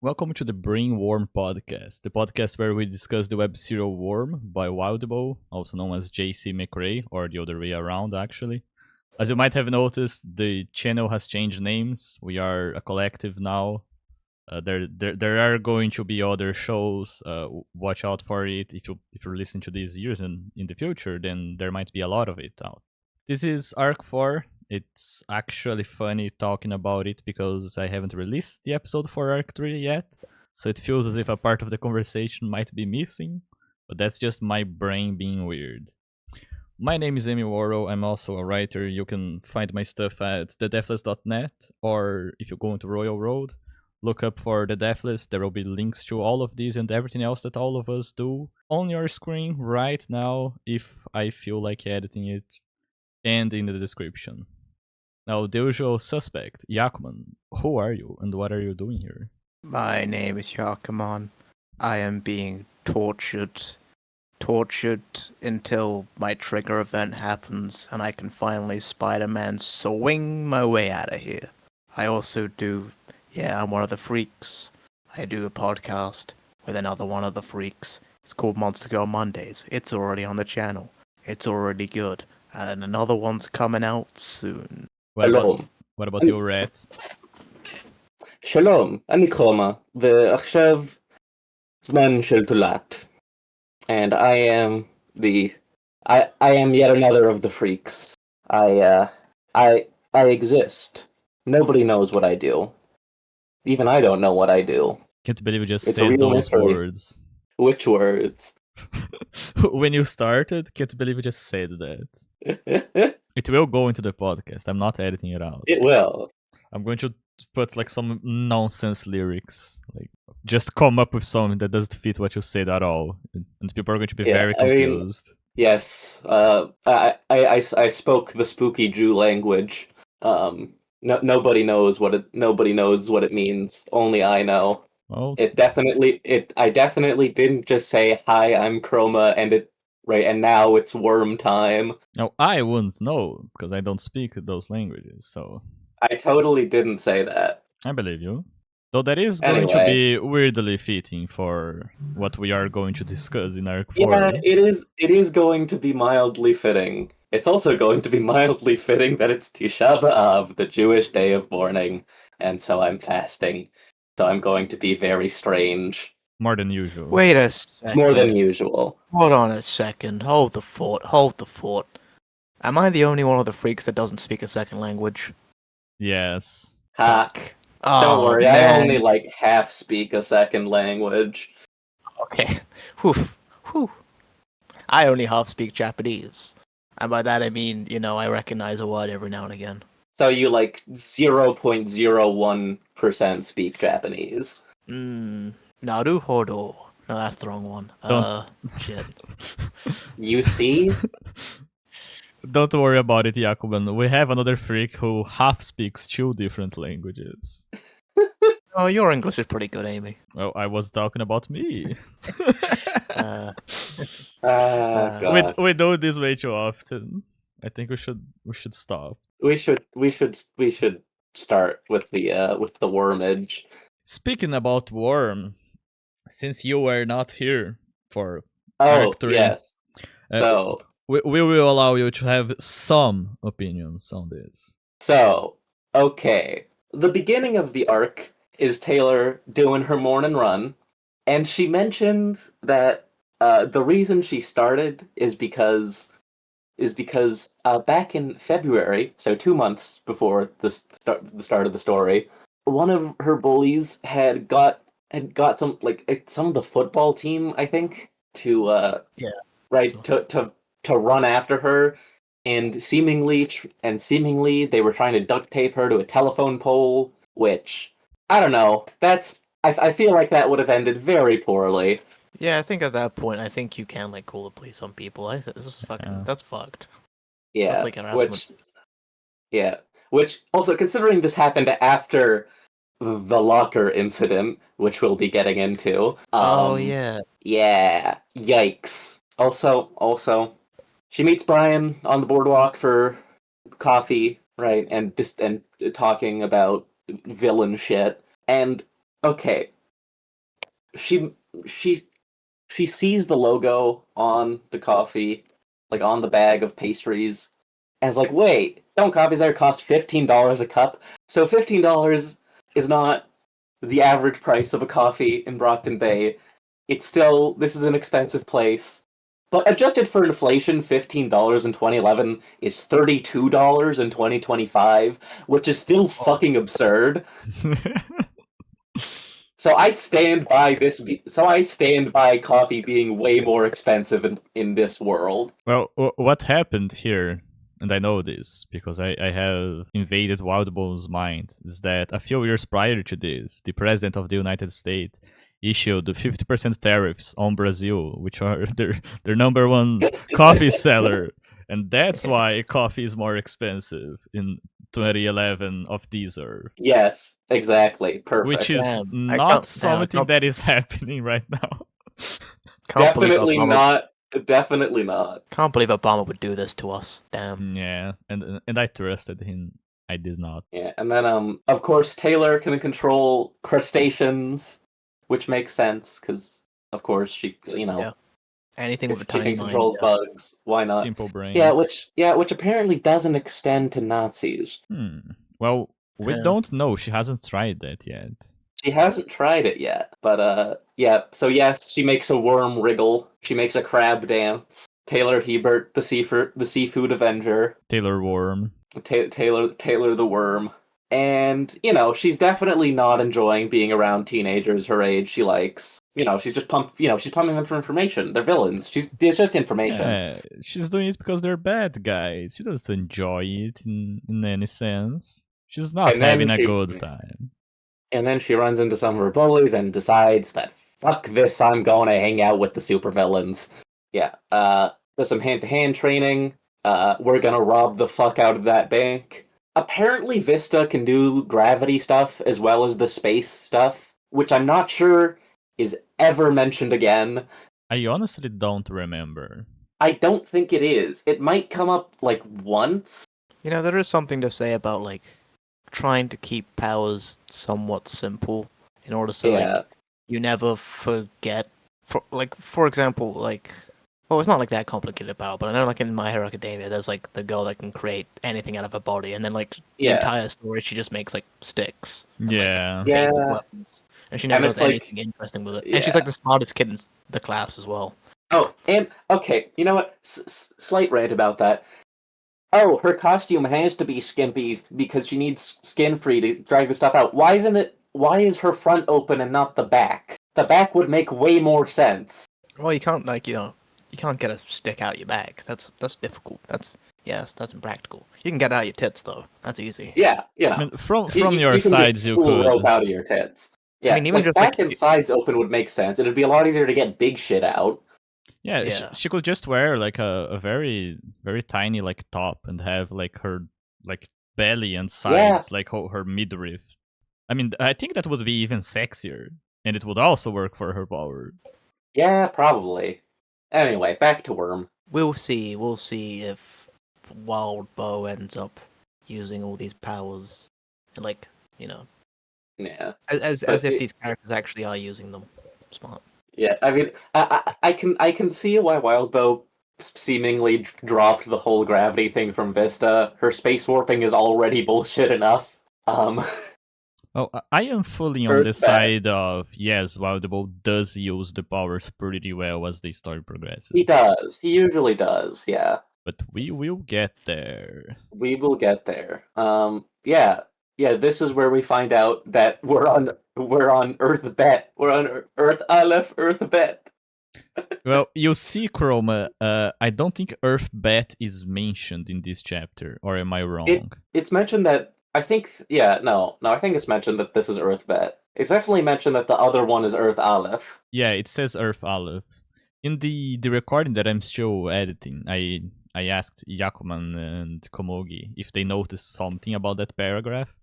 Welcome to the Brain Worm Podcast, the podcast where we discuss the web serial Worm by Wildbow, also known as J.C. McRae, or the other way around, actually. As you might have noticed, the channel has changed names. We are a collective now. There are going to be other shows. Watch out for it. If you're listening to these years and in the future, then there might be a lot of it out. This is Arc 4. It's actually funny talking about it because I haven't released the episode for Arc 3 yet, so it feels as if a part of the conversation might be missing, but that's just my brain being weird. My name is Amy Worrell. I'm also a writer. You can find my stuff at thedeathless.net, or if you go into Royal Road, look up for The Deathless. There will be links to all of these and everything else that all of us do on your screen right now if I feel like editing it, and in the description. Now, the usual suspect, Yakuman, who are you and what are you doing here? My name is Yakuman. I am being tortured until my trigger event happens and I can finally Spider-Man swing my way out of here. I also I'm one of the freaks. I do a podcast with another one of the freaks. It's called Monster Girl Mondays. It's already on the channel. It's already good. And another one's coming out soon. שלום. What about your rat? שלום, אני קרומה, ועכשיו זמן של תולעת. And I am yet another of the freaks. I exist. Nobody knows what I do. Even I don't know what I do. Can't believe you just It's a said real those mystery. words. Which words? When you started, can't believe you just said that. It It will go into the podcast. I'm not editing it out. will. I'm going to put like some nonsense lyrics. Like just come up with something that doesn't fit what you said at all. And people are going to be Yeah, very I mean- confused. Yes. I spoke the spooky Jew language. Nobody knows what it means. Only I know. Well, I definitely didn't just say hi, I'm Chroma, and now it's worm time. no, I wouldn't know because I don't speak those languages, so I totally didn't say that. I believe you. Though that is going to be weirdly fitting for what we are going to discuss in Arc 4. Yeah, it is going to be mildly fitting. It's also going to be mildly fitting that it's Tisha B'Av, the Jewish day of mourning, and so I'm fasting. So I'm going to be very strange. More than usual. Wait a second. More than usual. Hold on a second. Hold the fort. Am I the only one of the freaks that doesn't speak a second language? Yes. Ha. Don't worry, I only like half speak a second language. Okay. Whew. I only half speak Japanese. And by that I mean, I recognize a word every now and again. So you like 0.01% speak Japanese. Naruhodo. No, that's the wrong one. Shit. You see? Don't worry about it, Yakuban. We have another freak who half speaks 2 different languages. Oh, your English is pretty good, Amy. Well, I was talking about me. God. We do this way too often. I think we should stop. We should start with the wormage. Speaking about Worm, since you were not here for Oh, Arc 3, yes. uh, we will allow you to have some opinions on this. So, okay. The beginning of the arc is Taylor doing her morning run, and she mentions that the reason she started is because back in February, so 2 months before the start of the story, one of her bullies had got some of the football team, I think, to run after her, and seemingly they were trying to duct tape her to a telephone pole, which I don't know. I feel like that would have ended very poorly. Yeah, I think at that point, I think you can call the police on people. This is fucking that's fucked. Yeah, That's like harassment. Which also, considering this happened after the locker incident, which we'll be getting into. Oh yeah. Yeah. Yikes. Also, she meets Brian on the boardwalk for coffee, right? And talking about villain shit. And okay, she she sees the logo on the coffee, like on the bag of pastries, and is like, wait, don't coffees there cost $15 a cup? So $15 is not the average price of a coffee in Brockton Bay. It's still, this is an expensive place. But adjusted for inflation, $15 in 2011 is $32 in 2025, which is still fucking absurd. So I stand by this. So I stand by coffee being way more expensive in this world. Well, what happened here, and I know this because I have invaded Wildbow's mind, is that a few years prior to this, the president of the United States issued 50% tariffs on Brazil, which are their number one coffee seller. And that's why coffee is more expensive in 2011 of this year. Yes, exactly. Perfect. Which is Damn, I not can't- something that is happening right now. Can't believe Definitely Obama- not. Definitely not. Can't believe Obama would do this to us. Damn. Yeah, and I trusted him. I did not. Yeah, and then of course Taylor can control crustaceans, which makes sense because of course she Yeah. Anything if with a she tiny can mind. control bugs, why not? Simple brains. Which apparently doesn't extend to Nazis. Well, we Yeah. don't know. She hasn't tried that yet. She hasn't tried it yet, but yeah. So yes, she makes a worm wriggle. She makes a crab dance. Taylor Hebert, the seafood avenger. Taylor Worm. Taylor the worm. And, she's definitely not enjoying being around teenagers her age she likes. She's just she's pumping them for information. They're villains. It's just information. Yeah, she's doing it because they're bad guys. She doesn't enjoy it in any sense. She's not And then having a she- good time. And then she runs into some of her bullies and decides that fuck this, I'm going to hang out with the supervillains. Yeah. There's some hand-to-hand training. We're gonna rob the fuck out of that bank. Apparently Vista can do gravity stuff as well as the space stuff, which I'm not sure is ever mentioned again. I honestly don't remember. I don't think it is. It might come up like once. There is something to say about like trying to keep powers somewhat simple in order so like you never forget. For example, like, well, it's not like that complicated power, but I know like in My Hero Academia, there's like the girl that can create anything out of her body, and then like the entire story, she just makes like sticks. And, Yeah. basic weapons, and she never And does it's, like- anything interesting with it. And she's like the smartest kid in the class as well. Oh, and okay, you know what? Slight rant about that. Oh, her costume has to be skimpy because she needs skin free to drag the stuff out. Why is her front open and not the back? The back would make way more sense. Well, you can't you can't get a stick out your back. That's difficult. That's impractical. You can get it out your tits though. That's easy. Yeah, I mean, from You your can just sides, you spool rope could. out of your tits. Yeah, mean, even like just, back like, and sides open would make sense. It'd be a lot easier to get big shit out. Yeah, Yeah. she could just wear like a very very tiny like top and have like her like belly and sides like her midriff. I mean, I think that would be even sexier, and it would also work for her power. Yeah, probably. Anyway, back to Worm. We'll see. We'll see if Wild Bow ends up using all these powers, and like Yeah. as But if it- these characters actually are using them. Smart. Yeah, I mean, I can see why Wildbow seemingly dropped the whole gravity thing from Vista. Her space warping is already bullshit enough. Oh, I am fully on Earth the bad. side of yes, Wildebow does use the powers pretty well as the story progresses. He does. He usually does. Yeah, But we will get there. we will get there. Yeah. This is where we find out that we're on Earth Bet. We're on Earth Aleph Earth Bet. Well, you see, Chroma, I don't think Earth Bet is mentioned in this chapter, or am I wrong? It's mentioned that I think I think it's mentioned that this is Earth Bet. It's definitely mentioned that the other one is Earth Aleph. Yeah, it says Earth Aleph. In the recording that I'm still editing, I asked Yakuman and Komogi if they noticed something about that paragraph,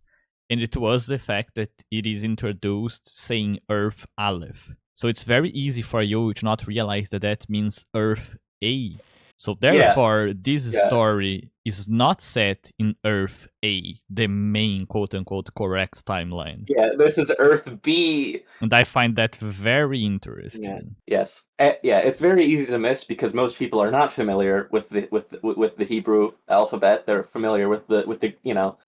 and it was the fact that it is introduced saying Earth Aleph. So it's very easy for you to not realize that that means Earth A. So therefore, this Yeah. story is not set in Earth A, the main quote-unquote correct timeline. Yeah, this is Earth B. And I find that very interesting. Yes. Yeah, it's very easy to miss because most people are not familiar with the Hebrew alphabet. They're familiar with the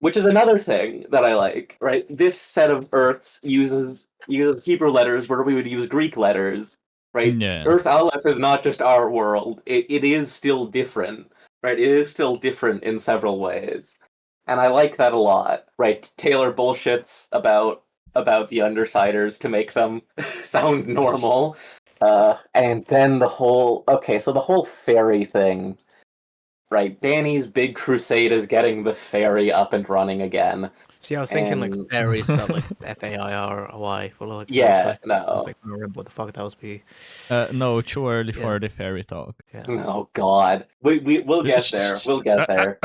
which is another thing that I like, right? This set of Earths uses Hebrew letters where we would use Greek letters, right? Yeah. Earth Aleph is not just our world. It is still different, right? It is still different in several ways. And I like that a lot, right? Taylor bullshits about the Undersiders to make them sound normal. And then the whole fairy thing, right? Danny's big crusade is getting the ferry up and running again. See, I was thinking like And- fairies spelled like FAIRY, but like Yeah, I was no, like, I don't remember what the fuck that was be. No, too early Yeah. for the fairy talk. Yeah. oh god, we'll get there. We'll get there.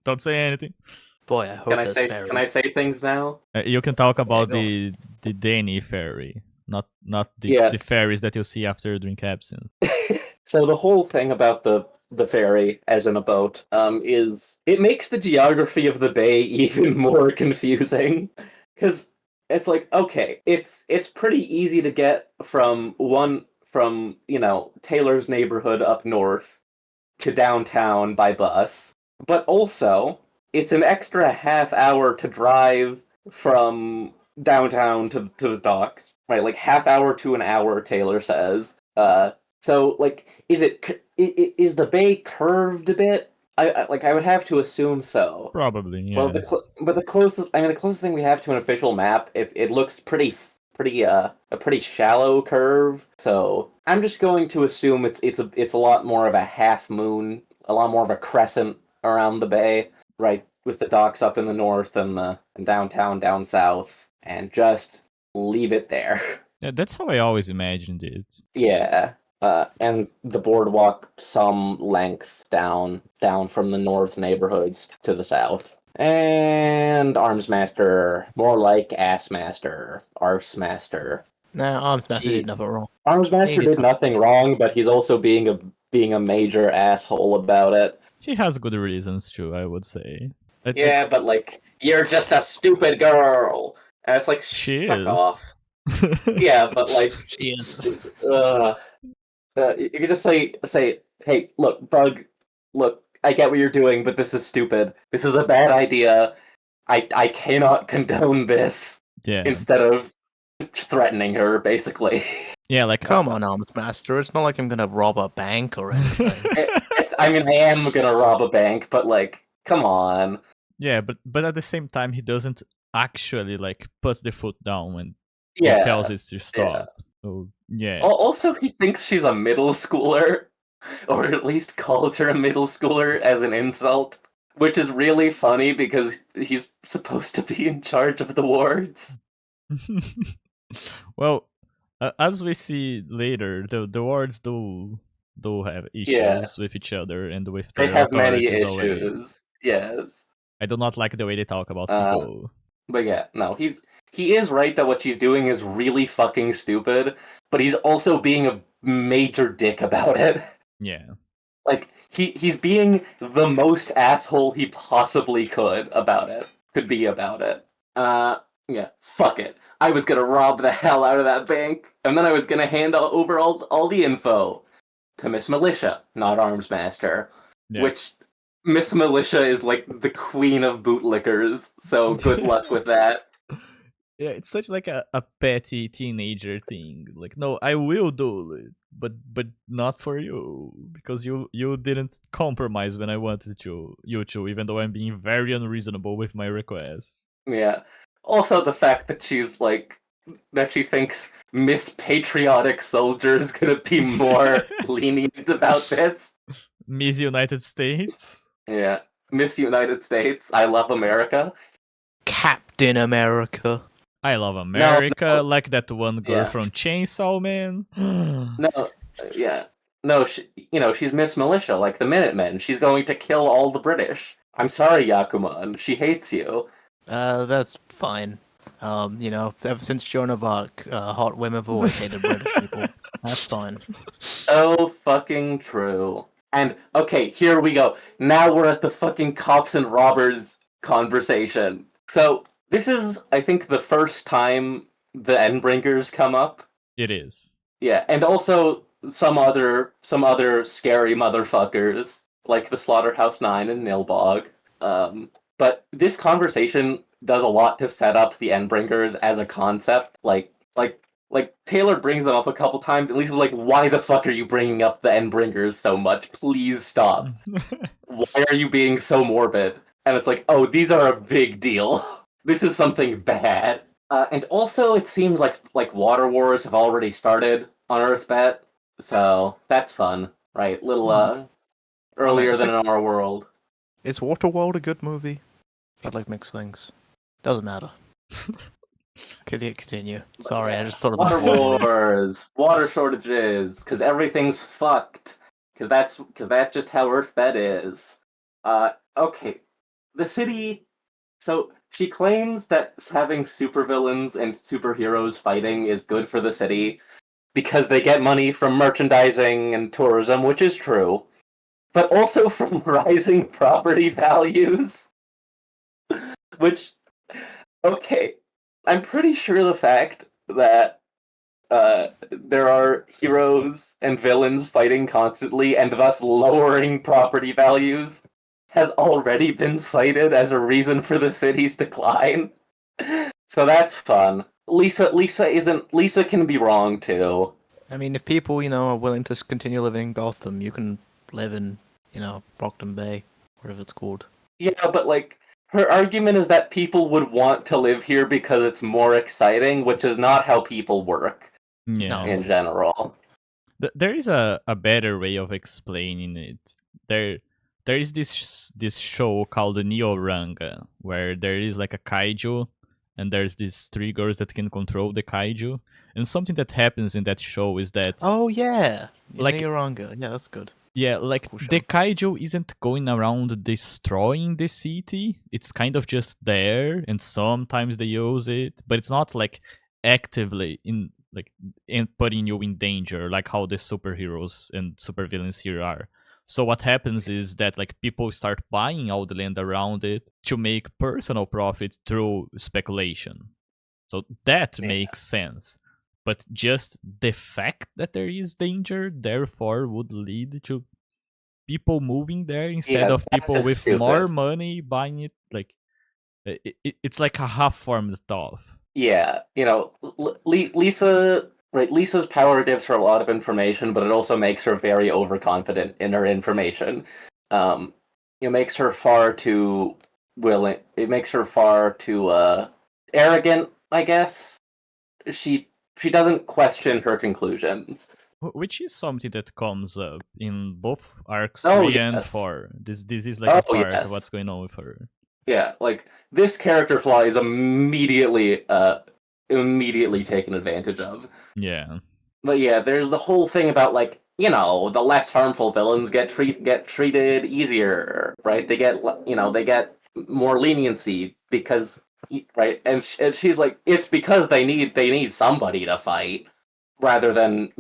Don't say anything. Boy, I hope Can I there's say fairies. things now? You can talk about go the Danny fairy, not the Yeah. the fairies that you see after you drink absinthe. So the whole thing about the ferry as in a boat is it makes the geography of the bay even more confusing because it's like, okay, it's pretty easy to get from Taylor's neighborhood up north to downtown by bus, but also it's an extra half hour to drive from downtown to the docks, right? Like half hour to an hour, Taylor says. So like, is the bay curved a bit? I would have to assume so. Probably, yeah. Well, the closest thing we have to an official map, it looks a pretty shallow curve. So I'm just going to assume it's a lot more of a half moon, a lot more of a crescent around the bay, right, with the docks up in the north and downtown down south, and just leave it there. Yeah, that's how I always imagined it. Yeah. And the boardwalk some length down from the north neighborhoods to the south. And Armsmaster, more like Assmaster, Arsemaster. Nah, Armsmaster Gee. did nothing wrong. Armsmaster did nothing wrong, but he's also being a major asshole about it. She has good reasons too, I would say. Yeah, but like, you're just a stupid girl. And it's like, She fuck is. off. Yeah, but like, She is. you could just say, hey, look, Bug, look, I get what you're doing, but this is stupid. This is a bad idea. I cannot condone this. Yeah. Instead of threatening her, basically. Yeah, like Come on, Armsmaster. It's not like I'm gonna rob a bank or anything. I mean, I am gonna rob a bank, but like, come on. Yeah, but at the same time, he doesn't actually like put the foot down when Yeah. he tells it to stop. So yeah. Also, he thinks she's a middle schooler, or at least calls her a middle schooler as an insult, which is really funny because he's supposed to be in charge of the wards. Well, as we see later, the wards do have issues with each other and with They their have many authorities already. issues. Yes. I do not like the way they talk about people. But yeah, no, he is right that what she's doing is really fucking stupid, but he's also being a major dick about it. Yeah. Like, he's being the most asshole he possibly could be about it. Yeah, fuck it. I was gonna rob the hell out of that bank, and then I was gonna hand over all the info to Miss Militia, not Armsmaster, Yeah. which Miss Militia is like the queen of bootlickers, so good luck with that. Yeah, it's such like a petty teenager thing. Like, no, I will do it, but not for you, because you didn't compromise when I wanted you to, even though I'm being very unreasonable with my request. Yeah. Also, the fact that that she thinks Miss Patriotic Soldier is gonna be more lenient about this. Miss United States. Yeah. Miss United States, I love America. Captain America. I love America, No. like that one girl Yeah. from Chainsaw Man. No, yeah. No, she's Miss Militia, like the Minutemen. She's going to kill all the British. I'm sorry, Yakuman. She hates you. That's fine. Ever since Joan of Arc, hot women have always hated British people. That's fine. So fucking true. And okay, here we go. Now we're at the fucking cops and robbers conversation. So this is, I think, the first time the Endbringers come up. It is. Yeah, and also some other scary motherfuckers like the Slaughterhouse Nine and Nilbog. But this conversation does a lot to set up the Endbringers as a concept. Like Taylor brings them up a couple times, and Lisa's like, "Why the fuck are you bringing up the Endbringers so much? Please stop. Why are you being so morbid?" And it's like, "Oh, these are a big deal. This is something bad." And also, it seems like water wars have already started on Earthbet, so that's fun, right? Little earlier than in our world. Is Waterworld a good movie? I'd like mixed things. Doesn't matter. Could you continue? Sorry, I just thought about Water wars, water shortages, because everything's fucked. Because that's just how Earthbet is. Okay, the city. So she claims that having supervillains and superheroes fighting is good for the city because they get money from merchandising and tourism, which is true, but also from rising property values. Which, okay, I'm pretty sure the fact that there are heroes and villains fighting constantly and thus lowering property values has already been cited as a reason for the city's decline. So that's fun. Lisa can be wrong too. I mean, if people, are willing to continue living in Gotham, you can live in, Brockton Bay, whatever it's called. Yeah, but like her argument is that people would want to live here because it's more exciting, which is not how people work in general. There is a better way of explaining it. There is this show called Neo-Ranga, where there is like a kaiju, and there's these three girls that can control the kaiju. And something that happens in that show is that... Oh, yeah! Like, Neo-Ranga. Yeah, that's good. Yeah, like, Cool show. the kaiju isn't going around destroying the city. It's kind of just there, and sometimes they use it, but it's not like actively in putting you in danger, like how the superheroes and supervillains here are. So what happens is that like people start buying all the land around it to make personal profit through speculation. So that makes sense. But just the fact that there is danger, therefore, would lead to people moving there instead of people with more money buying it. Like, it's like a half-formed thought. Yeah, Lisa. Right, Lisa's power gives her a lot of information, but it also makes her very overconfident in her information. It makes her far too willing. It makes her far too arrogant, I guess. She doesn't question her conclusions, which is something that comes up in both arcs 3 and 4. This is like a part of what's going on with her. Yeah, like this character flaw is immediately taken advantage of. Yeah. But yeah, there's the whole thing about like, the less harmful villains get treated easier, right? They get more leniency because, right? And she's like, it's because they need somebody to fight rather than,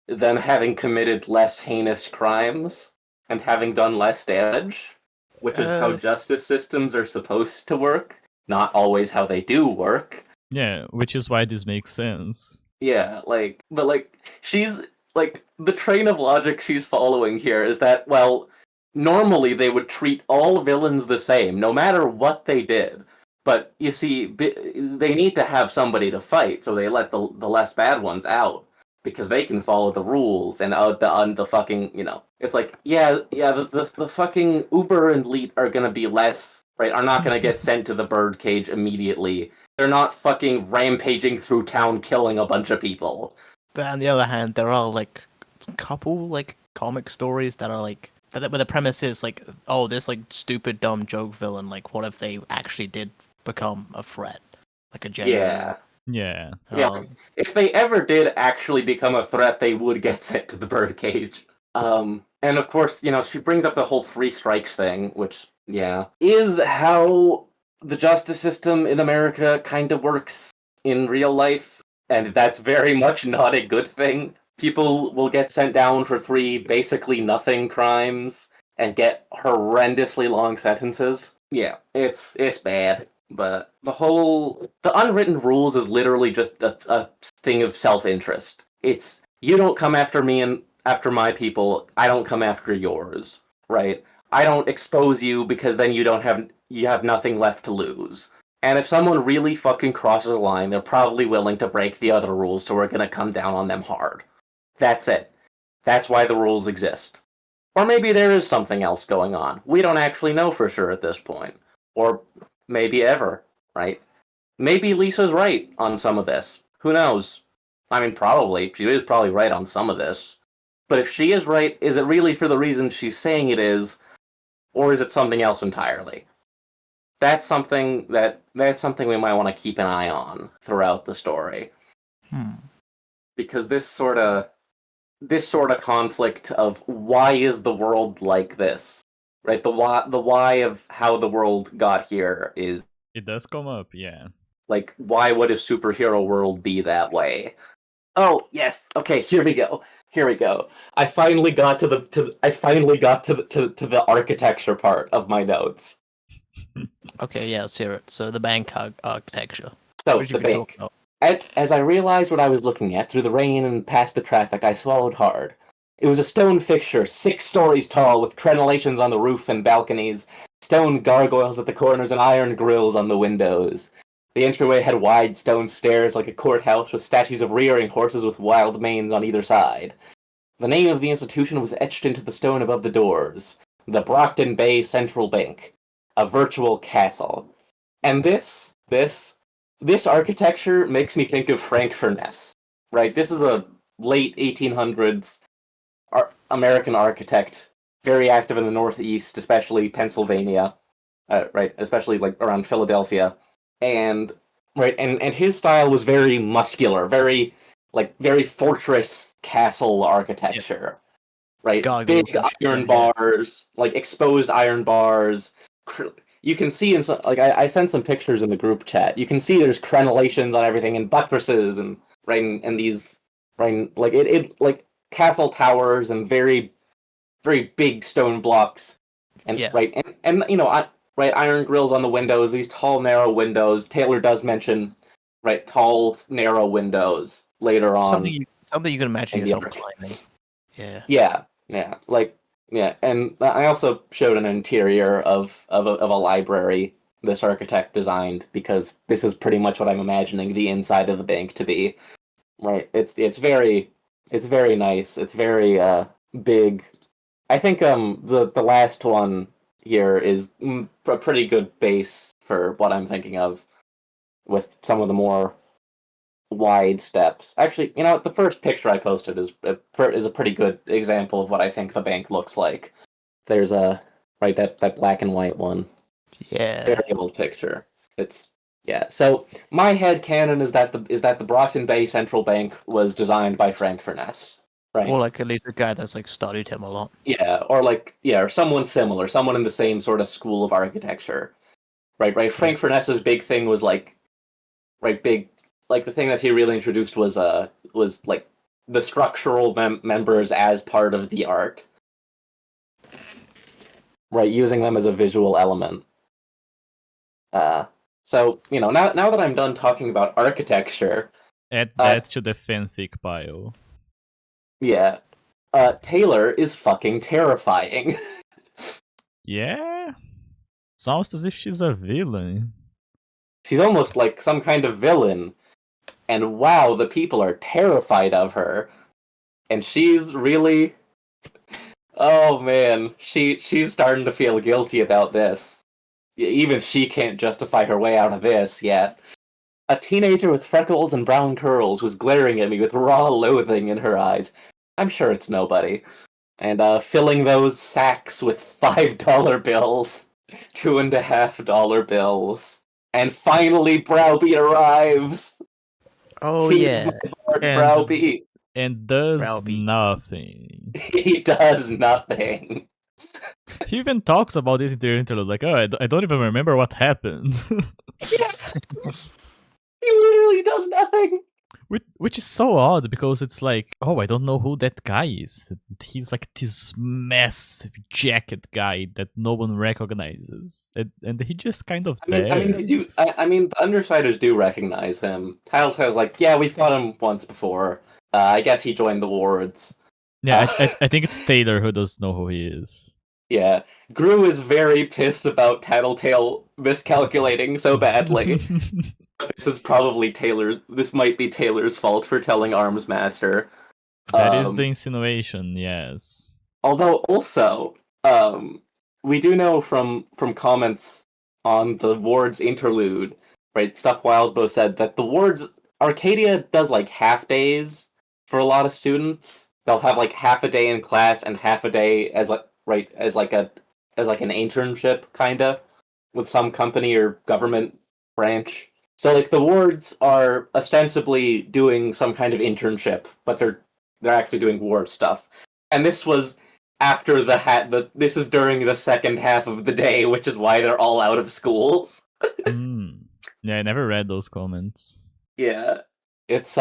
them having committed less heinous crimes and having done less damage, which is how justice systems are supposed to work, not always how they do work. Yeah, which is why this makes sense. Yeah, but she's, the train of logic she's following here is that, well, normally they would treat all villains the same, no matter what they did. But, you see, they need to have somebody to fight, so they let the less bad ones out, because they can follow the rules, and the fucking, it's like, the fucking Uber and Elite are gonna be less, right, are not gonna get sent to the birdcage immediately. They're not fucking rampaging through town killing a bunch of people. But on the other hand, there are a couple comic stories that are where the premise is this stupid dumb joke villain. What if they actually did become a threat, a genuine? Yeah. If they ever did actually become a threat, they would get sent to the birdcage. And of course, she brings up the whole 3 strikes thing, which is how the justice system in America kind of works in real life, and that's very much not a good thing. People will get sent down for 3 basically nothing crimes and get horrendously long sentences. Yeah, it's bad. But the unwritten rules is literally just a thing of self-interest. It's, you don't come after me and after my people, I don't come after yours, right? I don't expose you because then you have nothing left to lose. And if someone really fucking crosses a line, they're probably willing to break the other rules, so we're gonna come down on them hard. That's it. That's why the rules exist. Or maybe there is something else going on. We don't actually know for sure at this point. Or maybe ever, right? Maybe Lisa's right on some of this. Who knows? I mean, probably. She is probably right on some of this. But if she is right, is it really for the reason she's saying it is, or is it something else entirely? That's something we might want to keep an eye on throughout the story. Because this sort of conflict of why is the world like this, right? The why of how the world got here is, It does come up, yeah. like, why would a superhero world be that way? Oh yes, okay, here we go. I finally got to the architecture part of my notes. Okay, yeah, let's hear it. So the bank architecture. So What did you the talk bank. about? As I realized what I was looking at through the rain and past the traffic, I swallowed hard. It was a stone fixture, 6 stories tall, with crenellations on the roof and balconies, stone gargoyles at the corners, and iron grills on the windows. The entryway had wide stone stairs like a courthouse, with statues of rearing horses with wild manes on either side. The name of the institution was etched into the stone above the doors: the Brockton Bay Central Bank, a virtual castle. And this architecture makes me think of Frank Furness, right? This is a late 1800s American architect, very active in the Northeast, especially Pennsylvania, right? Especially like around Philadelphia, and his style was very muscular, very fortress castle architecture, right? Gargoyles Big and shit, iron yeah. bars, like exposed iron bars. You can see I sent some pictures in the group chat. You can see there's crenellations on everything and buttresses and these like castle towers and very very big stone blocks and Yeah. iron grills on the windows. These tall narrow windows. Taylor does mention tall narrow windows later on. Something you can imagine in the yourself arc. climbing. Yeah. Yeah, and I also showed an interior of a library this architect designed, because this is pretty much what I'm imagining the inside of the bank to be. Right? It's very nice. It's very big. I think the last one here is a pretty good base for what I'm thinking of, with some of the more wide steps. Actually, the first picture I posted is a pretty good example of what I think the bank looks like. There's that black and white one. Yeah. Very old picture. So my headcanon is that the Brockton Bay Central Bank was designed by Frank Furness. Right. Or like at least a guy that's like studied him a lot. Yeah, or someone similar, someone in the same sort of school of architecture. Right. Frank Furness's big thing was the thing that he really introduced was like the structural members as part of the art. Right, using them as a visual element. So, now that I'm done talking about architecture, Add that to the fanfic pile. Yeah, Taylor is fucking terrifying. Yeah? Sounds as if she's a villain. She's almost like some kind of villain. And wow, the people are terrified of her. And she's really... Oh man, she's starting to feel guilty about this. Even she can't justify her way out of this yet. A teenager with freckles and brown curls was glaring at me with raw loathing in her eyes. I'm sure it's nobody. And filling those sacks with $5 bills, $2.50 bills. And finally Browbeat arrives! Oh He's yeah. my Lord And- Browbeat! And does Browbeat. nothing. He does nothing. He even talks about this in the interlude, like, oh, I don't even remember what happened. Yeah. He literally does nothing. Which is so odd because it's like, oh, I don't know who that guy is. He's like this massive jacket guy that no one recognizes, and he just kind of I mean, there. they do. I mean, the Undersiders do recognize him. Tattletale's like, yeah, we fought him once before. I guess he joined the wards. Yeah, I think it's Taylor who doesn't know who he is. Yeah, Gru is very pissed about Tattletale miscalculating so badly. This is probably Taylor's. This might be Taylor's fault for telling Armsmaster. That is the insinuation, yes. Although also, we do know from comments on the wards interlude, right? Stuff Wildbow said that the wards Arcadia does like half days for a lot of students. They'll have like half a day in class and half a day as like as like an internship kinda with some company or government branch. So like the wards are ostensibly doing some kind of internship, but they're actually doing ward stuff. And this was after this is during the second half of the day, which is why they're all out of school. Yeah, I never read those comments. Yeah. It's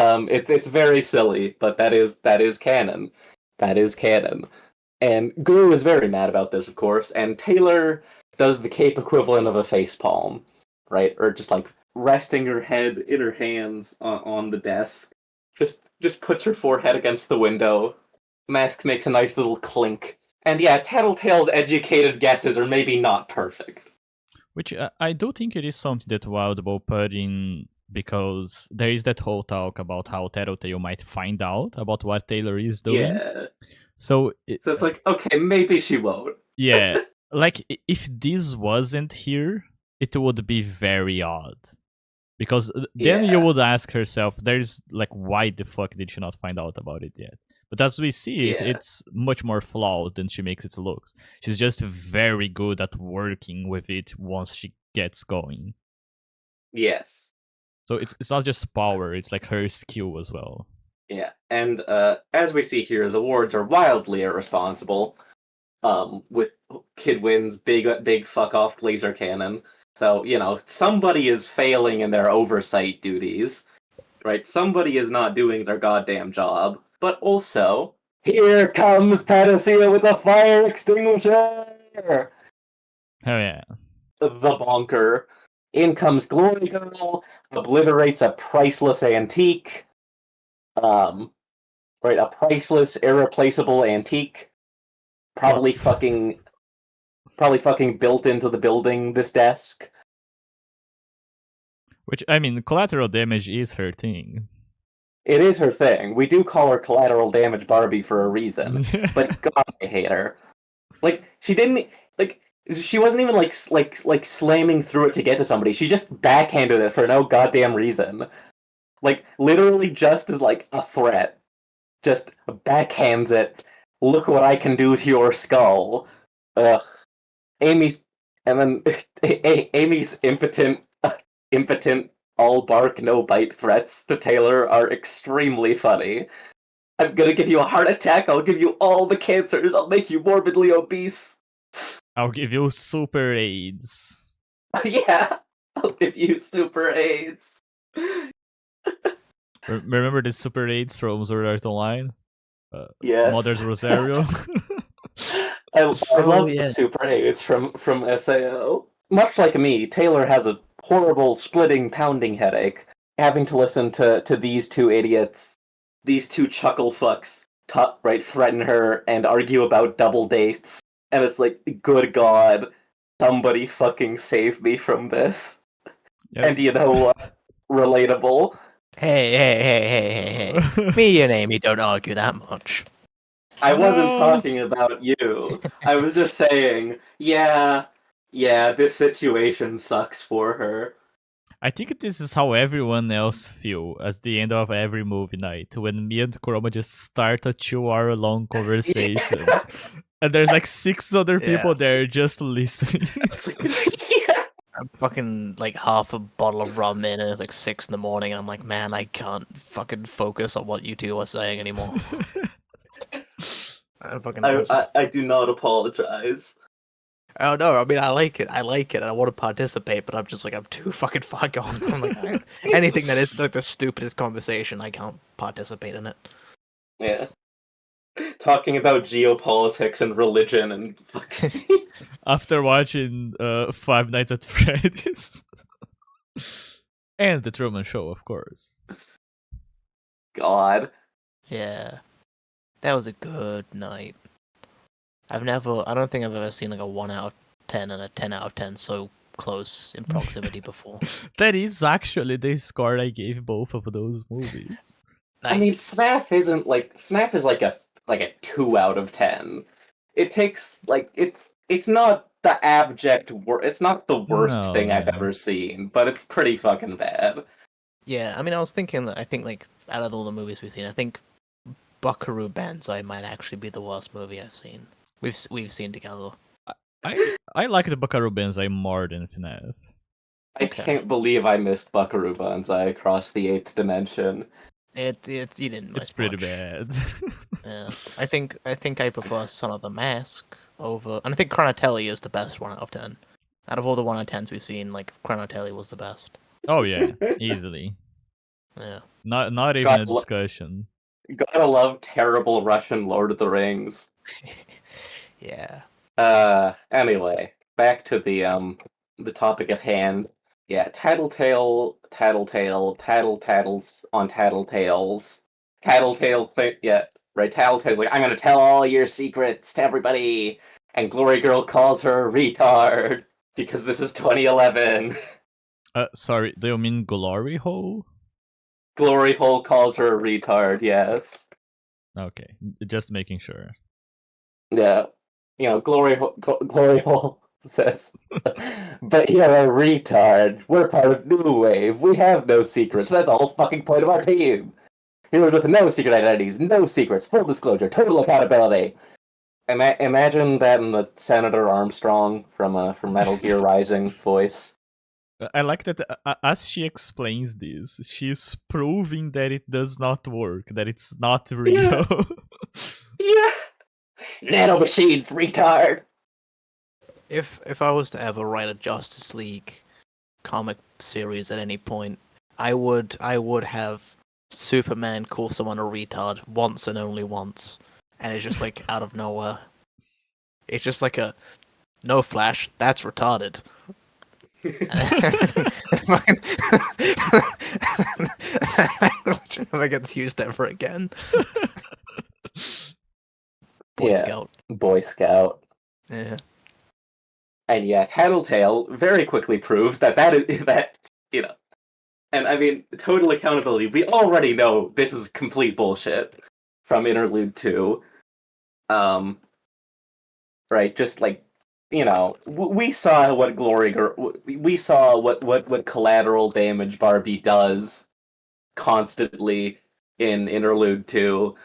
very silly, but that is canon. That is canon. And Guru is very mad about this, of course, and Taylor does the cape equivalent of a facepalm, right? Or just like resting her head in her hands on the desk. Just puts her forehead against the window. Mask makes a nice little clink. And yeah, Tattletale's educated guesses are maybe not perfect. Which I do think it is something that Wildbow put in because there is that whole talk about how Tattletale might find out about what Taylor is doing. Yeah. So it's like, okay, maybe she won't. Yeah. Like, if this wasn't here, it would be very odd. Because then you would ask herself, there's like, why the fuck did she not find out about it yet? But as we see it, it's much more flawed than she makes it look. She's just very good at working with it once she gets going. Yes. So it's not just power, it's like her skill as well. Yeah, and as we see here, the wards are wildly irresponsible. With Kid Win's big fuck off laser cannon. So, you know, somebody is failing in their oversight duties, right? Somebody is not doing their goddamn job. But also, here comes Panacea with a fire extinguisher! Oh yeah. The bonker. In comes Glory Girl, obliterates a priceless antique. Right, a priceless, irreplaceable antique. Probably fucking built into the building, this desk. Which, I mean, collateral damage is her thing. It is her thing. We do call her collateral damage Barbie for a reason. But God, I hate her. Like, she didn't, like, she wasn't even like slamming through it to get to somebody. She just backhanded it for no goddamn reason. Like, literally just as like a threat. Just backhands it. Look what I can do to your skull. Ugh. Amy's impotent, all bark, no bite threats to Taylor are extremely funny. I'm gonna give you a heart attack, I'll give you all the cancers, I'll make you morbidly obese. I'll give you super AIDS. Yeah, I'll give you super AIDS. Remember the super AIDS from Sword Art Online? Yes. Mother's Rosario? I love the super AIDS from SAO. Much like me, Taylor has a horrible splitting, pounding headache, having to listen to these two idiots, these two chuckle fucks, threaten her and argue about double dates. And it's like, good God, somebody fucking save me from this. Yep. And you know what? Relatable. Hey. Me and Amy don't argue that much. I wasn't talking about you. I was just saying, yeah, this situation sucks for her. I think this is how everyone else feel at the end of every movie night, when me and Kuroma just start a 2-hour-long conversation. Yeah. And there's like 6 other people there just listening. I'm fucking like half a bottle of rum in and it's like 6 a.m. and I'm like, man, I can't fucking focus on what you two are saying anymore. I do not apologize. Oh no, I mean I like it. And I want to participate, but I'm just like I'm too fucking far gone. I'm like anything that is like the stupidest conversation, I can't participate in it. Yeah. Talking about geopolitics and religion and fucking After watching Five Nights at Freddy's and the Truman Show, of course. God. Yeah, that was a good night. I don't think I've ever seen like a 1 out of 10 and a 10 out of 10 so close in proximity before. That is actually the score I gave both of those movies. I mean, Nice. FNAF is like a 2 out of 10. It takes like it's not the it's not the worst thing I've No. ever seen, but it's pretty fucking bad. Yeah, I mean, I was thinking that I think like out of all the movies we've seen, I think Buckaroo Banzai might actually be the worst movie I've seen. We've seen together. I like the Buckaroo Banzai more than FNAF. I Okay. can't believe I missed Buckaroo Banzai across the 8th dimension. You didn't miss It's pretty much. bad. Yeah, I think I prefer Son of the Mask over, and I think Chronatelli is the best 1 out of 10. Out of all the 1 out of 10s we've seen, like Chronatelli was the best. Oh yeah, easily. Yeah. Not even God, a discussion. Gotta love terrible Russian Lord of the Rings. Yeah. Anyway, back to the topic at hand. Yeah, tattletales on tattletales. Yeah, right, Tattletale's like, I'm gonna tell all your secrets to everybody, and Glory Girl calls her a retard, because this is 2011. Sorry, do you mean Glory Hole? Glory Hole calls her a retard, yes. Okay, just making sure. Yeah, Glory Hole says, but you're a retard. We're part of New Wave. We have no secrets. That's the whole fucking point of our team. Heroes with no secret identities, no secrets, full disclosure, total accountability. Imagine that in the Senator Armstrong from Metal Gear Rising voice. I like that as she explains this, she's proving that it does not work, that it's not real. Yeah. Nano machines, retard. If I was to ever write a Justice League comic series at any point, I would have Superman call someone a retard once and only once, and it's just like out of nowhere. It's just like a no Flash, that's retarded. Never gets used ever again. Boy Yeah. Scout. Boy Scout. Yeah. And yeah, Tattletale very quickly proves that is that and I mean total accountability. We already know this is complete bullshit from Interlude 2. Right, just like we saw what we saw what collateral damage Barbie does constantly in Interlude 2.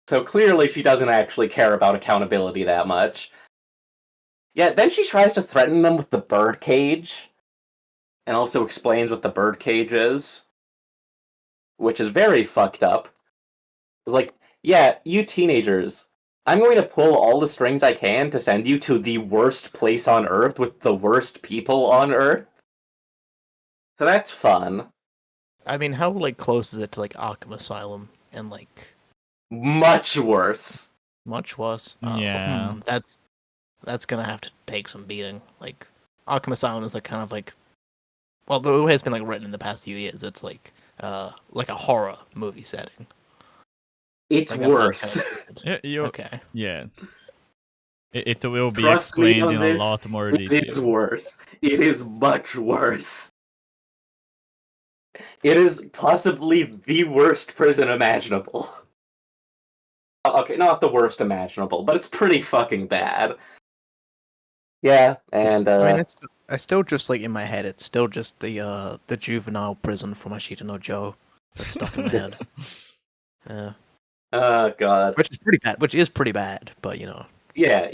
So clearly she doesn't actually care about accountability that much. Yeah, then she tries to threaten them with the birdcage, and also explains what the birdcage is, which is very fucked up. It's like, yeah, you teenagers, I'm going to pull all the strings I can to send you to the worst place on Earth with the worst people on Earth. So that's fun. I mean, how like close is it to like Arkham Asylum and like Much worse. much worse? Yeah. That's gonna have to take some beating. Like Arkham Asylum is like kind of like, well, the way it's been like written in the past few years, it's like a horror movie setting. It's Like, that's how it's worse. kinda Yeah, okay. yeah. It will be Trust me explained on in a this, lot more it is detail. worse. It is much worse. It is possibly the worst prison imaginable. Okay, not the worst imaginable, but it's pretty fucking bad. Yeah, and I mean, I still just like in my head, it's still just the juvenile prison from Ashita no Joe that's stuck in my head. Yeah, oh god. which is pretty bad. Which is pretty bad, but you know. Yeah,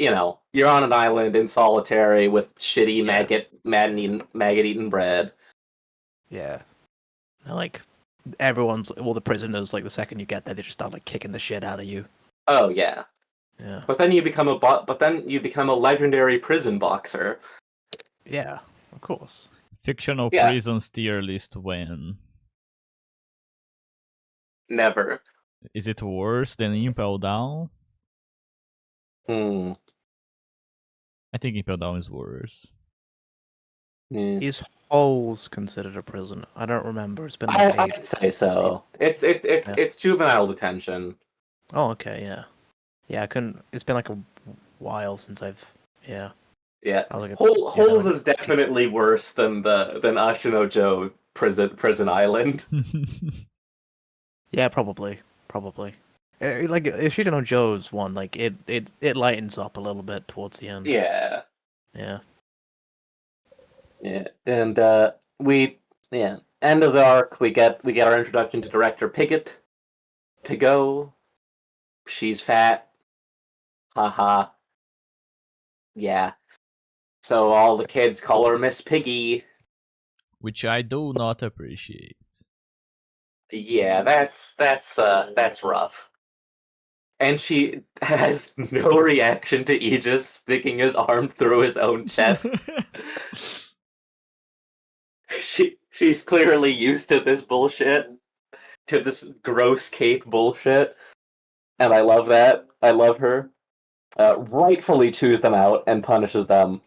you're on an island in solitary with shitty Yeah. maggot-eaten bread. Yeah. Like all the prisoners, like the second you get there, they just start like kicking the shit out of you. Oh yeah. Yeah. But then you become a legendary prison boxer. Yeah, of course. Fictional Yeah. prisons tier list when? Never. Is it worse than Impel Down? Hmm. I think Impel Down is worse. Yeah. Is Holes considered a prison? I don't remember. It's been like I'd say so. Yeah. It's juvenile detention. Oh, okay, yeah. Yeah, I couldn't. It's been like a while since I've. Yeah. Yeah. I was like, Holes is definitely worse than Ashino Joe prison island. Yeah, probably. Like Ishida Joe's one, like it lightens up a little bit towards the end. Yeah. Yeah. Yeah. And end of the arc we get our introduction to Director Pigot. She's fat. Haha. Yeah. So all the kids call her Miss Piggy. Which I do not appreciate. Yeah, that's rough. And she has no reaction to Aegis sticking his arm through his own chest. She's clearly used to this bullshit, to this gross cape bullshit, and I love that. I love her. Rightfully chews them out and punishes them.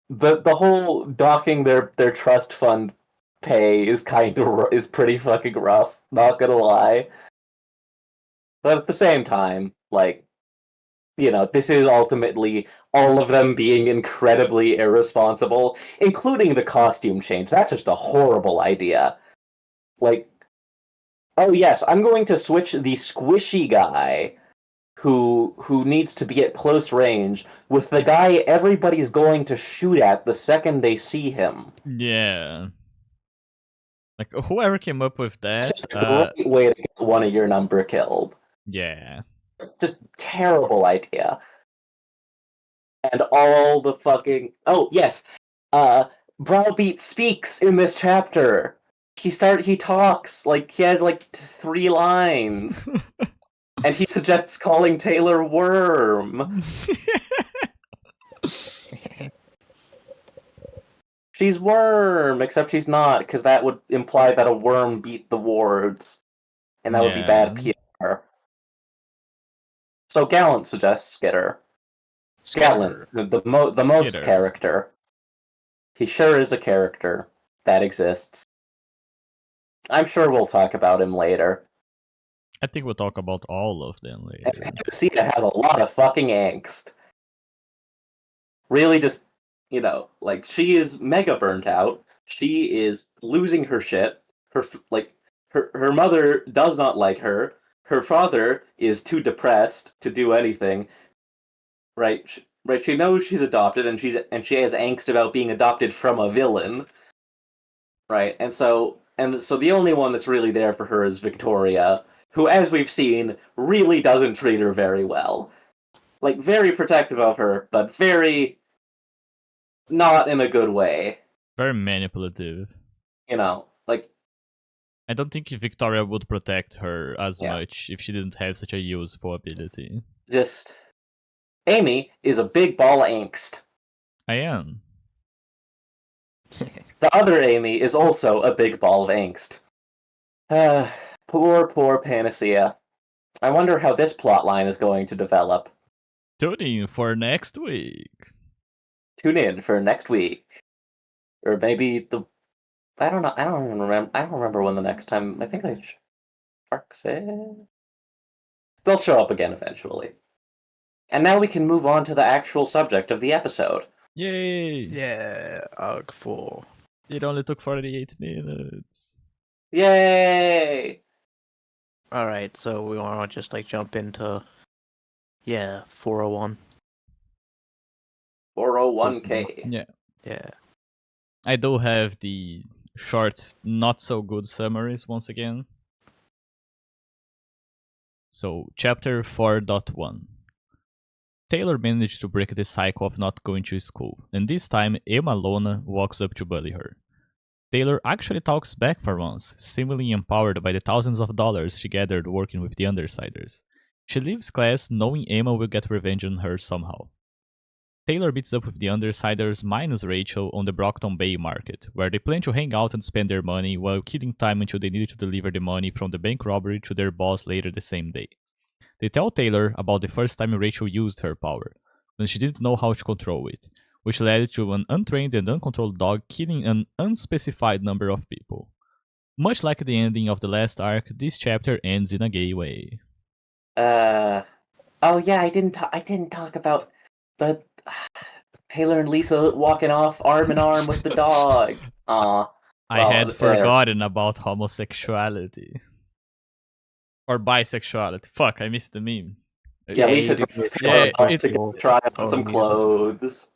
The whole docking their trust fund pay is is pretty fucking rough. Not gonna lie. But at the same time, like, this is ultimately all of them being incredibly irresponsible, including the costume change. That's just a horrible idea. Like, oh yes, I'm going to switch the squishy guy who needs to be at close range with the guy everybody's going to shoot at the second they see him. Yeah. Like, whoever came up with that. It's just a great way to get one of your number killed. Yeah. Just terrible idea. And all the fucking oh yes, Browbeat speaks in this chapter. He talks like he has like 3 lines, and he suggests calling Taylor Worm. She's Worm, except she's not, because that would imply that a worm beat the wards, and that would be bad PR. So Gallant suggests Skitter. Gallant, the most character. He sure is a character that exists. I'm sure we'll talk about him later. I think we'll talk about all of them later. Petrosita has a lot of fucking angst. Really just, like, she is mega burnt out. She is losing her shit. Her mother does not like her. Her father is too depressed to do anything. Right? Right, she knows she's adopted, and she has angst about being adopted from a villain. Right, and so the only one that's really there for her is Victoria, who, as we've seen, really doesn't treat her very well. Like, very protective of her, but very not in a good way. Very manipulative. Like, I don't think Victoria would protect her as much if she didn't have such a useful ability. Just Amy is a big ball of angst. I am. The other Amy is also a big ball of angst. Poor Panacea. I wonder how this plotline is going to develop. Tune in for next week. Tune in for next week. Or maybe I don't know. I don't even remember. I don't remember when the next time. I think they'll show up again eventually. And now we can move on to the actual subject of the episode. Yay! Yeah, Arc 4. It only took 48 minutes. Yay! Alright, so we want to just jump into 401. 401k. Yeah. I do have the short, not so good summaries once again. So, chapter 4.1. Taylor managed to break the cycle of not going to school, and this time Emma Lona walks up to bully her. Taylor actually talks back for once, seemingly empowered by the thousands of dollars she gathered working with the Undersiders. She leaves class knowing Emma will get revenge on her somehow. Taylor meets up with the Undersiders minus Rachel on the Brockton Bay Market, where they plan to hang out and spend their money while killing time until they needed to deliver the money from the bank robbery to their boss later the same day. They tell Taylor about the first time Rachel used her power, when she didn't know how to control it, which led to an untrained and uncontrolled dog killing an unspecified number of people. Much like the ending of the last arc, this chapter ends in a gay way. Oh yeah, I didn't talk about the Taylor and Lisa walking off arm in arm with the dog. Aw. I had forgotten about homosexuality. Or bisexuality. Fuck, I missed the meme. Yeah, Lisa to try on some clothes.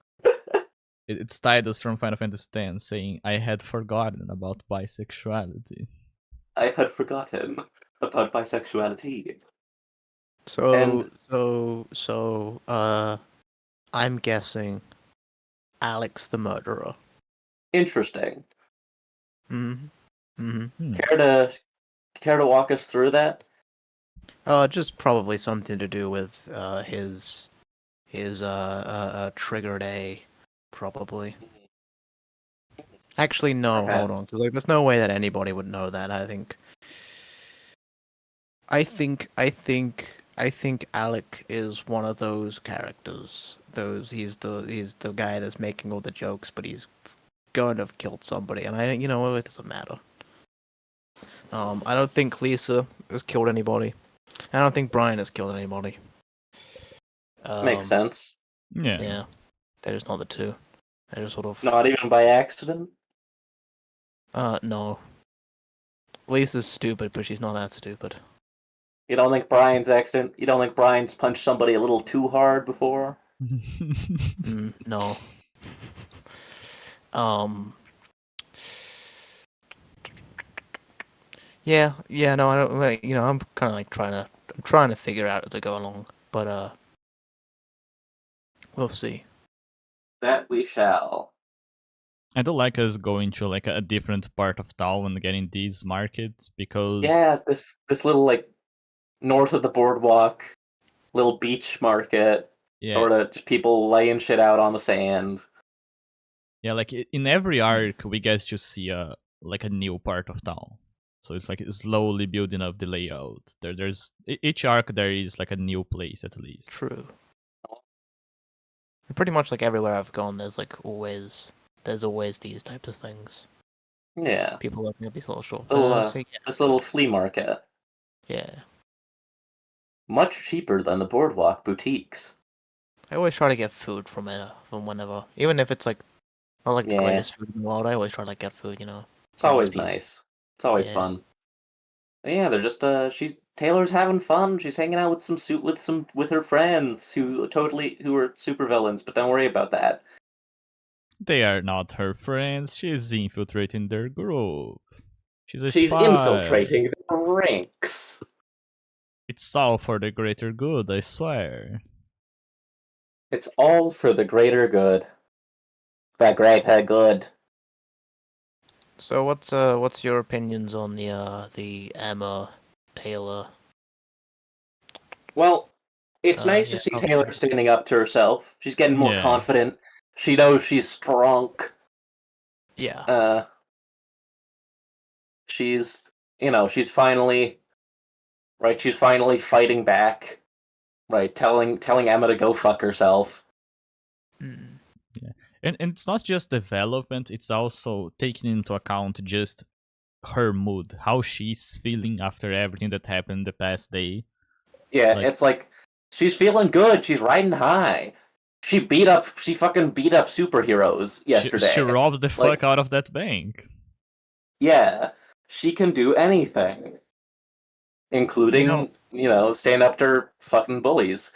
It's Tidus from Final Fantasy X saying, I had forgotten about bisexuality. I had forgotten about bisexuality. I'm guessing Alex the murderer. Interesting. Mm-hmm. Care to walk us through that? Just probably something to do with his triggered A, probably. Actually, no, hold on, because there's no way that anybody would know that. I think Alec is one of those characters. He's the guy that's making all the jokes, but he's going to have killed somebody, and it doesn't matter. I don't think Lisa has killed anybody. I don't think Brian has killed anybody. Makes sense. Yeah. They're just not the two. They're just sort of... Not even by accident? No. Lisa's stupid, but she's not that stupid. You don't think Brian's accident? You don't think Brian's punched somebody a little too hard before? No. Yeah, no, I don't. I'm kind of trying to figure out as I go along, but we'll see. That we shall. I do like us going to like a different part of town and getting these markets because this little north of the boardwalk, little beach market, sort of just people laying shit out on the sand. Yeah, like in every arc, we get to see a new part of town. So it's like slowly building up the layout. There's each arc there is like a new place at least. True. Pretty much like everywhere I've gone, there's always these types of things. Yeah. People looking at these little shops. This little flea market. Yeah. Much cheaper than the boardwalk boutiques. I always try to get food from whenever, even if it's like not the greatest food in the world. I always try to get food. It's always nice. It's always fun. Yeah, they're just Taylor's having fun. She's hanging out with her friends who are supervillains, but don't worry about that. They are not her friends. She's infiltrating their group. She's spy. Infiltrating the ranks. It's all for the greater good, I swear. It's all for the greater good. The greater good. So what's your opinions on the Emma Taylor? Well, it's nice to see Taylor standing up to herself. She's getting more confident. She knows she's strong. Yeah. She's finally fighting back. Right, telling Emma to go fuck herself. Yeah. And it's not just development, it's also taking into account just her mood, how she's feeling after everything that happened the past day. Yeah, it's like she's feeling good, she's riding high. She fucking beat up superheroes yesterday. She robbed the fuck out of that bank. Yeah, she can do anything. Including, stand up to her fucking bullies.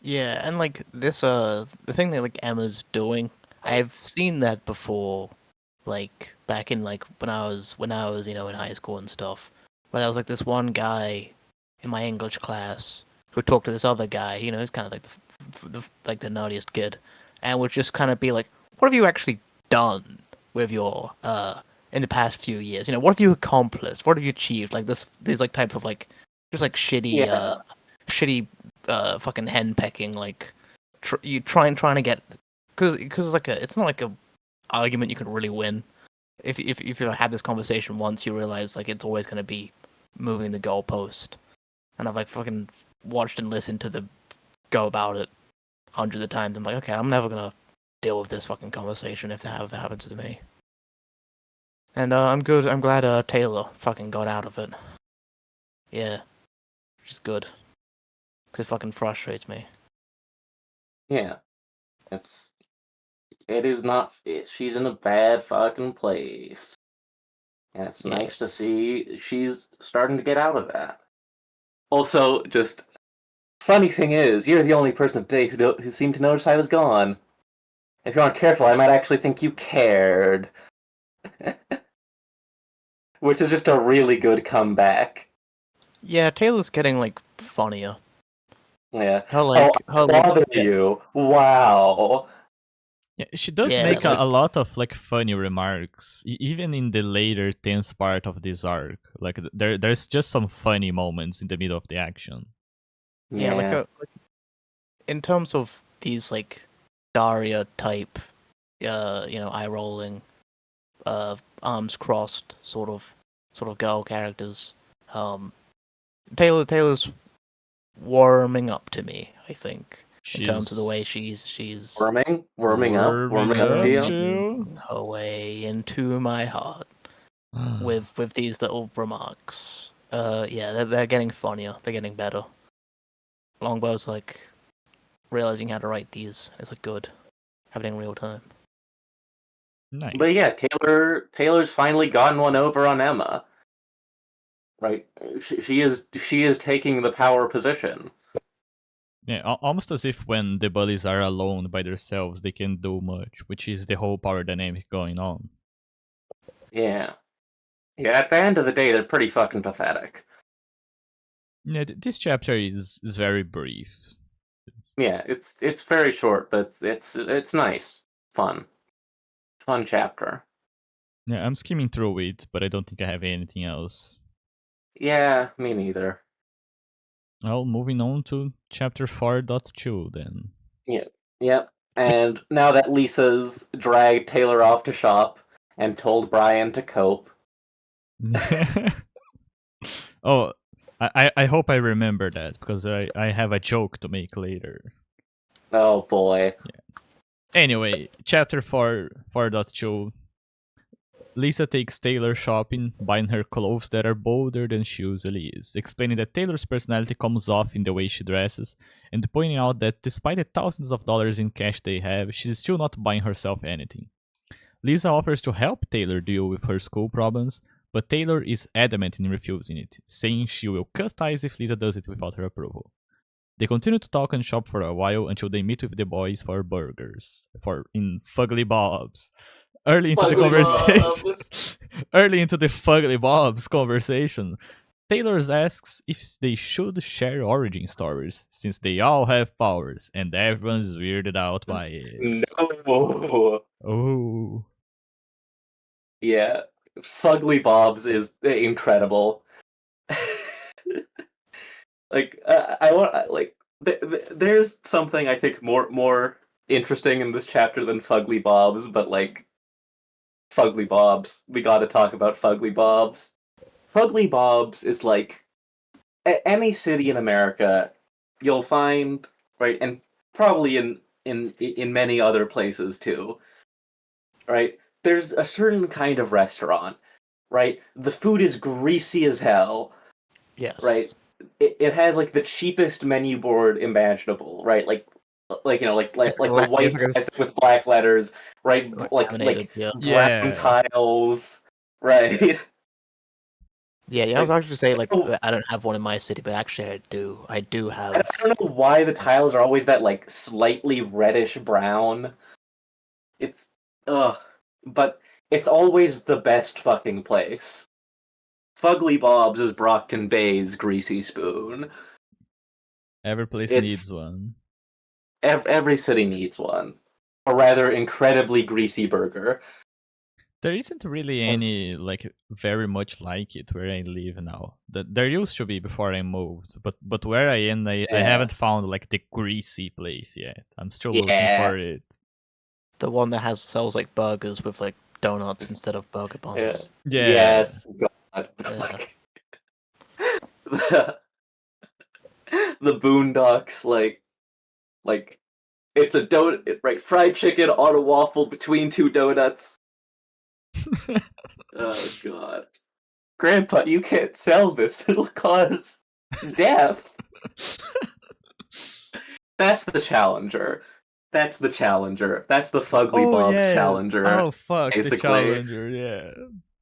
Yeah, and this the thing that Emma's doing, I've seen that before, back in when I was in high school and stuff. Where there was this one guy in my English class who talked to this other guy, he's kind of the nerdiest kid, and would just kind of be like, "What have you actually done with your in the past few years? What have you accomplished? What have you achieved?" These types of just shitty shitty fucking hen pecking, like you trying to get because like it's not like a argument you can really win. If you had this conversation once, you realize like it's always gonna be moving the goalpost, and I've like fucking watched and listened to the go about it hundreds of times. I'm like, okay, I'm never gonna deal with this fucking conversation if that ever happens to me. And I'm good. I'm glad Taylor fucking got out of it. Yeah, which is good. Cause it fucking frustrates me. Yeah, it is not. She's in a bad fucking place, and it's Yeah. nice to see she's starting to get out of that. Also, just funny thing is, you're the only person today who seemed to notice I was gone. If you aren't careful, I might actually think you cared. Which is just a really good comeback. Yeah, Taylor's getting like funnier. Yeah. Her like bother you? Wow. Yeah, she does Yeah, make like- a lot of like funny remarks, even in the later tense part of this arc. Like there's just some funny moments in the middle of the action. yeah, like in terms of these like Daria type, eye rolling, arms crossed sort of girl characters. Taylor's warming up to me, I think, in terms of the way she's warming up to you. worming her way into my heart with these little remarks. Yeah, they're getting funnier. They're getting better. Longbow's like realizing how to write these. It's like good, happening in real time. Nice. But yeah, Taylor's finally gotten one over on Emma. Right, she is taking the power position. Yeah, almost as if when the bullies are alone by themselves, they can do much, which is the whole power dynamic going on. Yeah. Yeah, at the end of the day, they're pretty fucking pathetic. Yeah, this chapter is very brief. Yeah, it's very short, but it's nice, fun chapter. Yeah, I'm skimming through it, but I don't think I have anything else. Yeah, me neither. Well, moving on to chapter 4.2 then. Yep. And now that Lisa's dragged Taylor off to shop and told Brian to cope. Oh, I hope I remember that, because I have a joke to make later. Oh boy. Yeah. Anyway, chapter 4.2. Lisa takes Taylor shopping, buying her clothes that are bolder than she usually is, explaining that Taylor's personality comes off in the way she dresses, and pointing out that despite the thousands of dollars in cash they have, she's still not buying herself anything. Lisa offers to help Taylor deal with her school problems, but Taylor is adamant in refusing it, saying she will cut ties if Lisa does it without her approval. They continue to talk and shop for a while until they meet with the boys for burgers, in Fugly Bob's. Early into the conversation, early into the Fugly Bob's conversation, Taylor asks if they should share origin stories, since they all have powers, and everyone's weirded out by it. No. Oh. Yeah, Fugly Bob's is incredible. Like there's something I think more interesting in this chapter than Fugly Bob's, but like Fugly Bob's, we got to talk about Fugly Bob's. Fugly Bob's is like any city in America you'll find, right, and probably in many other places too, right? There's a certain kind of restaurant, right? The food is greasy as hell. Yes. Right. It has like the cheapest menu board imaginable, right? Like the white plastic with black letters, right? Like brown tiles, right? Yeah, I was actually to say like I don't have one in my city, but actually I do. I do have. I don't know why the tiles are always that like slightly reddish brown. It's but it's always the best fucking place. Fugly Bob's is Brockton Bay's greasy spoon. Every place needs one. Every city needs one. A rather incredibly greasy burger. There isn't really any like very much like it where I live now. There used to be before I moved, but where I am, I Yeah. haven't found like the greasy place yet. I'm still looking Yeah. for it. The one that sells like burgers with like donuts instead of burger Yeah. buns. Yeah. Yes. God. Yeah. the, the Boondocks, like it's a donut, right? Fried chicken on a waffle between two donuts. Oh God, Grandpa, you can't sell this. It'll cause death. That's the challenger. That's the challenger. That's the Fugly Oh Bob's yeah. challenger. Oh fuck, the Basically. challenger. Yeah.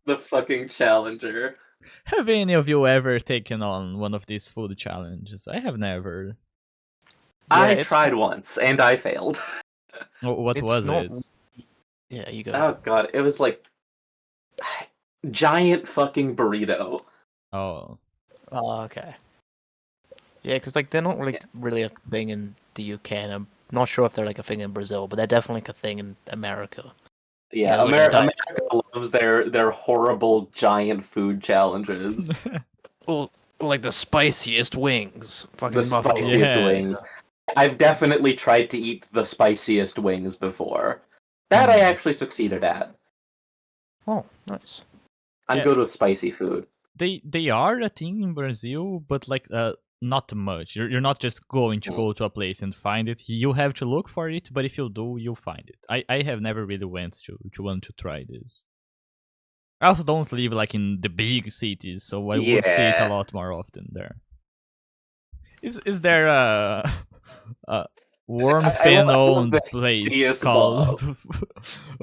The fucking challenger. Have any of you ever taken on one of these food challenges? I have never. I it's- tried once and I failed. What It's was not- it? Yeah, you go. Oh God, it was like giant fucking burrito. Oh. Oh, okay. Yeah, because like they're not really a thing in the UK, and I'm not sure if they're like a thing in Brazil, but they're definitely like a thing in America. Yeah, Yeah, like a America loves their horrible giant food challenges. Well, like the spiciest wings. Fucking The buffalo. spiciest Yeah. wings. I've definitely tried to eat the spiciest wings before. That I actually succeeded at. Oh, nice. I'm Yeah. good with spicy food. They are a thing in Brazil, but like not much. You're not just going to go to a place and find it. You have to look for it, but if you do, you'll find it. I have never really went to want to try this. I also don't live like in the big cities, so I would see it a Yeah. lot more often there. Is there a worm I fin love owned the place hideous called?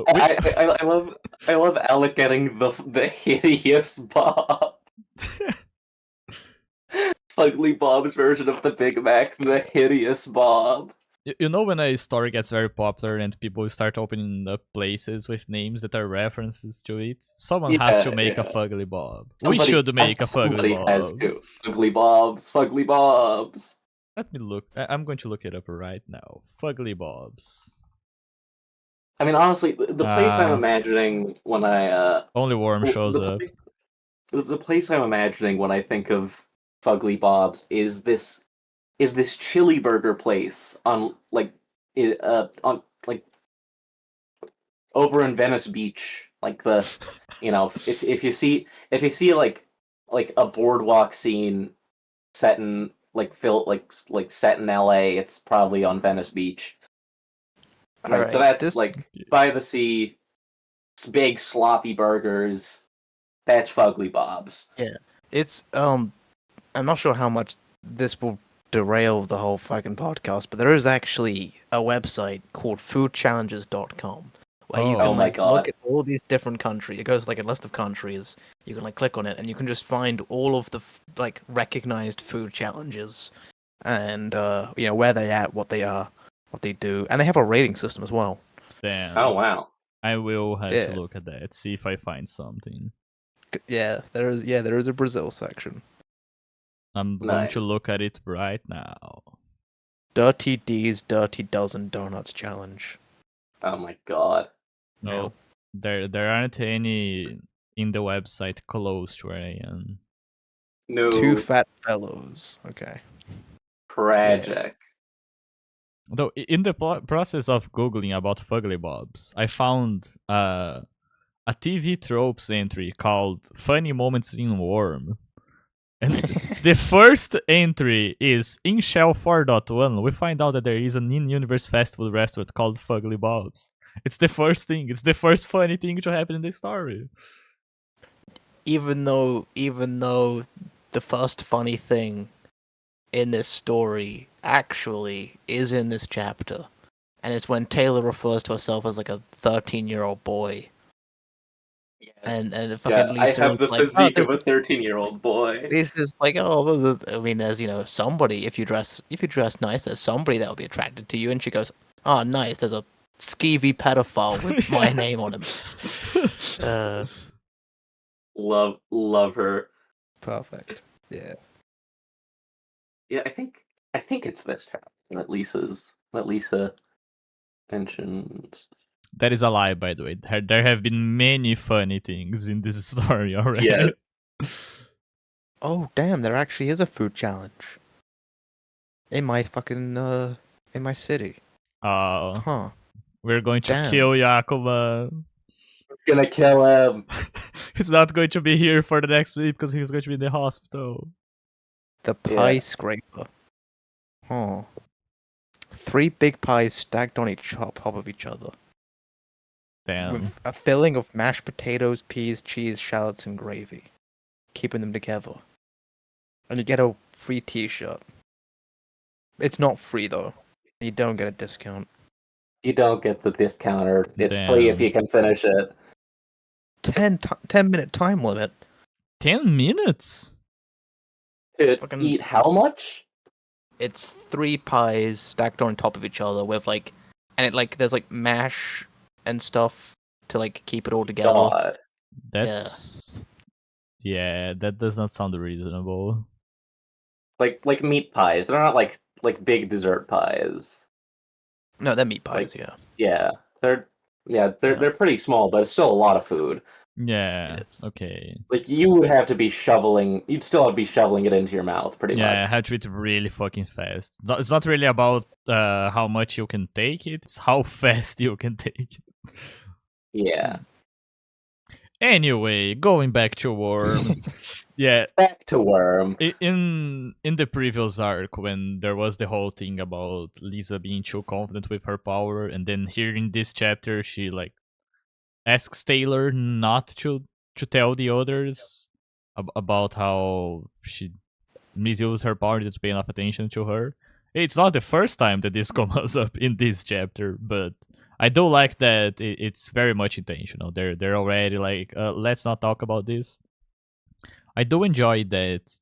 I love Alec getting the hideous Bob. Fugly Bob's version of the Big Mac, the hideous Bob. You know when a story gets very popular and people start opening up places with names that are references to it? Someone has to make a Fugly Bob. We should make a Fugly somebody Bob. has to. Fugly Bobs, Fugly Bobs. Let me look. I'm going to look it up right now. Fugly Bobs. I mean, honestly, the place I'm imagining when I Only Worm shows up. The place I'm imagining when I think of Fugly Bob's is this chili burger place on over in Venice Beach, like the if you see like a boardwalk scene set in set in LA, it's probably on Venice Beach. Right, so that's like by the sea, big sloppy burgers. That's Fugly Bob's. Yeah, it's I'm not sure how much this will derail the whole fucking podcast, but there is actually a website called foodchallenges.com where you can look at all these different countries. It goes like a list of countries. You can like click on it, and you can just find all of the like recognized food challenges, and where they at, what they are, what they do, and they have a rating system as well. Damn. Oh wow. I will have to look at that. See if I find something. Yeah, there is a Brazil section. I'm going to look at it right now. Dirty D's Dirty Dozen Donuts Challenge. Oh my god. No, there aren't any in the website close to where I am. No. Two fat fellows. Okay. Tragic. Yeah. Though in the process of googling about Fugly Bobs, I found a TV tropes entry called "Funny Moments in Worm," and the first entry is in Shell 4.1. We find out that there is an in-universe fast food restaurant called Fugly Bob's. It's the first thing. It's the first funny thing to happen in the story. Even though the first funny thing in this story actually is in this chapter, and it's when Taylor refers to herself as like a 13-year-old boy. Yes. And fucking Lisa I have the like, physique of a 13-year-old boy. Lisa's like, I mean, there's somebody, if you dress nice, there's somebody that'll be attracted to you. And she goes, oh, nice, there's a skeevy pedophile with my name on him. Love her. Perfect. Yeah. Yeah, I think it's this chapter that Lisa mentions. That is a lie, by the way. There have been many funny things in this story already. Yeah. Oh damn, there actually is a food challenge in my fucking in my city. Huh. We're going to Damn. kill Yakova. Gonna kill him. He's not going to be here for the next week because he's going to be in the hospital. The Yeah. pie scraper. Huh. 3 big pies stacked on top of each other. Damn. With a filling of mashed potatoes, peas, cheese, shallots, and gravy. Keeping them together. And you get a free t-shirt. It's not free though. You don't get a discount. You don't get the discounter. It's free if Damn. you can finish it. 10-minute time limit. 10 minutes? To Fucking- eat how much? It's 3 pies stacked on top of each other with like, and it like there's like mash and stuff to like keep it all together. God. That's yeah, that does not sound reasonable. Like meat pies. They're not like big dessert pies. No, they're meat pies. Like- Yeah. Yeah. They're Yeah. pretty small, but it's still a lot of food. Yeah. It is. Okay. Like you would have to be shoveling. You'd still have to be shoveling it into your mouth, pretty Yeah, I much. had to eat really fucking fast. It's not really about how much you can take it, it's how fast you can take it. Yeah. Anyway, going back to Worm. Yeah, Back to Worm. in the previous arc, when there was the whole thing about Lisa being too confident with her power, and then here in this chapter, she like asks Taylor not to tell the others about how she misused her power to pay enough attention to her. It's not the first time that this comes up in this chapter, but I do like that it's very much intentional. They're already like, let's not talk about this. I do enjoy that.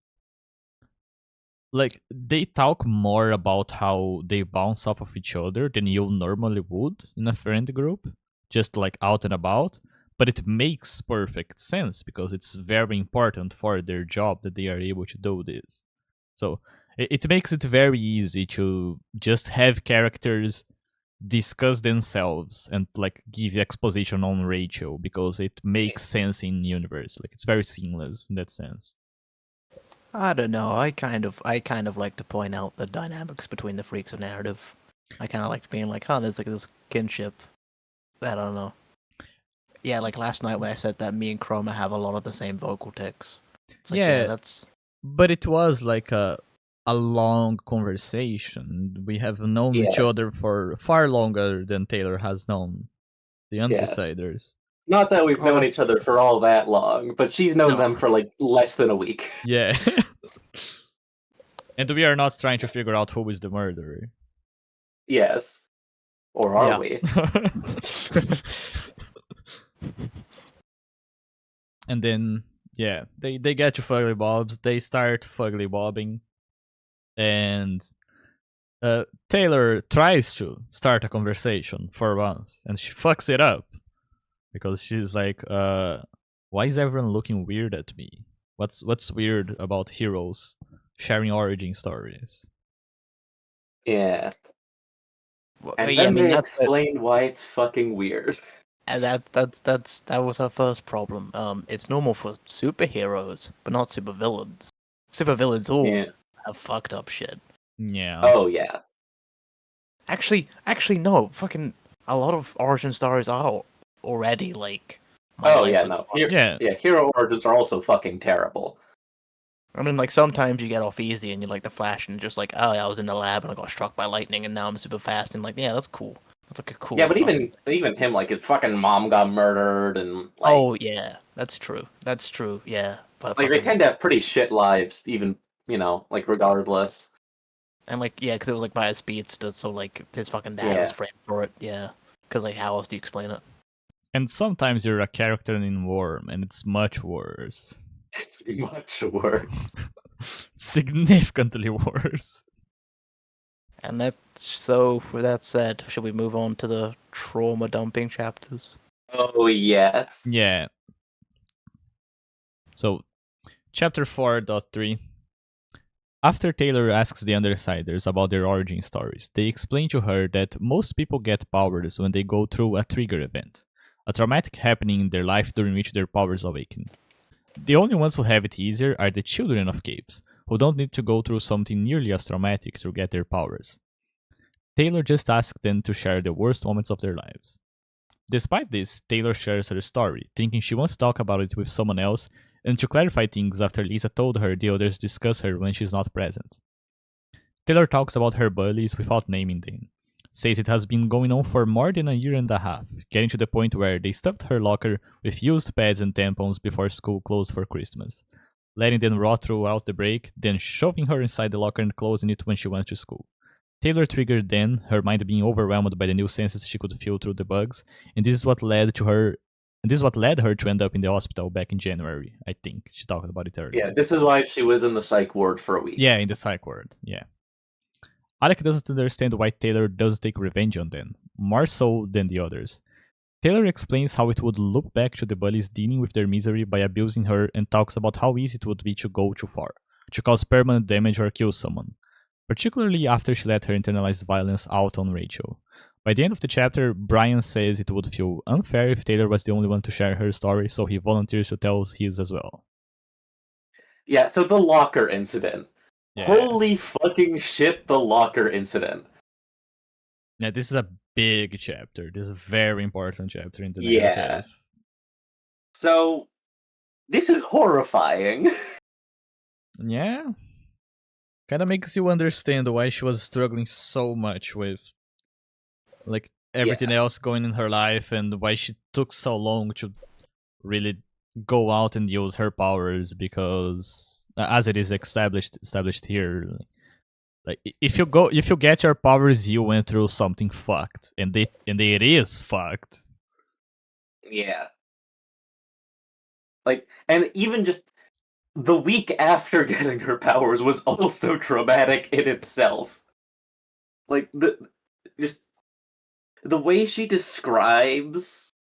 Like they talk more about how they bounce off of each other than you normally would in a friend group, just like out and about. But it makes perfect sense because it's very important for their job that they are able to do this. So it makes it very easy to just have characters discuss themselves and like give exposition on Rachel because it makes sense in universe. Like it's very seamless in that sense. I don't know. I kind of like to point out the dynamics between the freaks of narrative. I kind of like being like, oh, there's like this kinship. I don't know. Yeah, like last night when I said that me and Chroma have a lot of the same vocal tics. It's like, Yeah. that's But it was like a long conversation. We have known each Yes. other for far longer than Taylor has known the Undersiders. Not that we've known Well, each other for all that long, but she's known No. them for like less than a week. Yeah. And we are not trying to figure out who is the murderer. Yes. Or are Yeah. we? And then yeah, they get to Fugly Bobs, they start Fugly Bobbing, and Taylor tries to start a conversation for once, and she fucks it up. Because she's like, why is everyone looking weird at me? What's weird about heroes sharing origin stories? Yeah. Well, And yeah, I then mean they that's explain why it's fucking weird. and that was our first problem. It's normal for superheroes, but not supervillains. Supervillains all Yeah. have fucked up shit. Yeah. Oh yeah. Actually, no. Fucking a lot of origin stories are already like. Oh life yeah, was no. fucked. Yeah. Hero origins are also fucking terrible. I mean, like sometimes you get off easy and you're like the Flash and just like, oh, yeah, I was in the lab and I got struck by lightning and now I'm super fast and like, yeah, that's cool. That's like a cool. Yeah, but fucking- even him, like his fucking mom got murdered, and like, Oh yeah, that's true. That's true. Yeah, but like they fucking- tend to have pretty shit lives, even like regardless. and like yeah, because it was like by a speedster, so like his fucking dad was Yeah. framed for it. Yeah, because like how else do you explain it? And sometimes you're a character in Worm, and it's much worse. It's much worse. Significantly worse. And that. So with that said, should we move on to the trauma dumping chapters? Oh yes. Yeah. So, chapter 4.3. After Taylor asks the Undersiders about their origin stories, they explain to her that most people get powers when they go through a trigger event, a traumatic happening in their life during which their powers awaken. The only ones who have it easier are the children of caves, who don't need to go through something nearly as traumatic to get their powers. Taylor just asks them to share the worst moments of their lives. Despite this, Taylor shares her story, thinking she wants to talk about it with someone else and to clarify things after Lisa told her the others discuss her when she's not present. Taylor talks about her bullies without naming them, says it has been going on for more than a year and a half, getting to the point where they stuffed her locker with used pads and tampons before school closed for Christmas, letting them rot throughout the break, then shoving her inside the locker and closing it when she went to school. Taylor triggered then, her mind being overwhelmed by the new senses she could feel through the bugs, and this is what led her to end up in the hospital back in January, I think. She talked about it earlier. Yeah, this is why she was in the psych ward for a week. Yeah, in the psych ward, yeah. Alec doesn't understand why Taylor does take revenge on them, more so than the others. Taylor explains how it would look back to the bullies dealing with their misery by abusing her and talks about how easy it would be to go too far, to cause permanent damage or kill someone, particularly after she let her internalized violence out on Rachel. By the end of the chapter, Brian says it would feel unfair if Taylor was the only one to share her story, so he volunteers to tell his as well. Yeah, so the locker incident. Yeah. Holy fucking shit, the locker incident. Yeah, this is a big chapter. This is a very important chapter in the Yeah. narrative. So, this is horrifying. Yeah. Kind of makes you understand why she was struggling so much with like everything else going in her life and why she took so long to really go out and use her powers, because as it is established here, like if you get your powers, you went through something fucked, and it is fucked. Yeah. Like, and even just the week after getting her powers was also traumatic in itself. Like the way she describes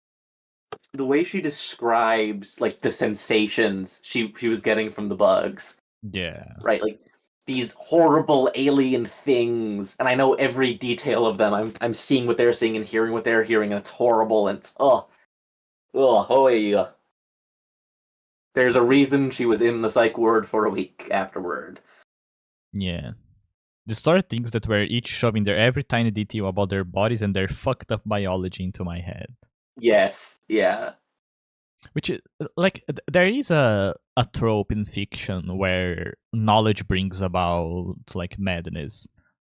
like the sensations she was getting from the bugs. Yeah. Right, like these horrible alien things, and I know every detail of them. I'm seeing what they're seeing and hearing what they're hearing, and it's horrible, and it's yeah. There's a reason she was in the psych ward for a week afterward. Yeah. The story things that were each shoving their every tiny detail about their bodies and their fucked up biology into my head. Yes, yeah. Which is, like, there is a trope in fiction where knowledge brings about like madness,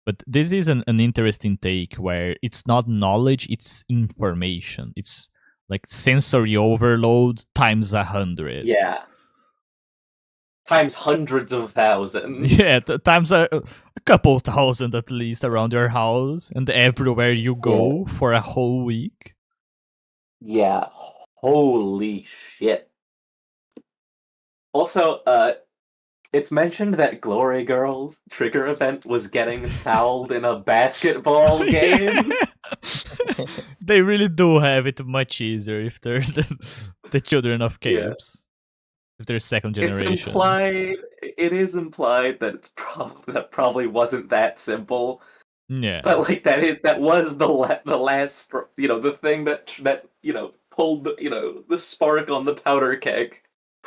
but this is an interesting take where it's not knowledge, it's information. It's like sensory overload times 100. Yeah. Times hundreds of thousands. Yeah, times a couple thousand at least around your house and everywhere you go for a whole week. Yeah, holy shit. Also, it's mentioned that Glory Girl's trigger event was getting fouled in a basketball game. They really do have it much easier if they're the children of caves. If they're second generation. It is implied that that probably wasn't that simple. Yeah. But like that was the last, the thing that pulled the spark on the powder keg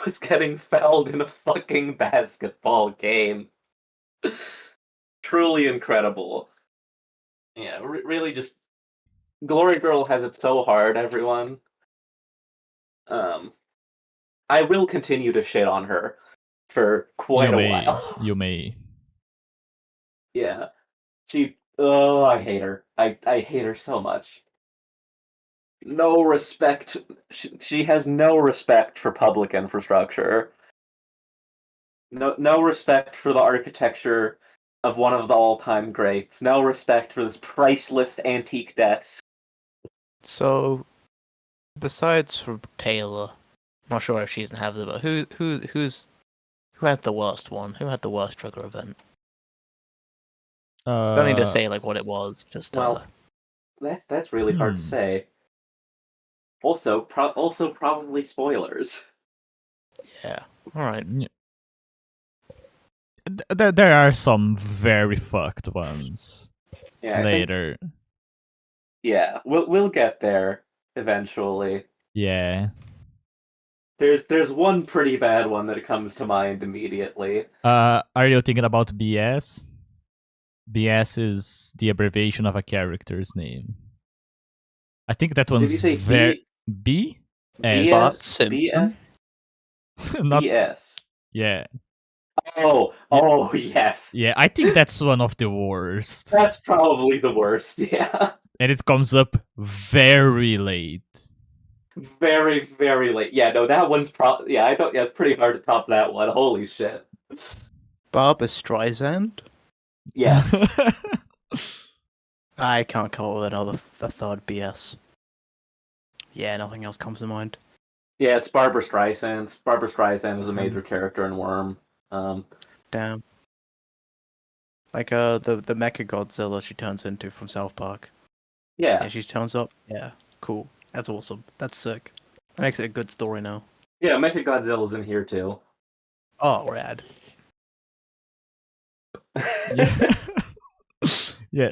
was getting fouled in a fucking basketball game. Truly incredible. Yeah, really just Glory Girl has it so hard, everyone. I will continue to shit on her for quite a while. You may. Yeah. I hate her. I hate her so much. No respect. She has no respect for public infrastructure. No respect for the architecture of one of the all-time greats. No respect for this priceless antique desk. So, besides for Taylor, I'm not sure if she doesn't have the, but who had the worst one? Who had the worst trigger event? Don't need to say like what it was. Just that's really hard to say. Also, probably spoilers. Yeah. All right. There are some very fucked ones Yeah, I think later. we'll get there eventually. Yeah. There's one pretty bad one that comes to mind immediately. Are you thinking about BS? BS is the abbreviation of a character's name. I think that Did you one's say very B BS. Bart BS Simpson? BS Not BS? yeah. Oh yes. Yeah, I think that's one of the worst. That's probably the worst. Yeah. And it comes up very late. Very, very late. Yeah, no, that one's probably. Yeah, I don't. Yeah, it's pretty hard to top that one. Holy shit. Barbara Streisand? Yes. I can't come up with a third BS. Yeah, nothing else comes to mind. Yeah, it's Barbara Streisand. Barbara Streisand is a major character in Worm. Damn. Like the Mecha Godzilla she turns into from South Park. Yeah. Yeah, she turns up. Yeah, cool. That's awesome. That's sick. That makes it a good story now. Yeah, Mechagodzilla's in here too. Oh, rad. Yeah. Yeah.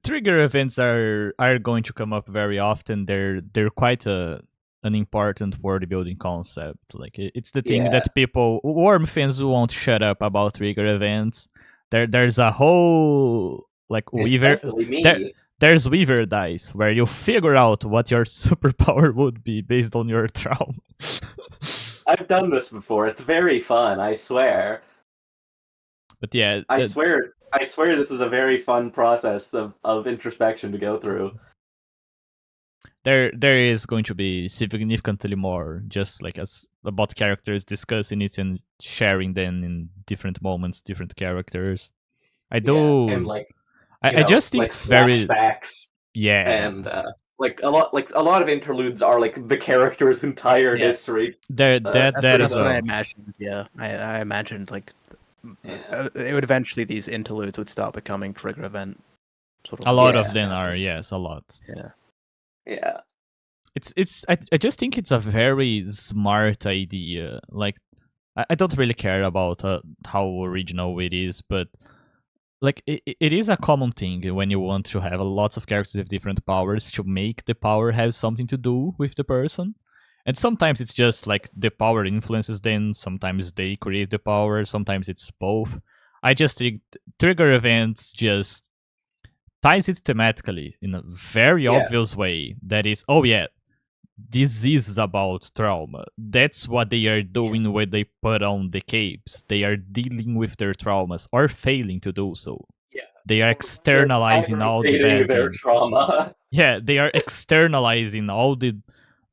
Trigger events are going to come up very often. They're quite an important world building concept. Like it's the thing Yeah. that people Worm fans won't shut up about trigger events. There's a whole like Weaver Especially me. there's Weaver dice where you figure out what your superpower would be based on your trauma. I've done this before. It's very fun, I swear. But yeah, I swear this is a very fun process of introspection to go through. there is going to be significantly more just like as about characters discussing it and sharing them in different moments, different characters. I do Yeah, and like I just think like it's very flashbacks and and like a lot of interludes are like the character's entire Yeah. history. that That's as what I well. imagined. Yeah, I imagined like it would eventually these interludes would start becoming trigger event. Sort of A lot Yeah. of them are, chapters. yes, a lot. Yeah. Yeah. I just think it's a very smart idea. Like I don't really care about how original it is, but like it is a common thing when you want to have lots of characters with different powers to make the power have something to do with the person. And sometimes it's just like the power influences them, sometimes they create the power, sometimes it's both. I just think trigger events just ties it thematically in a very Yeah. obvious way. That is, oh yeah, this is about trauma. That's what they are doing when they put on the capes. They are dealing with their traumas or failing to do so. Yeah. They are externalizing all the Aggravating bad their things. trauma. Yeah, they are externalizing all the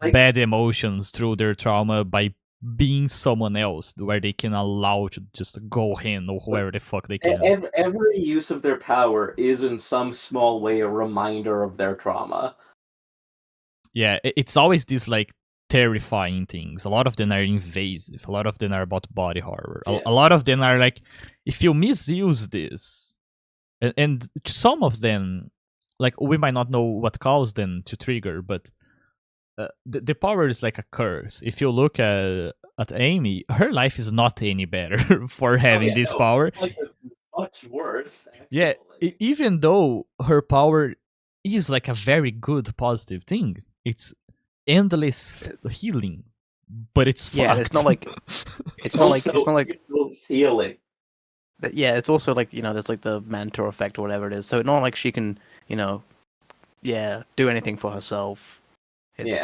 Like- bad emotions through their trauma by being someone else, where they can allow to just go in or whoever the fuck they can. Every use of their power is in some small way a reminder of their trauma. Yeah, it's always these like terrifying things. A lot of them are invasive. A lot of them are about body horror. Yeah. A lot of them are like, if you misuse this, and some of them, like we might not know what caused them to trigger, but the power is like a curse. If you look at Amy, her life is not any better for having yeah, this no. power. Like, it's much worse. Actually. Yeah, even though her power is like a very good positive thing, it's endless healing, but it's Yeah, fucked. it's not like it's not like it's healing. yeah, it's also like there's like the mentor effect or whatever it is. So it's not like she can do anything for herself. It's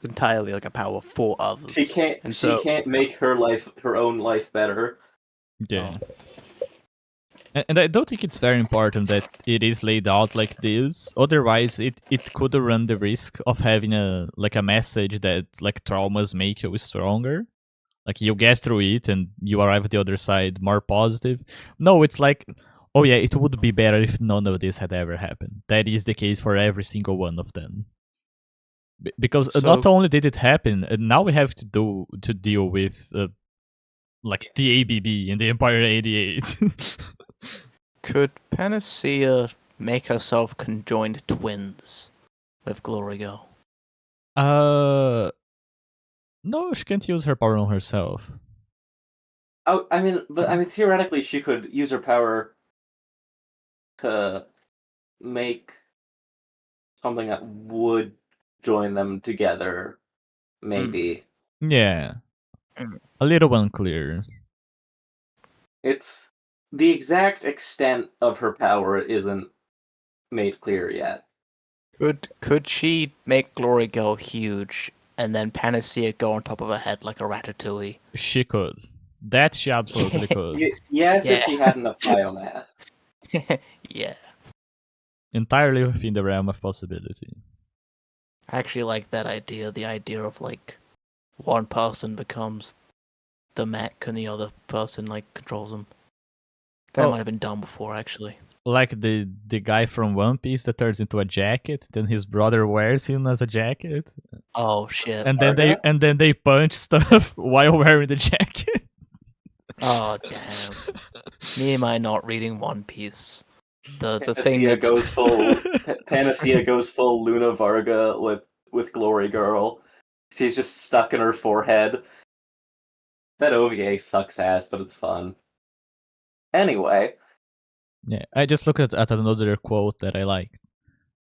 entirely like a power for others. She can't make her own life better. Yeah. And I don't think it's very important that it is laid out like this. Otherwise, it could run the risk of having a message that like traumas make you stronger. Like you get through it and you arrive at the other side more positive. No, it's like, oh yeah, it would be better if none of this had ever happened. That is the case for every single one of them. Because not only did it happen, now we have to deal with like the ABB and the Empire 88. Could Panacea make herself conjoined twins with Glory Girl? No, she can't use her power on herself. Oh, I mean, theoretically, she could use her power to make something that would join them together. Maybe Yeah, Mm. a little unclear. it's the exact extent of her power isn't made clear yet. Could she make Glory Girl huge and then Panacea go on top of her head like a ratatouille? She could. That she absolutely could. Yes, if Yeah. she had enough biomass. Yeah. Entirely within the realm of possibility. I actually like that idea. The idea of like one person becomes the mech and the other person like controls them. That Oh. might have been done before, actually. Like the guy from One Piece that turns into a jacket, then his brother wears him as a jacket, Oh shit. and then Arga? they punch stuff while wearing the jacket. Oh damn. Me am I not reading One Piece? The thing Panacea that's goes full. Panacea goes full Luna Varga with Glory Girl. She's just stuck in her forehead. That OVA sucks ass, but it's fun. Anyway, Yeah, I just looked at another quote that I liked.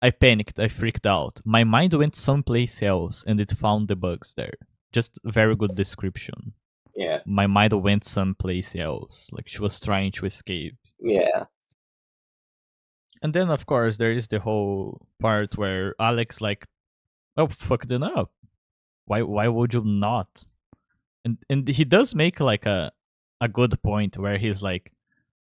I panicked, I freaked out. My mind went someplace else and it found the bugs there. Just very good description. yeah, My mind went someplace else. Like she was trying to escape. yeah, And then of course there is the whole part where Alex like, oh fuck them up. Why would you not? And he does make like a good point where he's like,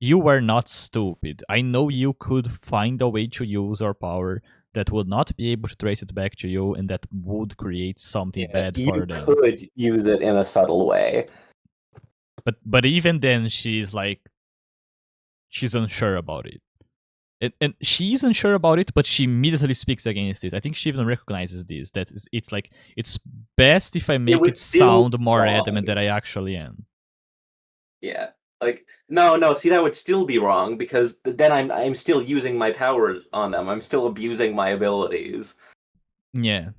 you were not stupid. I know you could find a way to use our power that would not be able to trace it back to you and that would create something bad you for them. could use it in a subtle way. But even then she's like, she's unsure about it. And she's unsure about it, but she immediately speaks against it. I think she even recognizes this, that it's like, it's best if I make would it still sound more wrong. adamant than I actually am. Yeah, like no. See, that would still be wrong because then I'm still using my power on them. I'm still abusing my abilities. Yeah.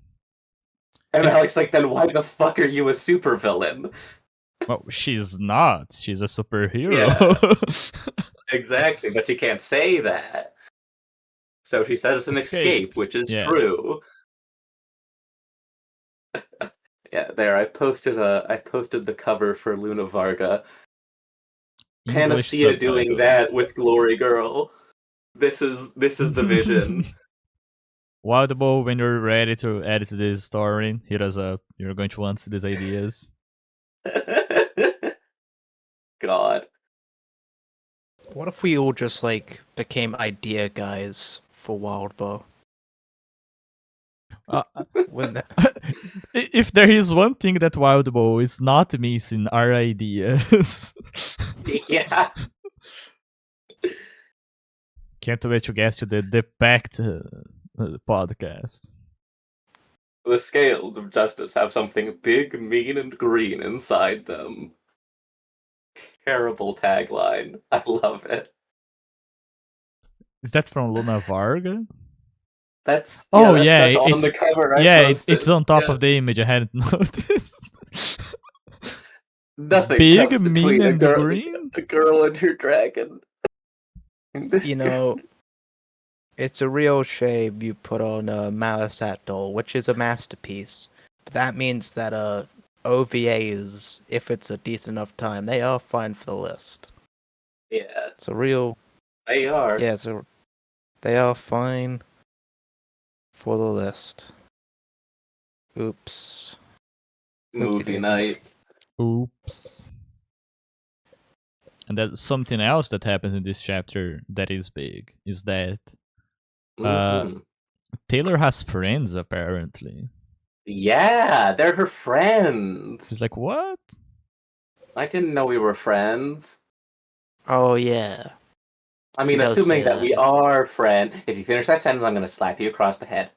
And Alex like, then why the fuck are you a supervillain? Well, she's not. She's a superhero. Exactly, but she can't say that. So she says it's an escape, which is true. Yeah, there. I've posted the cover for Luna Varga. English Panacea doing that subtitles. with Glory Girl. This is the vision. Wildable, when you're ready to edit this story, hit us up. You're going to want to see these ideas. God. What if we all just like became idea guys for Wildbow? Wouldn't that... If there is one thing that Wildbow is not missing, are ideas. Yeah. Can't wait to get to the Pact podcast. The scales of justice have something big, mean, and green inside them. Terrible tagline. I love it. Is that from Luna Varga? That's that's on the cover. It's on top of the image. I hadn't noticed. Nothing big, comes mean, between and green. A girl and her dragon. You know, it's a real shame you put on a Malasat doll, which is a masterpiece. But that means that OVAs, if it's a decent enough time, they are fine for the list. Yeah, it's a real. They are. Yeah, they are fine for the list. Oops. Movie night. Oops. And that's something else that happens in this chapter that is big, is that Taylor has friends, apparently. Yeah, they're her friends. She's like, what? I didn't know we were friends. Oh, yeah. I mean, assuming that we are friends. If you finish that sentence, I'm going to slap you across the head.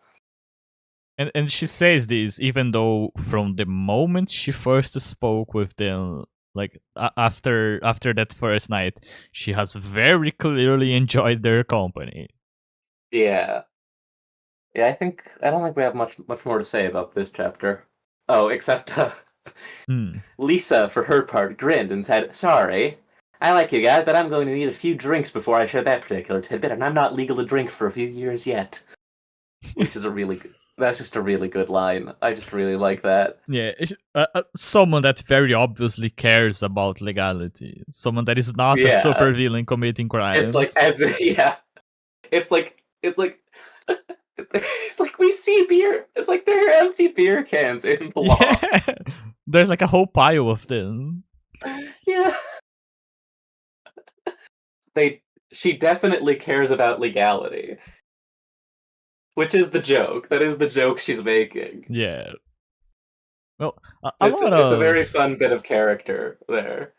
And she says this even though from the moment she first spoke with them, like after that first night, she has very clearly enjoyed their company. Yeah. Yeah, I don't think we have much more to say about this chapter. Oh, except Lisa, for her part, grinned and said, "Sorry, I like you guys, but I'm going to need a few drinks before I share that particular tidbit, and I'm not legal to drink for a few years yet." Which is that's just a really good line. I just really like that. Yeah, someone that very obviously cares about legality. Someone that is not a Yeah. supervillain committing crimes. It's like, it's like, it's like we see beer. It's like there are empty beer cans in the law. Yeah. There's like a whole pile of them. Yeah. She definitely cares about legality. Which is the joke. That is the joke she's making. Yeah. Well, It's a very fun bit of character there.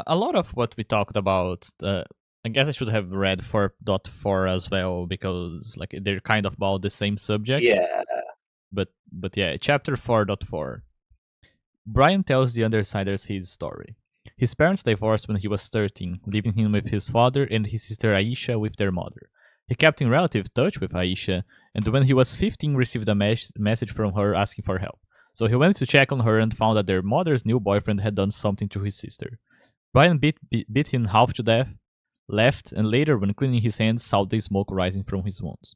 A lot of what we talked about, I guess I should have read 4.4 as well, because like they're kind of about the same subject. Yeah. But yeah, chapter 4.4. Brian tells the Undersiders his story. His parents divorced when he was 13, leaving him with his father and his sister Aisha with their mother. He kept in relative touch with Aisha, and when he was 15 received a message from her asking for help. So he went to check on her and found that their mother's new boyfriend had done something to his sister. Brian beat him half to death, left, and later, when cleaning his hands, saw the smoke rising from his wounds.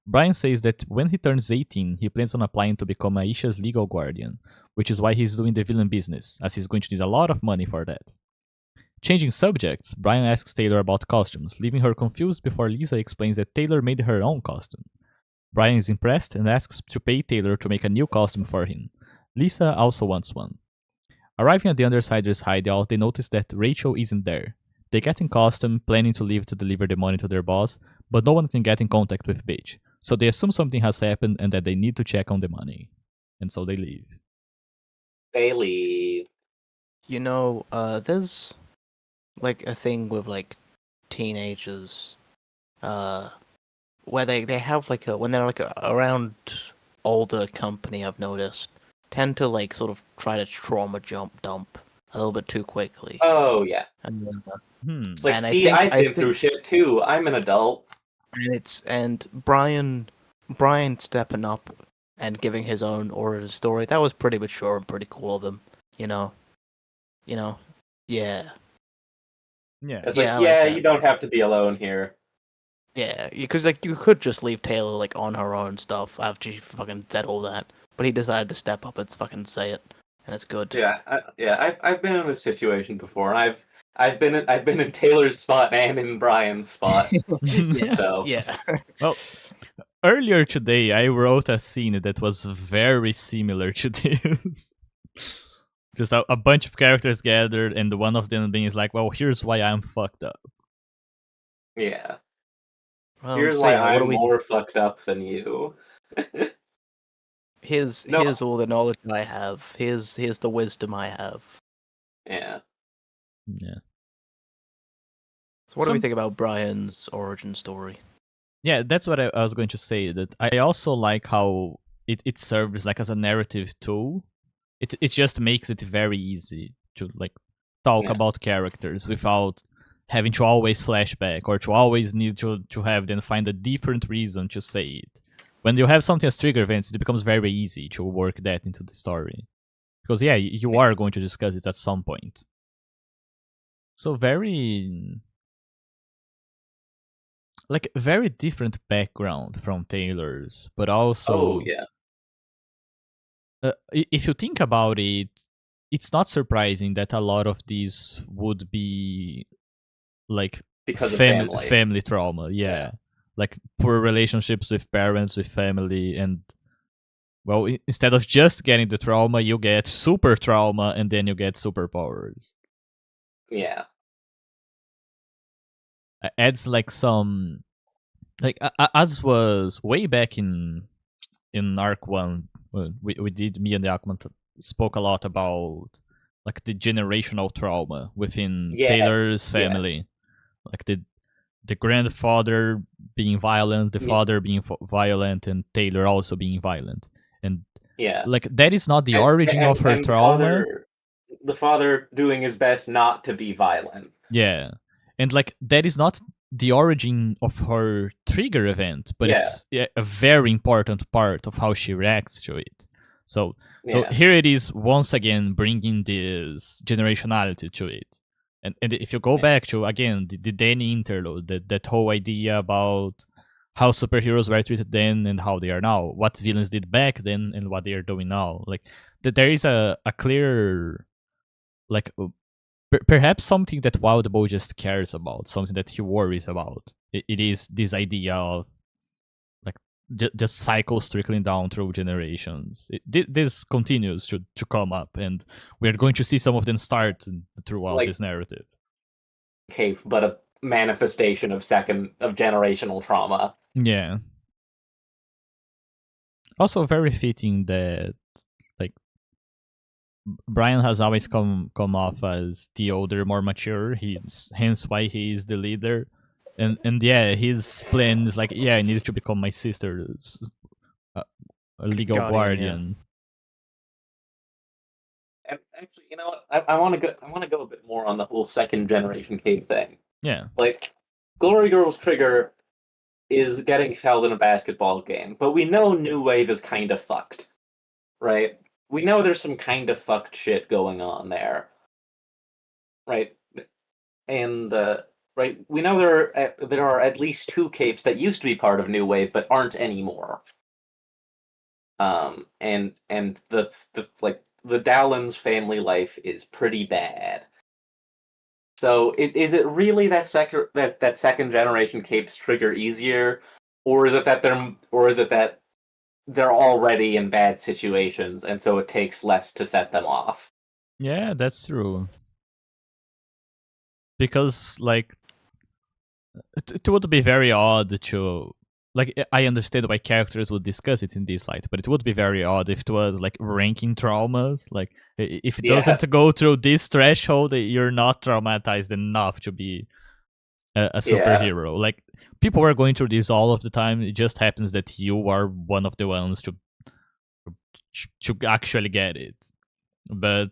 Brian says that when he turns 18, he plans on applying to become Aisha's legal guardian, which is why he's doing the villain business, as he's going to need a lot of money for that. Changing subjects, Brian asks Taylor about costumes, leaving her confused before Lisa explains that Taylor made her own costume. Brian is impressed and asks to pay Taylor to make a new costume for him. Lisa also wants one. Arriving at the Undersiders' hideout, they notice that Rachel isn't there. They get in costume, planning to leave to deliver the money to their boss, but no one can get in contact with Paige, so they assume something has happened and that they need to check on the money. And so they leave. They leave. You know, there's like a thing with like teenagers, where they have like when they're like around older company, I've noticed, tend to like sort of try to trauma dump a little bit too quickly. Oh yeah. And, It's like, and see, I've been think through shit too. I'm an adult. and Brian stepping up and giving his own origin story, that was pretty mature and pretty cool of him. You know, yeah. Yeah. It's Yeah, I like, like yeah, that. you don't have to be alone here. Yeah, because like you could just leave Taylor like on her own stuff after she fucking said all that, but he decided to step up and fucking say it, and it's good. Yeah, I've been in this situation before, and I've been in Taylor's spot and in Brian's spot. Yeah. So Yeah. Well, earlier today, I wrote a scene that was very similar to this. Just a bunch of characters gathered, and one of them being like, well, here's why I'm fucked up. yeah, Well, here's so why yeah, I'm more fucked up than you. Here's all the knowledge I have. Here's the wisdom I have. Yeah. Yeah. So what do we think about Brian's origin story? Yeah, that's what I was going to say. That I also like how it serves like as a narrative tool. It just makes it very easy to like talk about characters without having to always flashback or to always need to have them find a different reason to say it. When you have something as trigger events, it becomes very easy to work that into the story. Because yeah, you are going to discuss it at some point. So very different background from Taylor's, but also if you think about it, it's not surprising that a lot of these would be like because of family trauma. Yeah. Like poor relationships with parents, with family, and well, instead of just getting the trauma, you get super trauma, and then you get superpowers. Yeah. Adds like some like as was way back in arc 1, we did, me and Yakman spoke a lot about like the generational trauma within Taylor's family. Like the grandfather being violent, the father being violent, and Taylor also being violent. And like that is not the origin of her trauma. The father doing his best not to be violent. Yeah. And like that is not the origin of her trigger event, but it's a very important part of how she reacts to it. So Yeah. here it is once again bringing this generationality to it. And if you go Yeah. back to again the Danny interlude, that whole idea about how superheroes were treated then and how they are now, what villains did back then and what they are doing now, like there is a clear, like perhaps something that Wild Boy just cares about, something that he worries about. It is this idea of like just cycles trickling down through generations. This continues to come up, and we're going to see some of them start throughout Like this narrative. cape, but a manifestation of generational trauma. Yeah. Also, very fitting that like Brian has always come off as the older, more mature. He's hence why he is the leader. And yeah, his plan is like, yeah, I need to become my sister's a legal guardian. And actually, you know what? I want to go a bit more on the whole second generation cape thing. Yeah. Like, Glory Girl's trigger is getting held in a basketball game, but we know New Wave is kind of fucked, right? We know there's some kind of fucked shit going on there, right? And right, we know there are at least two capes that used to be part of New Wave but aren't anymore. And the Dallins family life is pretty bad. So is it really that second generation capes trigger easier, or is it that they're already in bad situations and so it takes less to set them off? Yeah, that's true. Because like it would be very odd to like I understand why characters would discuss it in this light, but it would be very odd if it was like ranking traumas. Like if it doesn't go through this threshold, you're not traumatized enough to be a superhero. Like people are going through this all of the time. It just happens that you are one of the ones to actually get it. But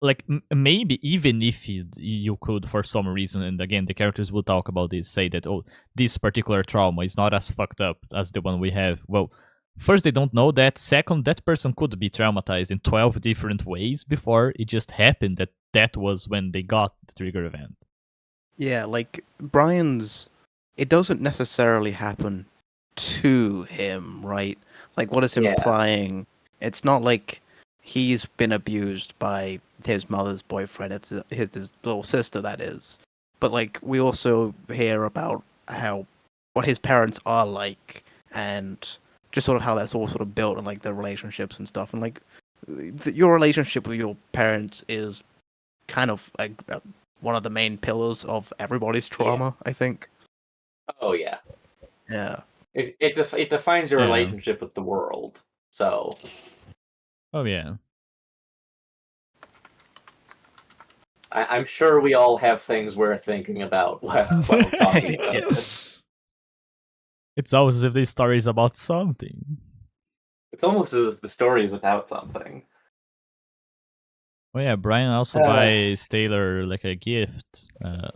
like maybe even if you could for some reason, and again the characters will talk about this, say that oh, this particular trauma is not as fucked up as the one we have. Well, first, they don't know that. Second, that person could be traumatized in 12 different ways before it just happened that was when they got the trigger event. Yeah, like Brian's, it doesn't necessarily happen to him, right? Like what it's implying, it's not like he's been abused by his mother's boyfriend. It's his little sister, that is. But like we also hear about what his parents are like, and just sort of how that's all sort of built and like the relationships and stuff. And like your relationship with your parents is kind of like one of the main pillars of everybody's trauma, I think. Oh yeah. Yeah. It defines your relationship with the world. So. Oh yeah. I'm sure we all have things we're thinking about while talking about this. It's always as if this story is about something. It's almost as if the story is about something. Oh yeah, Brian also buys Taylor like a gift. I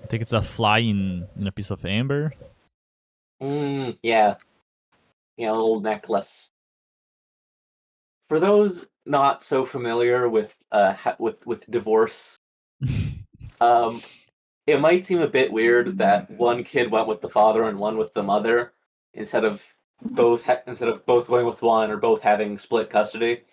think it's a fly in a piece of amber. Yeah. Yeah, an old necklace. For those not so familiar with divorce, it might seem a bit weird that one kid went with the father and one with the mother instead of both going with one or both having split custody.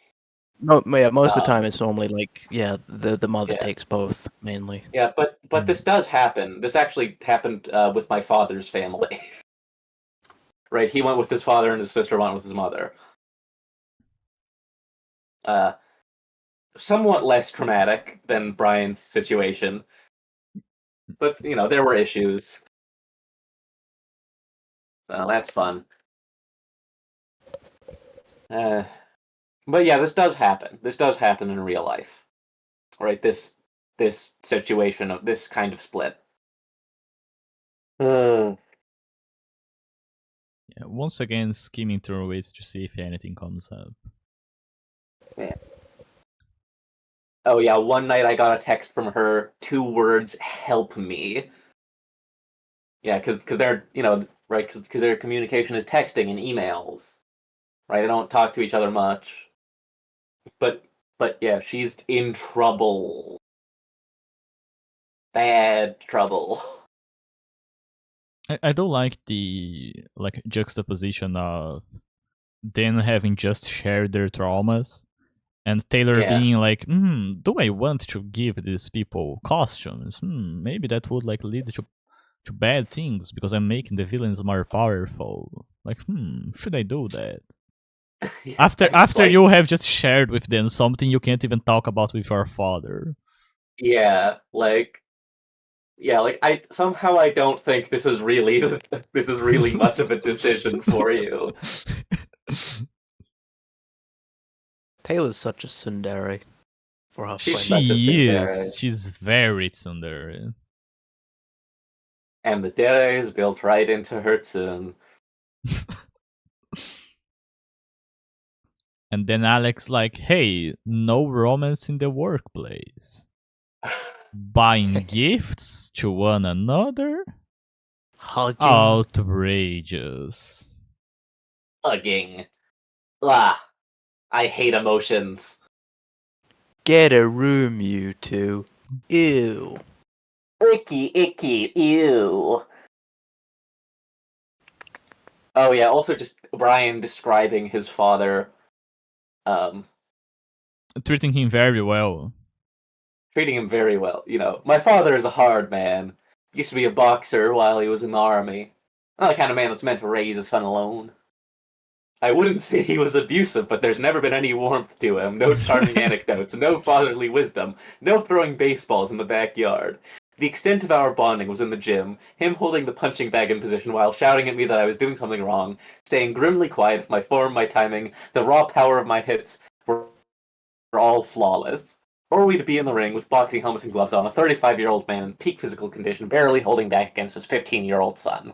No, yeah, most of the time it's normally like the mother takes both mainly. Yeah, but this does happen. This actually happened with my father's family. Right, he went with his father and his sister went with his mother. Somewhat less traumatic than Brian's situation, but there were issues. So that's fun. But yeah, this does happen. This does happen in real life. Right, this situation of this kind of split. Yeah, once again, skimming through it to see if anything comes up. Yeah. Oh yeah, one night I got a text from her, 2 words, "help me." Yeah, because they're right, because their communication is texting and emails, right? They don't talk to each other much. But yeah, she's in trouble. Bad trouble. I do like the juxtaposition of them having just shared their traumas and Taylor Yeah. being like, do I want to give these people costumes? Maybe that would lead to bad things because I'm making the villains more powerful. Like, should I do that? Yeah, After you have just shared with them something you can't even talk about with your father. Yeah, I somehow I don't think this is really much of a decision for you. Taylor's such a tsundere for her She's friends. such a She tsundere. is. She's very tsundere. And the dere is built right into her tsun. And then Alex like, hey, no romance in the workplace. Buying gifts to one another? Hugging. Outrageous. Hugging. Ah, I hate emotions. Get a room, you two. Ew. Icky, ew. Oh yeah, also just Brian describing his father, Treating him very well. treating him very well. You know, my father is a hard man. Used to be a boxer while he was in the army. Not the kind of man that's meant to raise a son alone. I wouldn't say he was abusive, but there's never been any warmth to him. No charming anecdotes, no fatherly wisdom, no throwing baseballs in the backyard. The extent of our bonding was in the gym, him holding the punching bag in position while shouting at me that I was doing something wrong, staying grimly quiet if my form, my timing, the raw power of my hits were all flawless. Or we'd be in the ring with boxing helmets and gloves on, a 35-year-old man in peak physical condition, barely holding back against his 15-year-old son.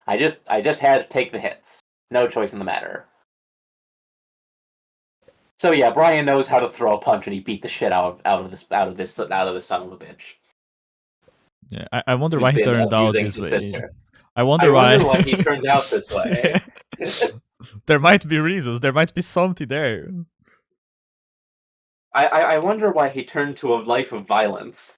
I just had to take the hits. No choice in the matter. So yeah, Brian knows how to throw a punch, and he beat the shit out of this son of a bitch. Yeah, I wonder why he turned out this way. Sister. I wonder why he turned out this way. There might be reasons. There might be something there. I wonder why he turned to a life of violence.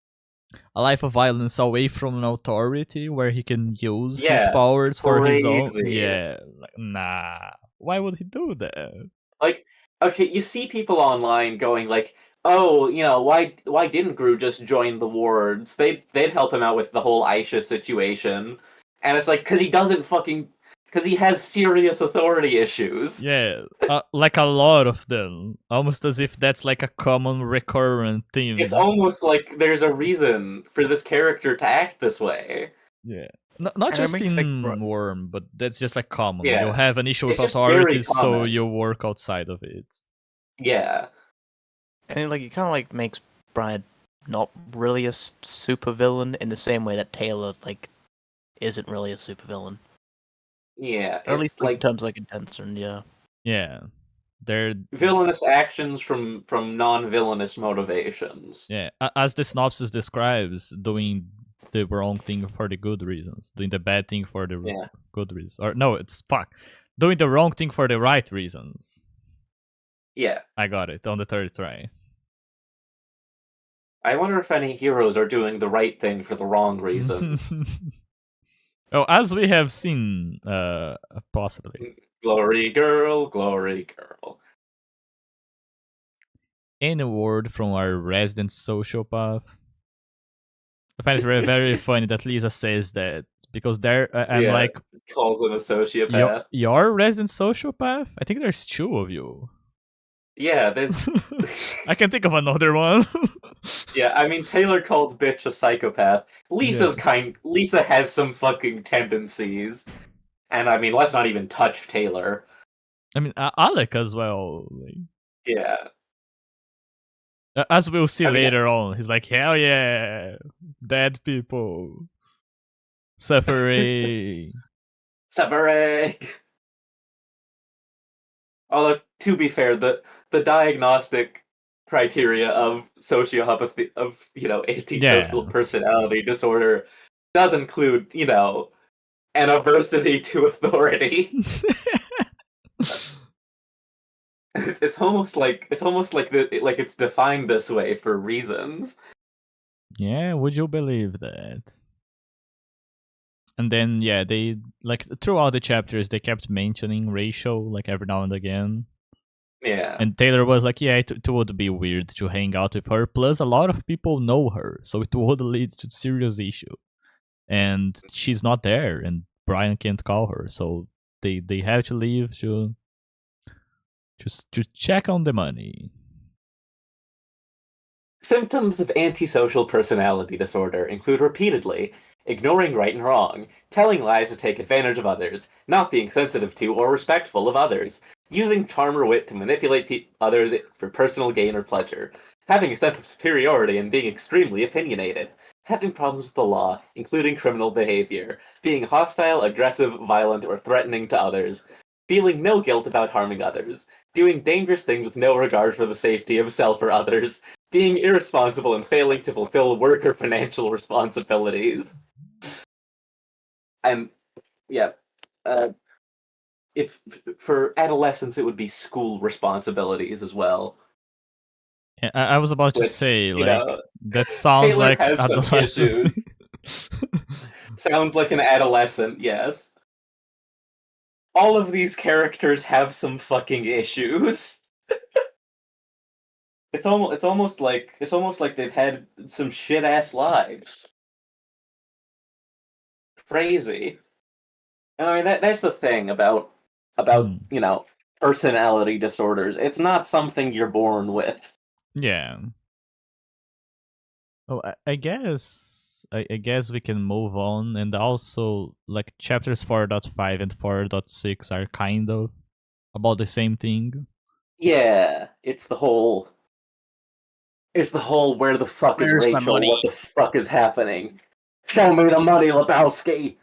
A life of violence away from an authority where he can use his powers for his own. Yeah, nah. Why would he do that? Like, okay, you see people online going like, "Oh, you know, why didn't Gru just join the wards? They'd help him out with the whole Aisha situation." And it's like, because he has serious authority issues. Yeah, like a lot of them. Almost as if that's like a common recurrent theme. It's almost like there's a reason for this character to act this way. Yeah. Not just in Worm, but that's just like common. Yeah. You have an issue with authorities, so you work outside of it. Yeah. And it kind of makes Brian not really a supervillain in the same way that Taylor isn't really a supervillain. Yeah, or at least in terms of intention. Yeah. Yeah, they're villainous actions from non-villainous motivations. Yeah, as the synopsis describes, doing the wrong thing for the good reasons, doing the bad thing for the good reasons. Or no, it's doing the wrong thing for the right reasons. Yeah, I got it on the third try. I wonder if any heroes are doing the right thing for the wrong reasons. Oh, as we have seen, possibly. Glory girl, glory girl. Any word from our resident sociopath? I find it very, very funny that Lisa says that because I'm calls him a sociopath. Your resident sociopath? I think there's two of you. Yeah, there's. I can think of another one. Yeah, I mean Taylor calls bitch a psychopath. Lisa has some fucking tendencies, and I mean let's not even touch Taylor. I mean Alec as well. Yeah. As we'll see later on, he's like, hell yeah, dead people, suffering. Although, to be fair, the diagnostic criteria of sociopathy, of antisocial personality disorder, does include an aversity to authority. It's almost like it's defined this way for reasons. Yeah, would you believe that? And then yeah, they like throughout the chapters they kept mentioning Rachel like every now and again. Yeah. And Taylor was like, yeah, it would be weird to hang out with her. Plus, a lot of people know her, so it would lead to serious issue. And she's not there, and Brian can't call her, so they have to leave to just to check on the money. Symptoms of antisocial personality disorder include repeatedly ignoring right and wrong, telling lies to take advantage of others, not being sensitive to or respectful of others, using charm or wit to manipulate others for personal gain or pleasure, having a sense of superiority and being extremely opinionated, having problems with the law, including criminal behavior, being hostile, aggressive, violent, or threatening to others, feeling no guilt about harming others, doing dangerous things with no regard for the safety of self or others, being irresponsible and failing to fulfill work or financial responsibilities. And yeah, if for adolescents it would be school responsibilities as well. I was about to Which, say, you like, know, that sounds Taylor like has some adolescence. issues. Sounds like an adolescent, yes. All of these characters have some fucking issues. It's almost like they've had some shit ass lives. Crazy. And I mean that's the thing about personality disorders. It's not something you're born with. Yeah. Oh, I guess I guess we can move on, and also like chapters 4.5 and 4.6 are kind of about the same thing. Yeah, it's the whole where the fuck is Where's my Rachel? money? What the fuck is happening? Show me the money, Lebowski.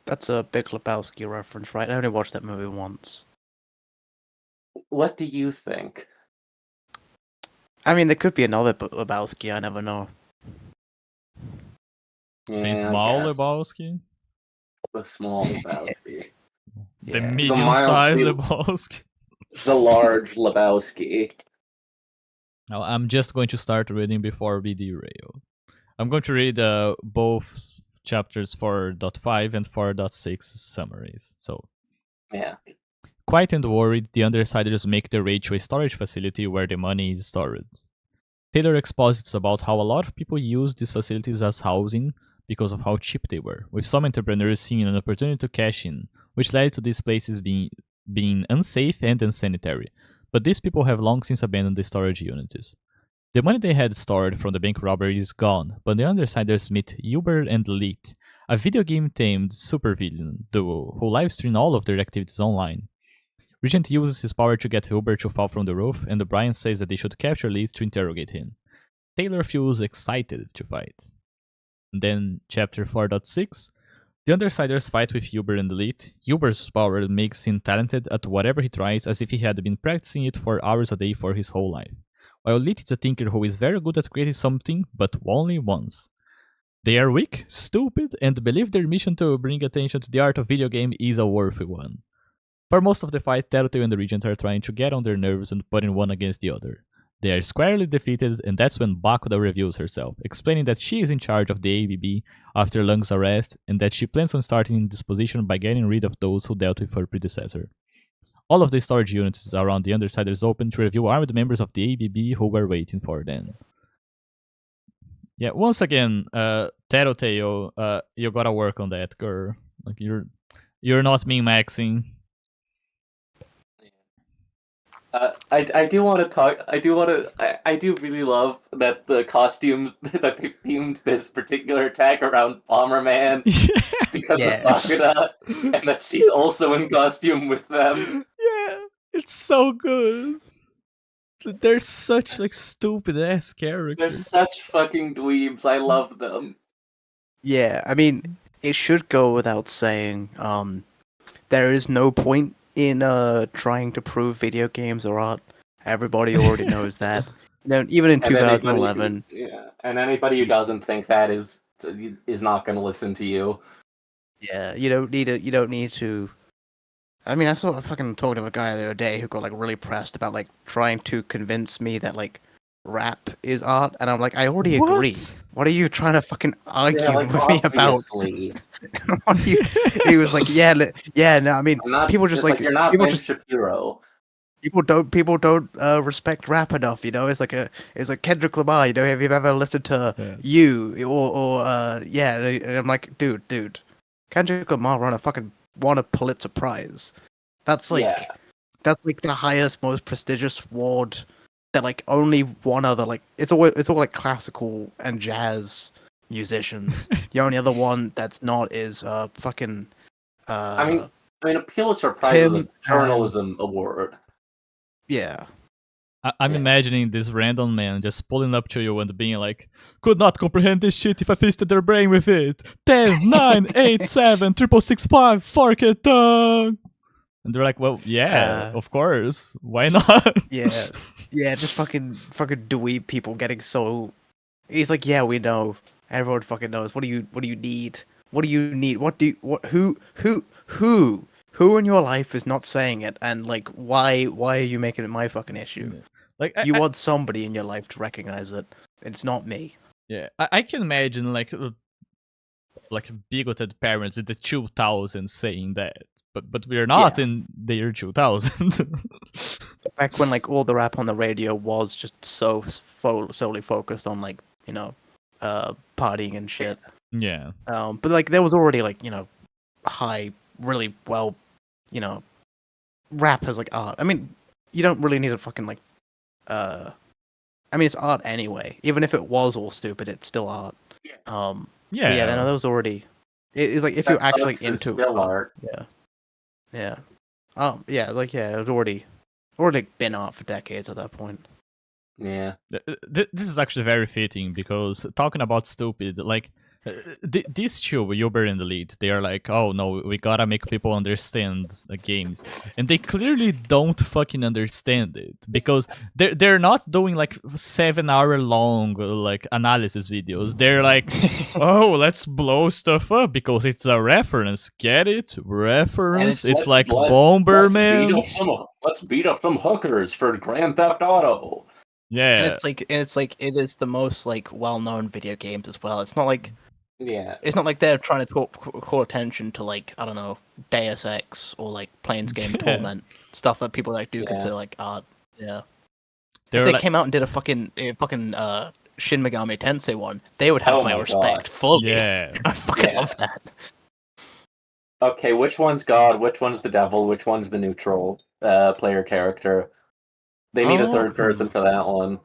That's a Big Lebowski reference, right? I only watched that movie once. What do you think? I mean, there could be another Lebowski. I never know. Yeah, The I small guess. Lebowski, The small Lebowski. the Yeah. medium-sized mild- Lebowski. The large Lebowski. Now, I'm just going to start reading before we derail. I'm going to read both chapters 4.5 and 4.6 summaries. So, Yeah. quiet and worried, the Undersiders make their way to a storage facility where the money is stored. Taylor exposits about how a lot of people use these facilities as housing because of how cheap they were, with some entrepreneurs seeing an opportunity to cash in, which led to these places being unsafe and unsanitary. But these people have long since abandoned the storage units. The money they had stored from the bank robbery is gone, but the Undersiders meet Uber and Lit, a video game-themed supervillain duo who livestream all of their activities online. Regent uses his power to get Uber to fall from the roof, and O'Brien says that they should capture Lit to interrogate him. Taylor feels excited to fight. And then, chapter 4.6, the Undersiders fight with Uber and Lit. Uber's power makes him talented at whatever he tries, as if he had been practicing it for hours a day for his whole life. While Lit is a thinker who is very good at creating something, but only once. They are weak, stupid, and believe their mission to bring attention to the art of video game is a worthy one. For most of the fight, Tattletale and the Regent are trying to get on their nerves and putting one against the other. They are squarely defeated, and that's when Bakuda reveals herself, explaining that she is in charge of the ABB after Lung's arrest, and that she plans on starting in this position by getting rid of those who dealt with her predecessor. All of the storage units around the Undersiders open to review armed members of the ABB who were waiting for them. Yeah, once again, Tattletale, you gotta work on that, girl. Like you're not min-maxing. I do want to talk. I do really love that the costumes that they themed this particular attack around Bomberman because Yeah. of Bakuda, and that she's also in costume with them. Yeah, it's so good. They're such like stupid ass They're characters. such fucking dweebs. I love them. Yeah, I mean, it should go without saying. There is no point in trying to prove video games are art. Everybody already knows that. Even in And anybody 2011. and anybody who doesn't think that is not going to listen to you. Yeah, you don't need to I mean, I saw a fucking talking to a guy the other day who got like really pressed about like trying to convince me that like rap is art, and I'm like, I already agree. What? What are you trying to fucking argue like with me about? obviously. What are you? He was like, yeah, yeah. No, I mean, I'm not people just like you're not people Ben just Shapiro. people don't respect rap enough. You know, it's like Kendrick Lamar. You know, have you ever listened to Yeah. You or yeah? And I'm like, dude, Kendrick Lamar won a Pulitzer Prize. That's like Yeah. that's like the highest, most prestigious award that like only one other like it's all like classical and jazz musicians. The only other one that's not is fucking I mean, a Pulitzer Prize is a him and journalism award. yeah. I'm Yeah. imagining this random man just pulling up to you and being like, could not comprehend this shit if I fisted their brain with it. 10, 9, 8, 7, 665, fork it tongue. And they're like, well, yeah, Uh, of course. Why not? Yeah, yeah, just fucking dweeb people getting so. He's like, yeah, we know. Everyone fucking knows. What do you need? What do you need? Who in your life is not saying it? And like, why are you making it my fucking issue? Like, You want somebody in your life to recognize it. It's not me. yeah, I can imagine like bigoted parents in the 2000s saying that, but we're not Yeah. in the year 2000. Back when like all the rap on the radio was just so solely focused on like partying and shit. Yeah, But like there was already like high, really well, rap as like art. I mean, you don't really need a fucking like I mean, it's art anyway. Even if it was all stupid, it's still art. But yeah, no, that was already. It's like if That you're actually sucks is into still art. yeah. Yeah, like yeah, it was already been art for decades at that point. Yeah. This is actually very fitting because talking about stupid, like these two, Uber and the lead, they are like, oh no, we gotta make people understand games, and they clearly don't fucking understand it because they're not doing like 7 hour long like analysis videos. They're like, oh, let's blow stuff up because it's a reference. Get it? Reference. It's like Bomberman. Let's beat up some hookers for Grand Theft Auto. Yeah, And it's like it is the most like well-known video games as well. It's not like they're trying to call attention to like I don't know Deus Ex or like Planes Game Torment stuff that people like do consider like art. Yeah. If they came out and did a fucking Shin Megami Tensei one, they would have my respect fully. Yeah, I fucking love that. Okay, which one's God? Which one's the devil? Which one's the neutral player character? They need a third person for that one.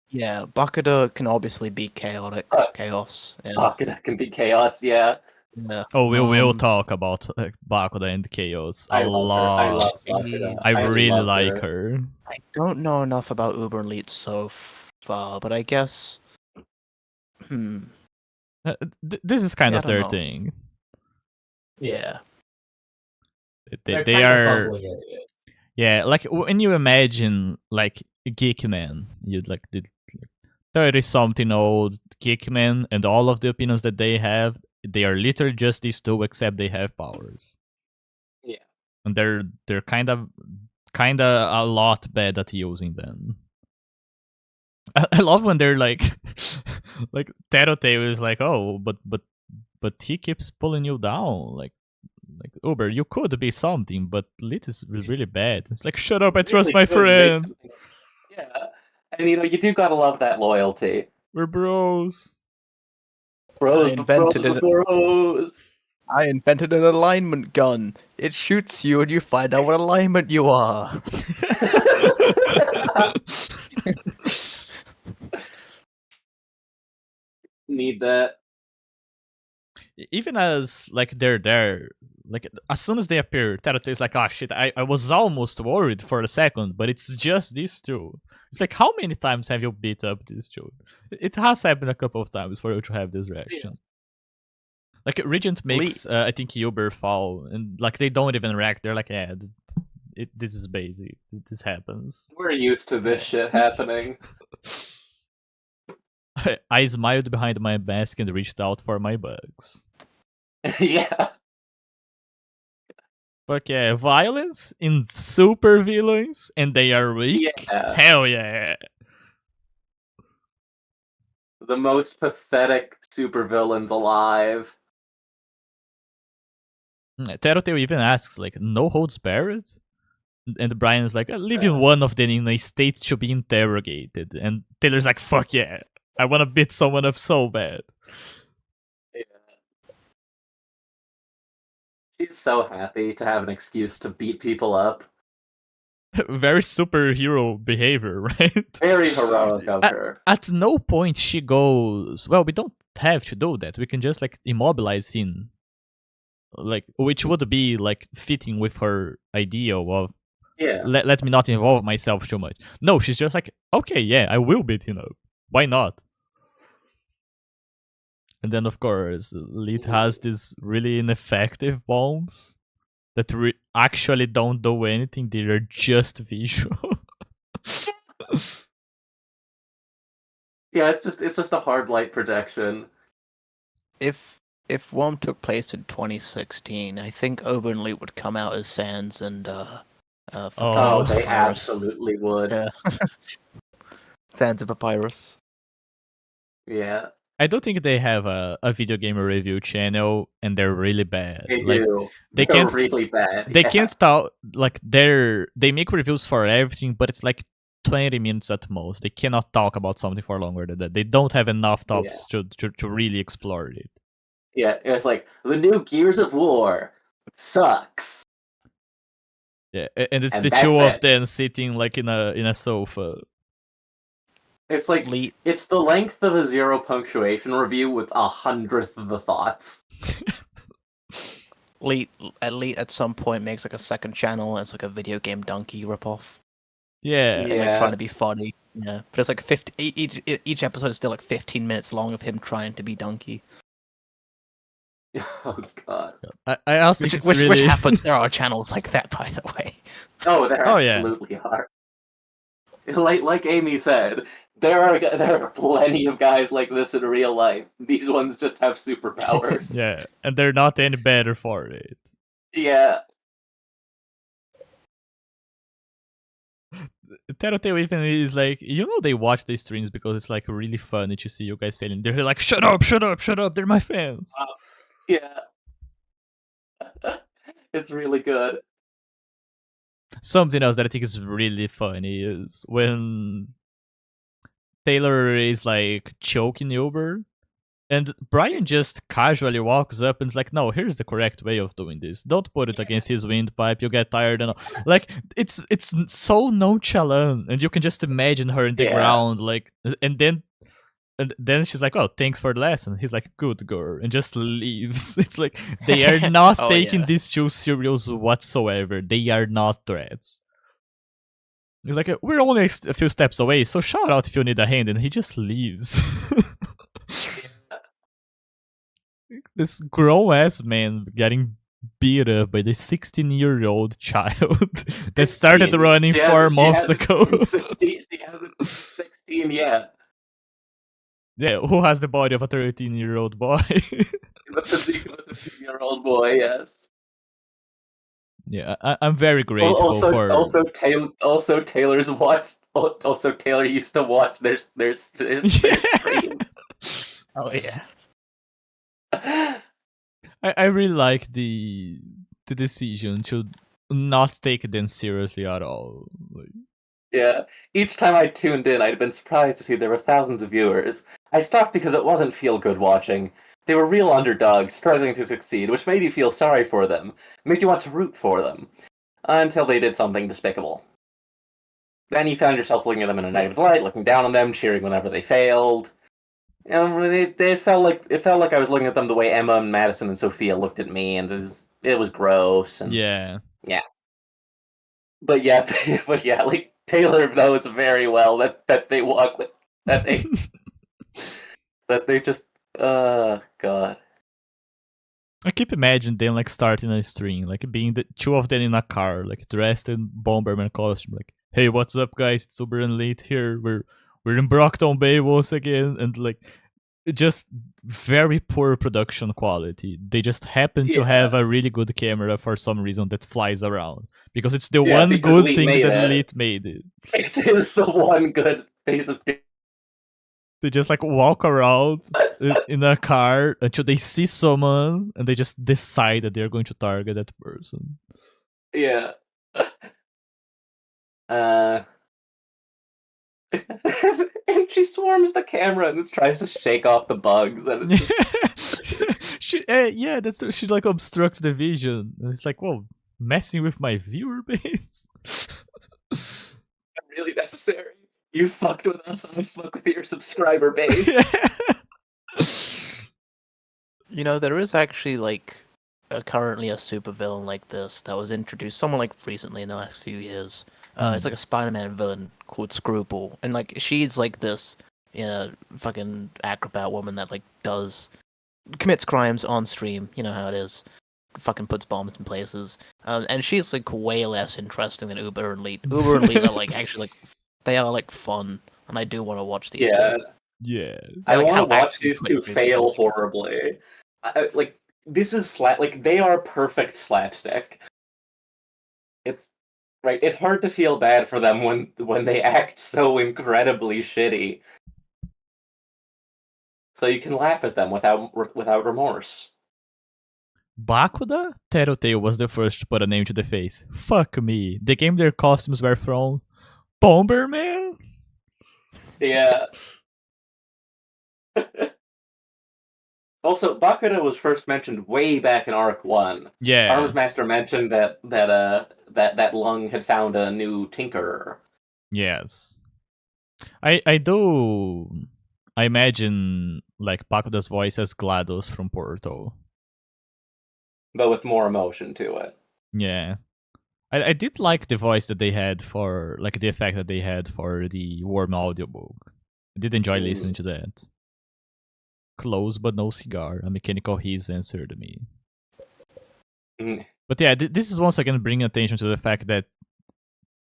Yeah, Bakuda can obviously be chaotic chaos. Yeah. Bakuda can be chaos, yeah. Yeah. Oh, we will talk about Bakuda and Chaos a lot. I love Bakuda. I really love like her. I don't know enough about Uber Elite so far, but I guess. This is kind Yeah, of I don't their know. thing. Yeah. They are. Yeah, like when you imagine like Geek Man, you'd like the 30-something old Geek Man, and all of the opinions that they have, they are literally just these two, except they have powers. Yeah, and they're kind of a lot bad at using them. I love when they're like, like Tattletale is like, oh, but he keeps pulling you down, like Uber, you could be something, but Lit is really bad. It's like, shut up, I trust my friend. Yeah, and you do gotta love that loyalty. We're bros. Bros before hoes. I invented an alignment gun. It shoots you and you find out what alignment you are. Need that. Even as like they're there, like as soon as they appear, Tattletale's like, oh shit, I was almost worried for a second, but it's just these two. It's like, how many times have you beat up these two? It has happened a couple of times for you to have this reaction. Yeah. Like Regent makes, I think Uber fall, and like they don't even react. They're like, yeah, this is basic. This happens. We're used to this shit happening. I smiled behind my mask and reached out for my bugs. Yeah. Fuck yeah, violence in super villains and they are weak? Yeah. Hell yeah. The most pathetic supervillains alive. Tattletale even asks, like, no holds barred? And Brian is like, leaving one of them in a state to be interrogated. And Taylor's like, fuck yeah, I want to beat someone up so bad. Yeah. She's so happy to have an excuse to beat people up. Very superhero behavior, right? Very heroic of her. At no point she goes, well, we don't have to do that. We can just, like, immobilize him. Like, which would be, like, fitting with her ideal of, Yeah. let me not involve myself too much. No, she's just like, okay, yeah, I will beat him up. Why not? And then, of course, Leet has these really ineffective bombs that actually don't do anything. They are just visual. Yeah, it's just a hard light projection. If Worm took place in 2016, I think Oberyn Leet would come out as Sans and Oh, they Papyrus. absolutely would. Yeah. Sans and Papyrus. Yeah. I don't think they have a video game review channel, and they're really bad. They like, do. They They're can't. really bad. They yeah. can't talk. Like, they make reviews for everything, but it's like 20 minutes at most. They cannot talk about something for longer than that. They don't have enough topics to really explore it. Yeah, it's like the new Gears of War sucks. Yeah, and it's And the that's two of it. them sitting like in a sofa. It's like Leet. it's the length of a zero punctuation review with 100th of the thoughts. Leet at some point makes like a second channel and it's like a video game donkey ripoff. Yeah. And like trying to be funny. Yeah. But it's like 50 each episode is still like 15 minutes long of him trying to be donkey. Oh god. I also think Which it's really... happens. There are channels like that, by the way. Oh, there Oh, yeah. absolutely are. Like Amy said, there are plenty of guys like this in real life. These ones just have superpowers. Yeah, and they're not any better for it. Yeah. Tattletale even is like, they watch the streams because it's like really funny to see you guys failing. They're like, shut up, they're my fans. Yeah. It's really good. Something else that I think is really funny is when Taylor is like choking Uber, and Brian just casually walks up and is like, no, here's the correct way of doing this. Don't put it against his windpipe, you'll get tired and all. Like, it's so nonchalant, and you can just imagine her in the ground, like, and then she's like, oh, thanks for the lesson. He's like, good girl, and just leaves. It's like, they are not taking this too serious whatsoever. They are not threats. He's like, we're only a few steps away, so shout out if you need a hand, and he just leaves. This grown-ass man getting beat up by this 16-year-old child that started running 4 months ago. 16, she hasn't 16 yet. Yeah, who has the body of a 13-year-old boy? The physique of a 13-year-old boy, yes. Yeah, I'm very grateful for... Also, Taylor's watch. Also, Taylor used to watch their streams. Oh yeah. I really like the decision to not take them seriously at all. Like... Yeah, each time I tuned in, I'd been surprised to see there were thousands of viewers. I stopped because it wasn't feel-good watching. They were real underdogs, struggling to succeed, which made you feel sorry for them, made you want to root for them, until they did something despicable. Then you found yourself looking at them in a negative light, looking down on them, cheering whenever they failed. It felt like I was looking at them the way Emma and Madison and Sophia looked at me, and it was gross. And yeah. But like Taylor knows very well that they walk with that they just god. I keep imagining them like starting a stream, like being the two of them in a car, like dressed in Bomberman costume, like, hey, what's up guys, it's Uber and Leet here, we're in Brockton Bay once again, and like just very poor production quality. They just happen to Yeah. have a really good camera for some reason that flies around because it's the Yeah, one because good Elite thing made that it. Elite made it. It is the one good piece of. They just like walk around in a car until they see someone and they just decide that they're going to target that person. Yeah. And she swarms the camera and just tries to shake off the bugs, and it's just... Yeah, that's she like obstructs the vision, and it's like, whoa, messing with my viewer base. really necessary. You fucked with us, I fuck with your subscriber base. You know, there is actually like currently a supervillain like this that was introduced someone like recently in the last few years. It's like a Spider-Man villain called Scruple, and like she's like this, fucking acrobat woman that like commits crimes on stream. You know how it is. Fucking puts bombs in places. And she's like way less interesting than Uber and Elite. Uber and Elite are like actually like they are like fun, and I do want to watch these two. Yeah. I Like, want how to watch active these they two really fail are. horribly. Like this is like they are perfect slapstick. It's right. It's hard to feel bad for them when they act so incredibly shitty. So you can laugh at them without remorse. Bakuda? Tattletale was the first to put a name to the face. Fuck me. The game their costumes were from Bomberman? Yeah. Also, Bakuda was first mentioned way back in Arc 1. Yeah. Arms Master mentioned that Lung had found a new tinkerer. Yes. I imagine like Bakuda's voice as GLaDOS from Portal. But with more emotion to it. Yeah. I did like the voice that they had for like the effect that they had for the Worm audiobook. I did enjoy listening to that. Close but no cigar. A mechanical hiss answered me. But yeah, this is once again bringing attention to the fact that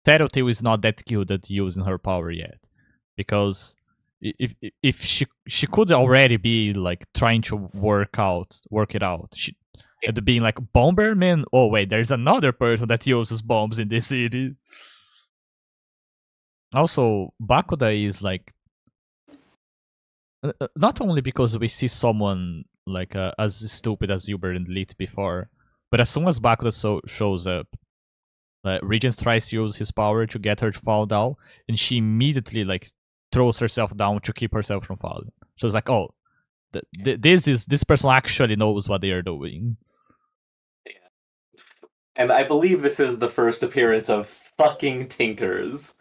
Tattletale is not that good at using her power yet, because if she could already be like trying to work it out, at being like Bomberman. Oh wait, there's another person that uses bombs in this city. Also, Bakuda is like not only because we see someone like as stupid as Uber and Lit before, but as soon as Bakuda shows up, Regent tries to use his power to get her to fall down, and she immediately like throws herself down to keep herself from falling. So it's like, oh, this person actually knows what they are doing. Yeah. And I believe this is the first appearance of fucking Tinkers.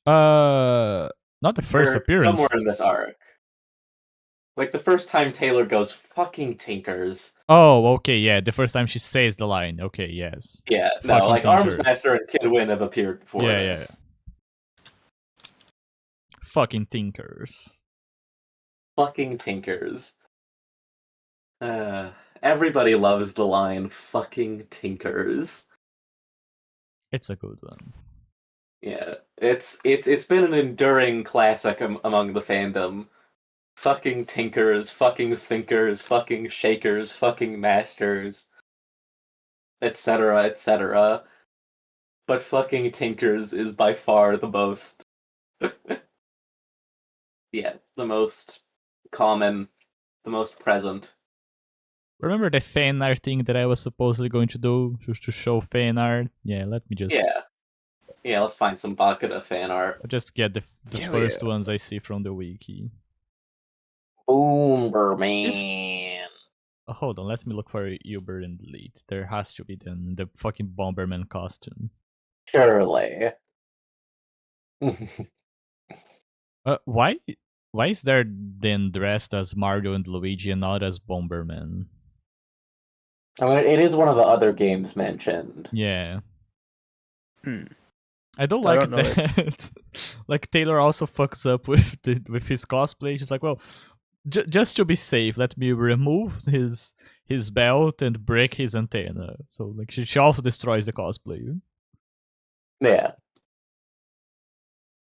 Not the first appearance. Somewhere in this arc. Like the first time Taylor goes, fucking Tinkers. Oh, okay, yeah. The first time she says the line. Okay, yes. Yeah, fucking no, like Tinkers. Arms Master and Kid Win have appeared before this. Yeah. Fucking Tinkers. Fucking Tinkers. Everybody loves the line, fucking Tinkers. It's a good one. Yeah, it's been an enduring classic among the fandom. Fucking Tinkers, fucking Thinkers, fucking Shakers, fucking Masters, etc., etc. But fucking Tinkers is by far the most... yeah, the most common, the most present. Remember the fan art thing that I was supposedly going to do to show fan art? Yeah, let me just... Yeah, let's find some Bakuda fan art. I'll just get the first ones I see from the wiki. Bomberman. Hold on, let me look for Uber and Elite. There has to be the fucking Bomberman costume. Surely. Why is there then dressed as Mario and Luigi and not as Bomberman? I mean, it is one of the other games mentioned. Yeah. Hmm. I don't like that. Like Taylor also fucks up with his cosplay. She's like, well, just to be safe, let me remove his belt and break his antenna. So like she also destroys the cosplay. Yeah.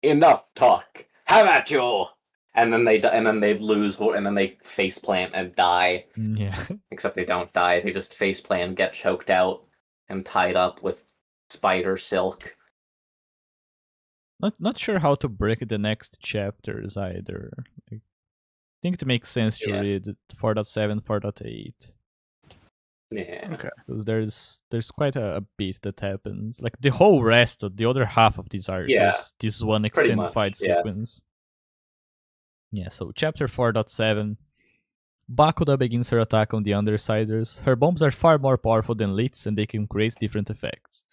Enough talk. "How about you?" And then they lose, and then they faceplant and die. Yeah. Except they don't die; they just faceplant, get choked out, and tied up with spider silk. Not sure how to break the next chapters either. I think it makes sense to read 4.7, 4.8. Yeah. Okay. Because there's quite a bit that happens. Like the whole rest of the other half of this arc is this one pretty extended much, fight yeah. sequence. Yeah, so chapter 4.7. Bakuda begins her attack on the Undersiders. Her bombs are far more powerful than Lit's and they can create different effects.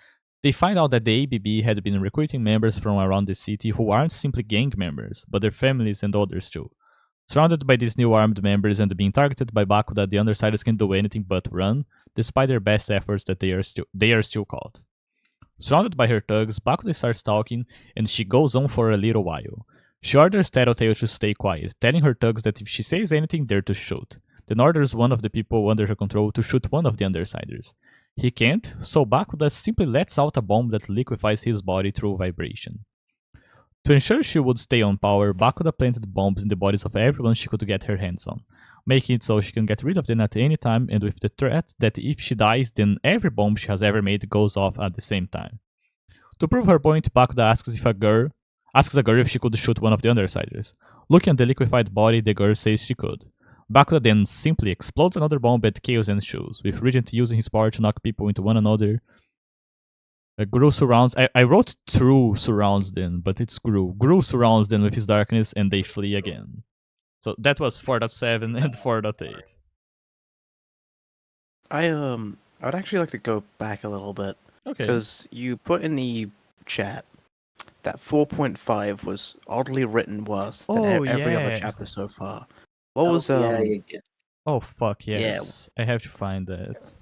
They find out that the ABB had been recruiting members from around the city who aren't simply gang members, but their families and others too. Surrounded by these new armed members and being targeted by Bakuda, the Undersiders can do anything but run, despite their best efforts that they are still caught. Surrounded by her thugs, Bakuda starts talking, and she goes on for a little while. She orders Tattletale to stay quiet, telling her thugs that if she says anything, they're to shoot. Then orders one of the people under her control to shoot one of the Undersiders. He can't, so Bakuda simply lets out a bomb that liquefies his body through vibration. To ensure she would stay on power, Bakuda planted bombs in the bodies of everyone she could get her hands on, making it so she can get rid of them at any time and with the threat that if she dies, then every bomb she has ever made goes off at the same time. To prove her point, Bakuda asks a girl if she could shoot one of the Undersiders. Looking at the liquefied body, the girl says she could. Bakuda then simply explodes another bomb at Chaos and Shoes, with Regent using his power to knock people into one another. Gru surrounds. I wrote through surrounds them, but it's Gru. Gru surrounds them with his darkness and they flee again. So that was 4.7 and 4.8. I'd actually like to go back a little bit. Okay. Because you put in the chat that 4.5 was oddly written worse than every other chapter so far. What was Oh fuck yes! I have to find that.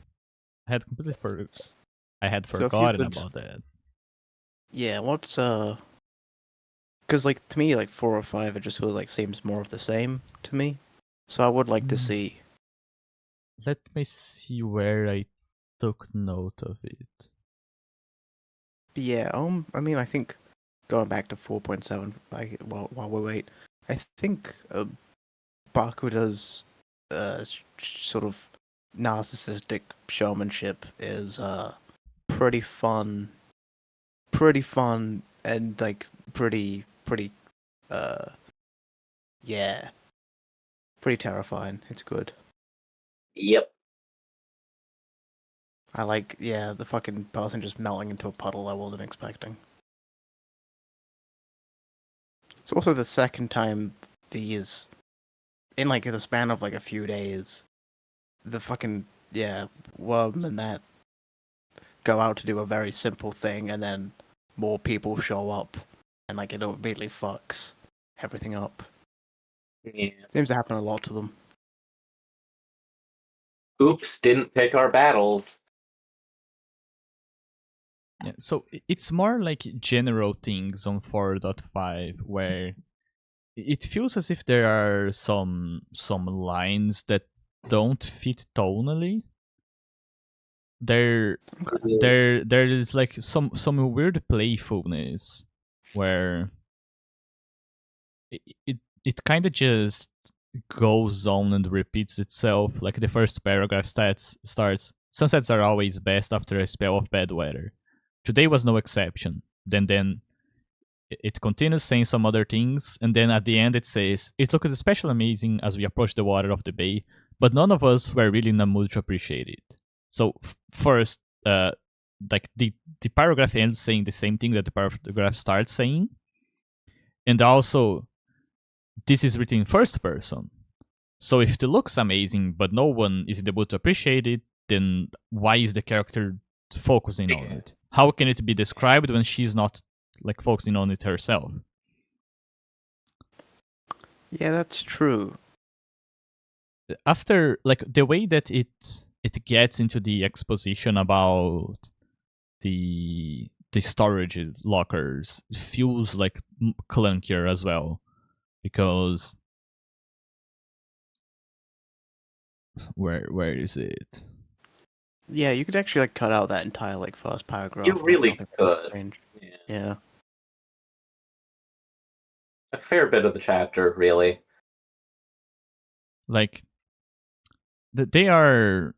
I had completely forgotten about that. Yeah, what's because like to me, like 4 or 5, it just feels like seems more of the same to me. So I would like to see. Let me see where I took note of it. Yeah, I mean, I think going back to 4.7, while we wait, I think Bakuda's sort of narcissistic showmanship is pretty fun, and like pretty yeah, pretty terrifying. It's good. Yep. I like, the fucking person just melting into a puddle I wasn't expecting. It's also the second time these, in like the span of like a few days, the fucking, Worm and that go out to do a very simple thing and then more people show up and like it immediately fucks everything up. Yeah. Seems to happen a lot to them. Oops, didn't pick our battles. Yeah, so it's more like general things on 4.5 where it feels as if there are some lines that don't fit tonally. There is like some weird playfulness where it kind of just goes on and repeats itself. Like the first paragraph starts, sunsets are always best after a spell of bad weather. Today was no exception. Then it continues saying some other things, and then at the end it says, it looked especially amazing as we approached the water of the bay, but none of us were really in a mood to appreciate it. So first, like the paragraph ends saying the same thing that the paragraph starts saying, and also this is written in first person. So if it looks amazing, but no one is in the mood to appreciate it, then why is the character focusing on it? How can it be described when she's not like focusing on it herself? Yeah, that's true. After like the way that it gets into the exposition about the storage lockers feels like clunkier as well, because where is it? Yeah, you could actually like cut out that entire like first paragraph. You really could. Yeah. a fair bit of the chapter, really. Like they are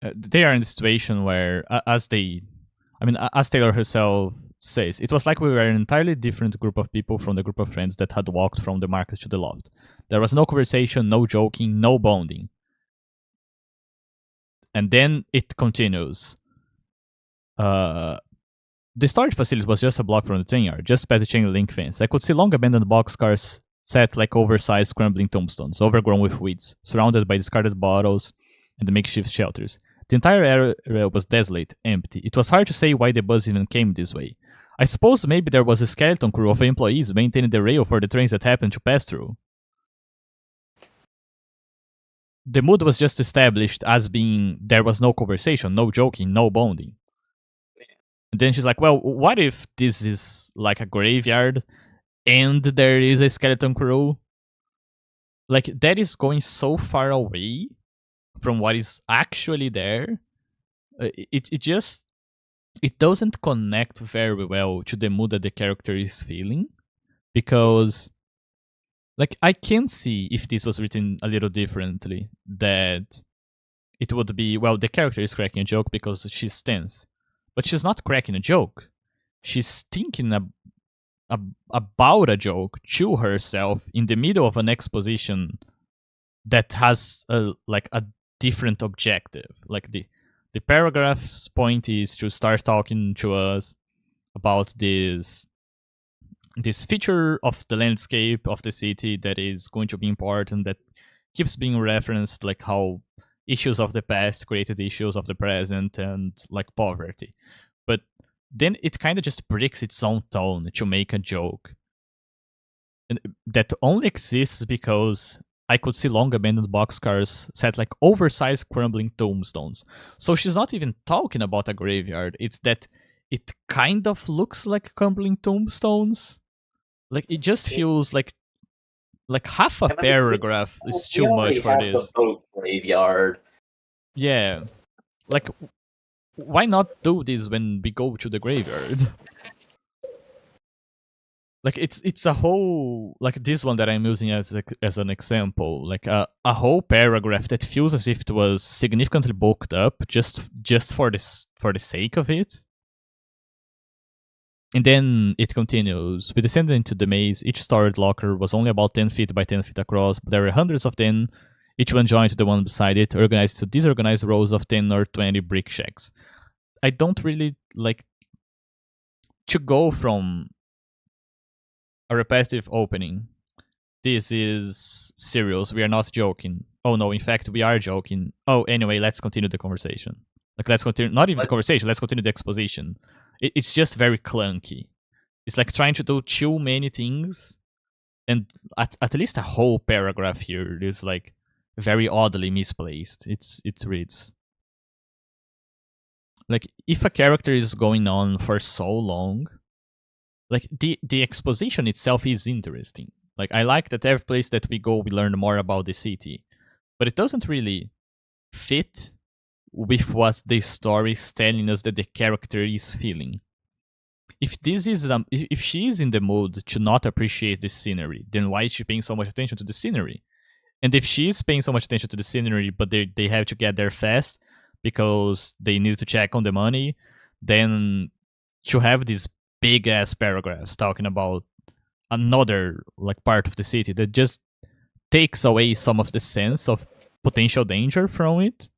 in a situation where, as Taylor herself says, it was like we were an entirely different group of people from the group of friends that had walked from the market to the loft. There was no conversation, no joking, no bonding. And then it continues. The storage facility was just a block from the train yard, just past the chain link fence. I could see long abandoned boxcars set like oversized crumbling tombstones, overgrown with weeds, surrounded by discarded bottles and the makeshift shelters. The entire area was desolate, empty. It was hard to say why the bus even came this way. I suppose maybe there was a skeleton crew of employees maintaining the rail for the trains that happened to pass through. The mood was just established as being there was no conversation, no joking, no bonding. And then she's like, well, what if this is like a graveyard and there is a skeleton crew? Like, that is going so far away from what is actually there. It doesn't connect very well to the mood that the character is feeling, because like I can see if this was written a little differently that it would be, well, the character is cracking a joke because she's tense, but she's not cracking a joke. She's thinking about a joke to herself in the middle of an exposition that has a different objective. Like the paragraph's point is to start talking to us about this feature of the landscape of the city that is going to be important, that keeps being referenced, like how issues of the past created issues of the present, and like poverty. But then it kind of just breaks its own tone to make a joke. And that only exists because I could see long abandoned boxcars set like oversized crumbling tombstones. So she's not even talking about a graveyard. It's that it kind of looks like crumbling tombstones. Like, it just feels like half a paragraph is too much for this. Graveyard. Yeah. Like, why not do this when we go to the graveyard? Like, it's a whole, like this one that I'm using as an example, like a whole paragraph that feels as if it was significantly bulked up just for the sake of it. And then it continues. We descended into the maze. Each storage locker was only about 10 feet by 10 feet across, but there were hundreds of them, each one joined to the one beside it, organized to disorganized rows of 10 or 20 brick shacks. I don't really like to go from a repetitive opening. This is serious. We are not joking. Oh no, in fact, we are joking. Oh, anyway, let's continue the conversation. Like, let's continue, not even the conversation, let's continue the exposition. It's just very clunky. It's like trying to do too many things, and at least a whole paragraph here is like very oddly misplaced. It reads like, if a character is going on for so long, like the exposition itself is interesting. Like, I like that every place that we go we learn more about the city, but it doesn't really fit with what the story is telling us that the character is feeling. If this is if she is in the mood to not appreciate the scenery, then why is she paying so much attention to the scenery? And if she is paying so much attention to the scenery, but they have to get there fast because they need to check on the money, then she'll have these big ass paragraphs talking about another like part of the city that just takes away some of the sense of potential danger from it.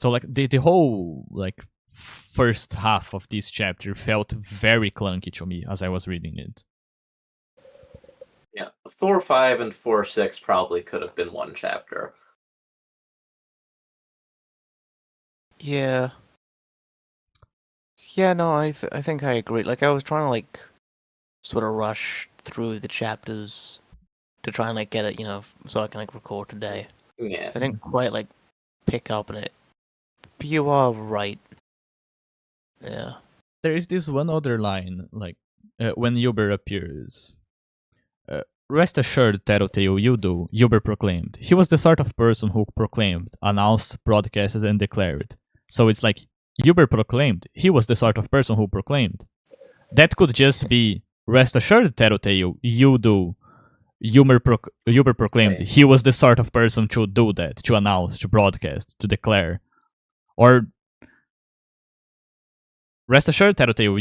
So like the whole like first half of this chapter felt very clunky to me as I was reading it. Yeah, 4-5 and 4-6 probably could have been one chapter. Yeah. Yeah, no, I think I agree. Like, I was trying to, like, sort of rush through the chapters to try and, like, get it, so I can, like, record today. Yeah. I didn't quite, like, pick up on it. But you are right. Yeah. There is this one other line, like, when Uber appears. Rest assured, Tattletale, Uber proclaimed. He was the sort of person who proclaimed, announced, broadcasted, and declared. So it's like, Uber proclaimed. He was the sort of person who proclaimed. That could just be rest assured, Tattletale, Uber proclaimed Right. he was the sort of person to do that, to announce, to broadcast, to declare. Or rest assured, Tattletale,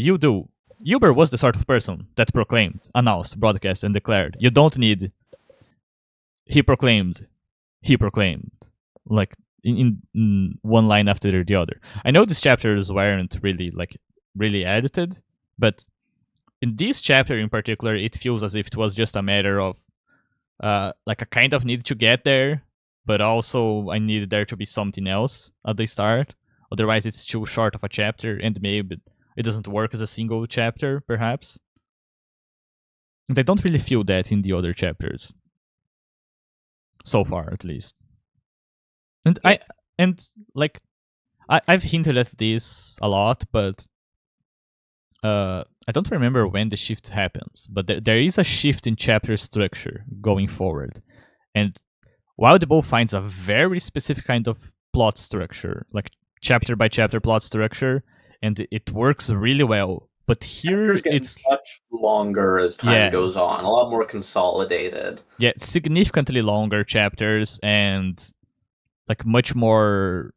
Uber was the sort of person that proclaimed, announced, broadcast, and declared. You don't need he proclaimed, like in one line after the other. I know these chapters weren't really edited, but in this chapter in particular, it feels as if it was just a matter of like a kind of need to get there, but also I needed there to be something else at the start. Otherwise, it's too short of a chapter, and maybe it doesn't work as a single chapter, perhaps. And I don't really feel that in the other chapters, so far at least. And I've hinted at this a lot, but I don't remember when the shift happens. But there is a shift in chapter structure going forward, and Wild Bow finds a very specific kind of plot structure, like chapter by chapter plot structure, and it works really well. But here it's much longer as time goes on, a lot more consolidated. Yeah, significantly longer chapters and like much more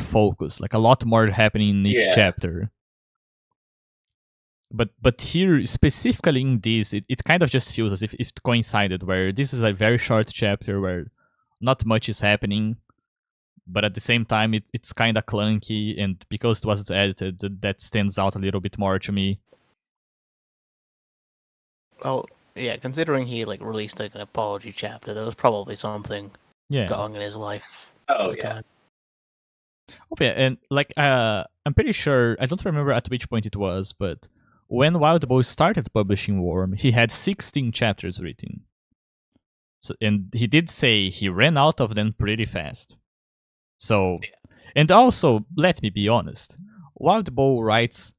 focused, like a lot more happening in each chapter. But here, specifically in this, it kind of just feels as if it coincided, where this is a very short chapter where not much is happening, but at the same time it's kind of clunky, and because it wasn't edited, that stands out a little bit more to me. Well, yeah, considering he released an apology chapter, there was probably something going in his life. Oh yeah. Time. Oh yeah, and I'm pretty sure, I don't remember at which point it was, but when Wild Boy started publishing Worm, he had 16 chapters written. So, and he did say he ran out of them pretty fast. So, and also, let me be honest, Wild Boy writes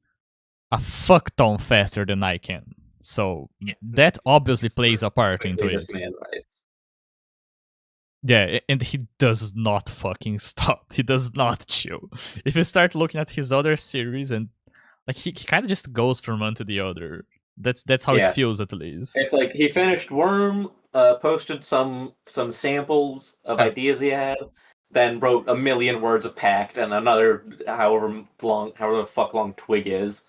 a fuck ton faster than I can. So that obviously plays a part into it. Yeah, and he does not fucking stop. He does not chill. If you start looking at his other series, and he kind of just goes from one to the other. That's how it feels, at least. It's like he finished Worm, posted some samples of ideas he had, then wrote 1 million words of Pact and another however the fuck long Twig is.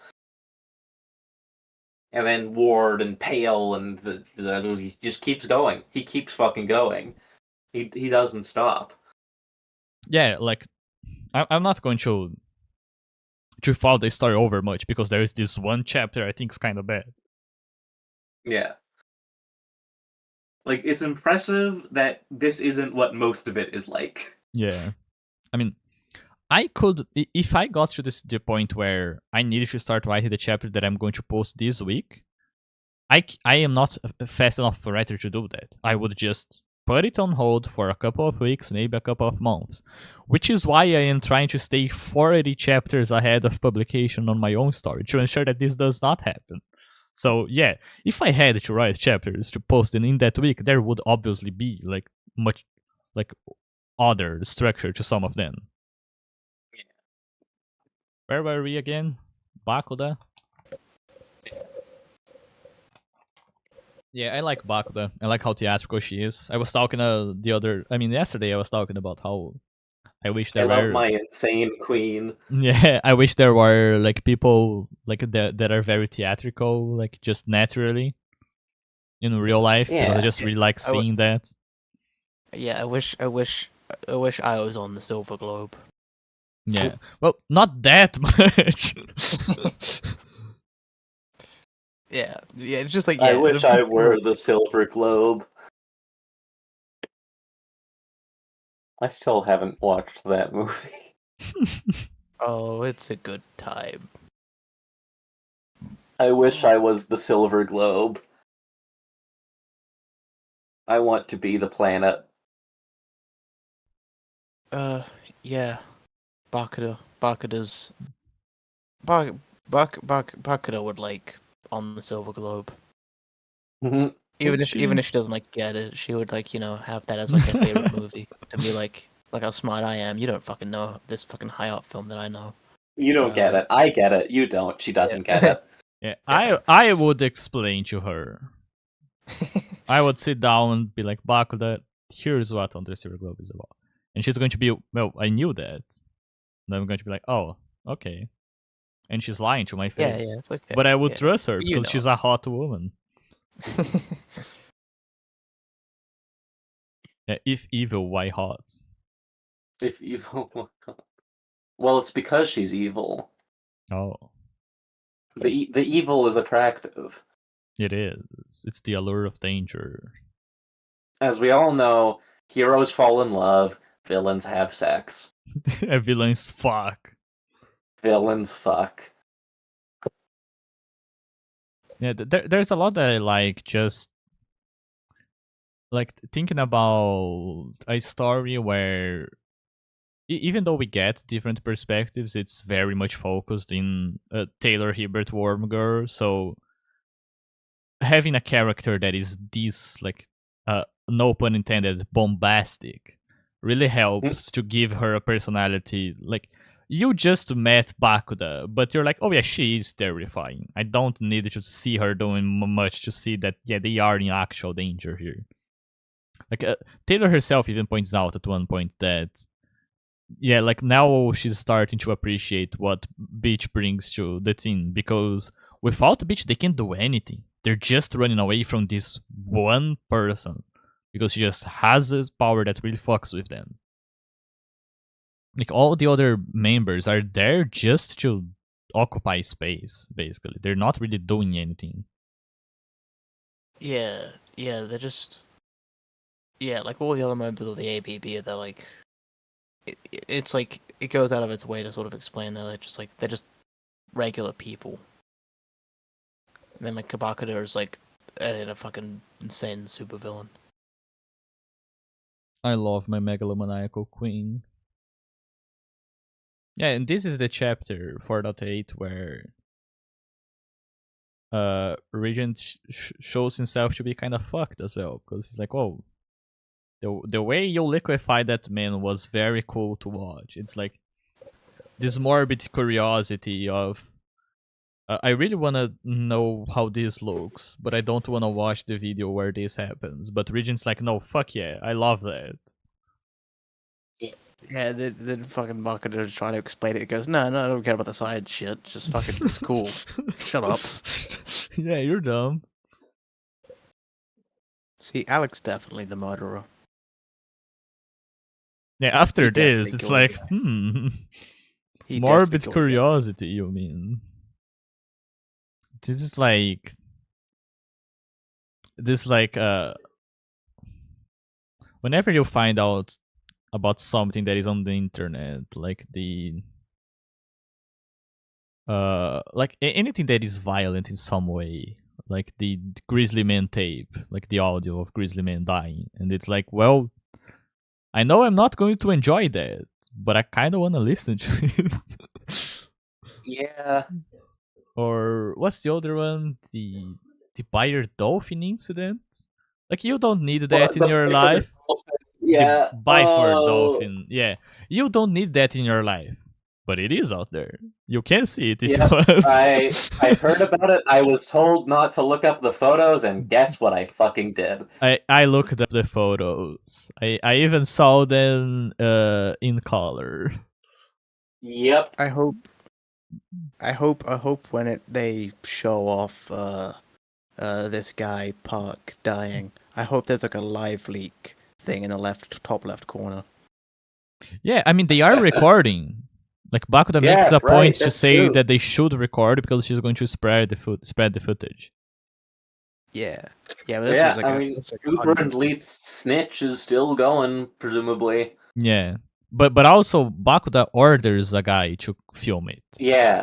And then Ward and Pale, and he just keeps going. He keeps fucking going. He doesn't stop. Yeah, I'm not going to follow the story over much, because there is this one chapter I think is kind of bad. Yeah. It's impressive that this isn't what most of it is like. Yeah. I mean, I could, if I got to the point where I needed to start writing the chapter that I'm going to post this week, I am not fast enough of a writer to do that. I would just put it on hold for a couple of weeks, maybe a couple of months, which is why I am trying to stay 40 chapters ahead of publication on my own story, to ensure that this does not happen. So yeah, if I had to write chapters to post in that week, there would obviously be much other structure to some of them. Yeah. Where were we again? Bakuda? Yeah, I like Bakuda. I like how theatrical she is. I was talking yesterday I was talking about how I wish there were... love my insane queen. Yeah, I wish there were people that are very theatrical, just naturally in real life. Yeah. Because I just really like seeing that. Yeah, I wish I was on the Silver Globe. Yeah. Well, not that much. Yeah, it's just I wish I were the Silver Globe. I still haven't watched that movie. Oh, it's a good time. I wish I was the Silver Globe. I want to be the planet. Yeah. Bakuda would on the Silver Globe. Mm-hmm. Even if she doesn't get it, she would have that as her favorite movie, to be like how smart I am. You don't fucking know this fucking high art film that I know. You don't get it. I get it. You don't. She doesn't get it. Yeah, I would explain to her. I would sit down and be like, Bakuda, here's what Understeer Globe is about. And she's going to be, well, I knew that. And I'm going to be like, oh, okay. And she's lying to my Yeah, face. yeah, it's okay. But I would yeah. trust her You because know. she's a hot woman. Yeah, if evil, why hot? If evil, well, it's because she's evil. Oh, The evil is attractive. it is. It's the allure of danger. As we all know, heroes fall in love, villains have sex. Villains fuck. Villains fuck. Yeah, there's a lot that I like, just like thinking about a story where even though we get different perspectives, it's very much focused in Taylor Hibbert Wormgirl. So having a character that is this, like, no pun intended, bombastic, really helps to give her a personality. Like, you just met Bakuda, but you're like, oh yeah, she is terrifying. I don't need to see her doing much to see that, yeah, they are in actual danger here. Like, Taylor herself even points out at one point that, yeah, like now she's starting to appreciate what Beach brings to the team, because without Beach, they can't do anything. They're just running away from this one person because she just has this power that really fucks with them. Like, all the other members are there just to occupy space, basically. They're not really doing anything. Yeah, they're just... Yeah, like all the other members of the ABB, they're like... It's like, it goes out of its way to sort of explain that they're just regular people. And then like Kabakuda is like a fucking insane supervillain. I love my megalomaniacal queen. Yeah, and this is the chapter 4.8 where Regent shows himself to be kind of fucked as well, because he's like, oh, the way you liquefy that man was very cool to watch. It's like this morbid curiosity of, I really want to know how this looks, but I don't want to watch the video where this happens. But Regent's like, no, fuck yeah, I love that. Yeah, then fucking Bakuda is trying to explain it. It goes, no, I don't care about the side shit. Just fucking, it's cool. Shut up. Yeah, you're dumb. See, Alex definitely the murderer. Yeah, after He this, definitely it's killed like, the guy. He morbid definitely killed the guy. curiosity, you mean? This is like, whenever you find out about something that is on the internet, like anything that is violent in some way, like the Grizzly Man tape, like the audio of Grizzly Man dying, and it's like, well, I know I'm not going to enjoy that, but I kind of want to listen to it. Yeah. Or what's the other one? The Bayer Dolphin incident. Like, you don't need that in your life. Yeah. The Byford Dolphin. Yeah, you don't need that in your life, but it is out there. You can see it if you want. I heard about it. I was told not to look up the photos, and guess what? I fucking did. I looked up the photos. I even saw them in color. Yep. I hope when they show off this guy Park dying, I hope there's like a live leak thing in the top left corner. Yeah, I mean, they are recording. Like, Bakuda makes a point to say true. that they should record because she's going to spread the footage. Yeah, but this was like I mean, Uber and Leet's snitch is still going, presumably. Yeah, but also Bakuda orders a guy to film it. Yeah.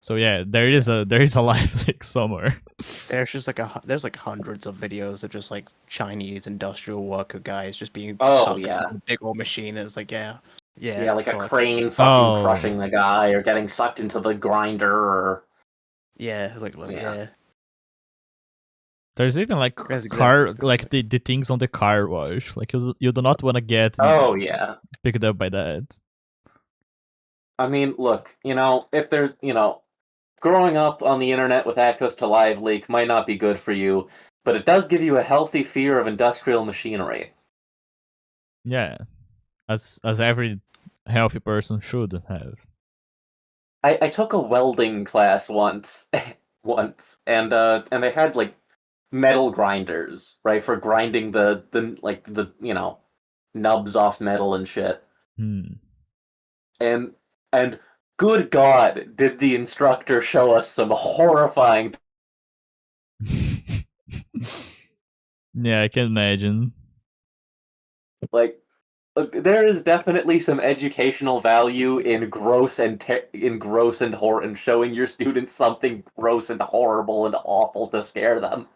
So yeah, there is a live leak somewhere. There's just like there's like hundreds of videos of just like Chinese industrial worker guys just being sucked into a big old machine. And it's like yeah, like a crane fucking crushing the guy or getting sucked into the grinder or yeah. There's even like like the things on the car wash. Like, you do not want to get picked up by that. I mean, look, if there's growing up on the internet with access to live leak might not be good for you, but it does give you a healthy fear of industrial machinery. Yeah, as every healthy person should have. I took a welding class once, and they had like metal grinders, right, for grinding the nubs off metal and shit. Hmm. And good God, did the instructor show us some horrifying. Yeah, I can imagine. Like, there is definitely some educational value in gross and showing your students something gross and horrible and awful to scare them.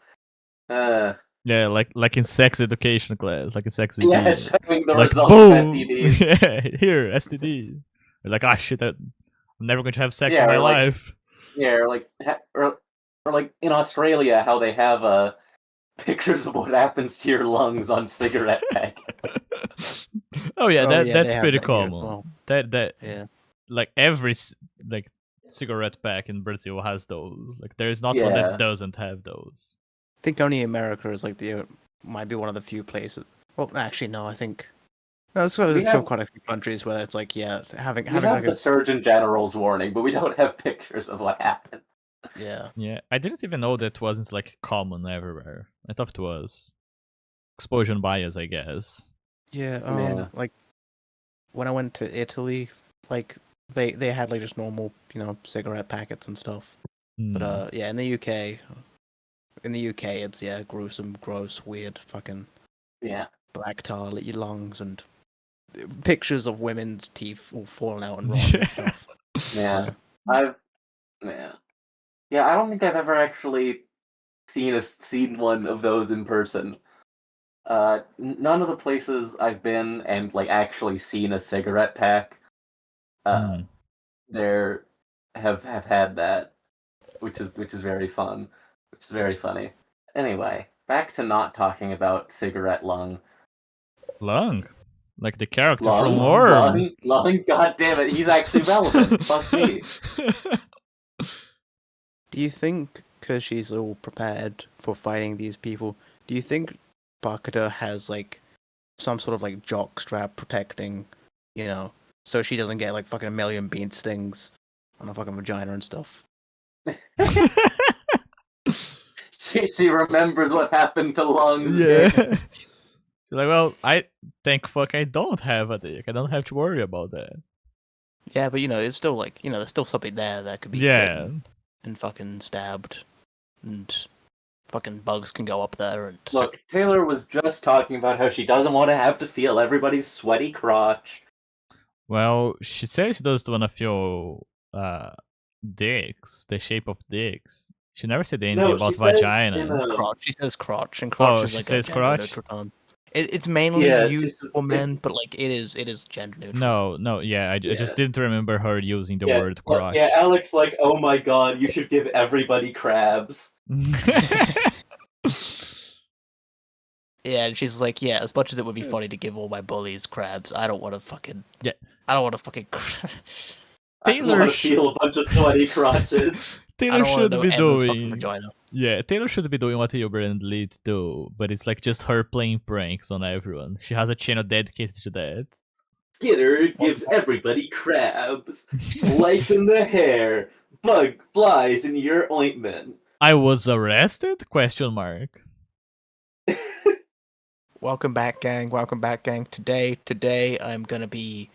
Yeah, like in sex education class, like in sex Yeah, ed. showing the Like results boom, of STDs. yeah, here STD. You're like, ah, shit, I'm never going to have sex Yeah, in my or like- life. Yeah, or like in Australia, how they have pictures of what happens to your lungs on cigarette packets. Oh yeah, Oh, yeah, that's they have pretty that here as common. well. That Yeah. like every like cigarette pack in Brazil has those. Like there is not one Yeah. that doesn't have those. I think only America is like might be one of the few places. Well, actually, no. I think there's still quite a few countries where it's like, yeah, having We have like the Surgeon General's warning, but we don't have pictures of what happened. yeah. Yeah, I didn't even know that wasn't like common everywhere. I thought it was explosion bias, I guess. Yeah, Yeah. like when I went to Italy, like they had like just normal, cigarette packets and stuff. Hmm. But yeah, in the UK, it's gruesome, gross, weird, fucking Yeah. black tar lit your lungs and pictures of women's teeth all falling out and rotten and stuff. Yeah. Yeah, I don't think I've ever actually seen one of those in person. None of the places I've been and like actually seen a cigarette pack, Hmm. there have had that, which is very fun, which is very funny. Anyway, back to not talking about cigarette lung. Lung, like the character Lung, from Worm. lung. God damn it, he's actually relevant. Fuck me. Do you think, because she's all prepared for fighting these people, do you think Bakata has like some sort of like jock strap protecting, so she doesn't get like fucking a million bean stings on her fucking vagina and stuff? She remembers what happened to lungs. Yeah. You're like, well, I don't have a dick. I don't have to worry about that. Yeah, but it's still like, there's still something there that could be Yeah. bitten and fucking stabbed, and fucking bugs can go up there and Look, Taylor was just talking about how she doesn't want to have to feel everybody's sweaty crotch. Well, she says she doesn't want to feel dicks, the shape of dicks. She never said anything No, about she says vaginas. crotch. She says crotch, and crotch Oh, is she like says a gender crotch? neutral term. It's mainly Yeah, used just- for men, but like it is gender neutral. No, yeah, I just Yeah. didn't remember her using the word crotch. Yeah, Alex, like, oh my god, you should give everybody crabs. Yeah, and she's like, yeah, as much as it would be funny to give all my bullies crabs, I don't want to fucking. Yeah. I don't want to fucking. Taylor I want to feel a bunch of sweaty crotches. Taylor should be doing. Vagina. Yeah, Taylor should be doing what Uber and Lead do, but it's like just her playing pranks on everyone. She has a channel dedicated to that. Skinner gives everybody crabs. Lice in the hair. Bug flies in your ointment. I was arrested? Question mark. Welcome back, gang. Welcome back, gang. Today, I'm gonna be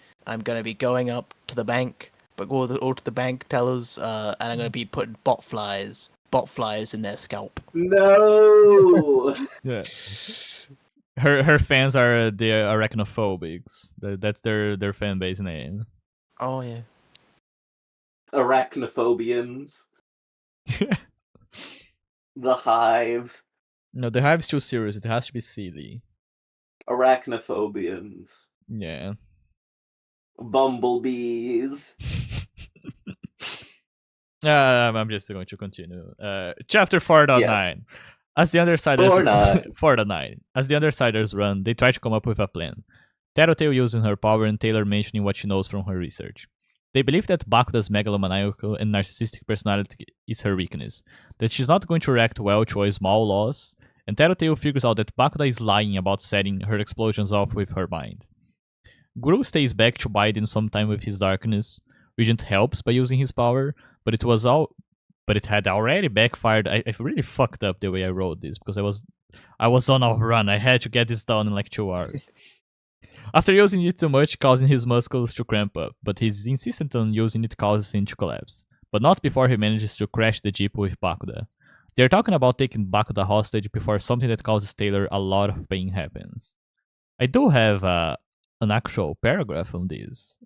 going up to the bank, but go to the bank tellers, and I'm gonna be putting bot flies in their scalp. No. Yeah. Her fans are the arachnophobics. That's their fan base name. Oh yeah. Arachnophobians. The Hive. No, the Hive's too serious. It has to be silly. Arachnophobians. Yeah. Bumblebees. I'm just going to continue. Chapter 4.9. Yes. As the Undersiders 4.9. 4.9. As the Undersiders run, they try to come up with a plan. Tattletale using her power and Taylor mentioning what she knows from her research. They believe that Bakuda's megalomaniacal and narcissistic personality is her weakness, that she's not going to react well to a small loss, and Tattletale figures out that Bakuda is lying about setting her explosions off with her mind. Guru stays back to bide in some time with his darkness. Regent helps by using his power, but it had already backfired. I really fucked up the way I wrote this because I was on a run. I had to get this done in like 2 hours. After using it too much, causing his muscles to cramp up, but his insistence on using it causes him to collapse. But not before he manages to crash the jeep with Bakuda. They're talking about taking Bakuda hostage before something that causes Taylor a lot of pain happens. I do have an actual paragraph on this.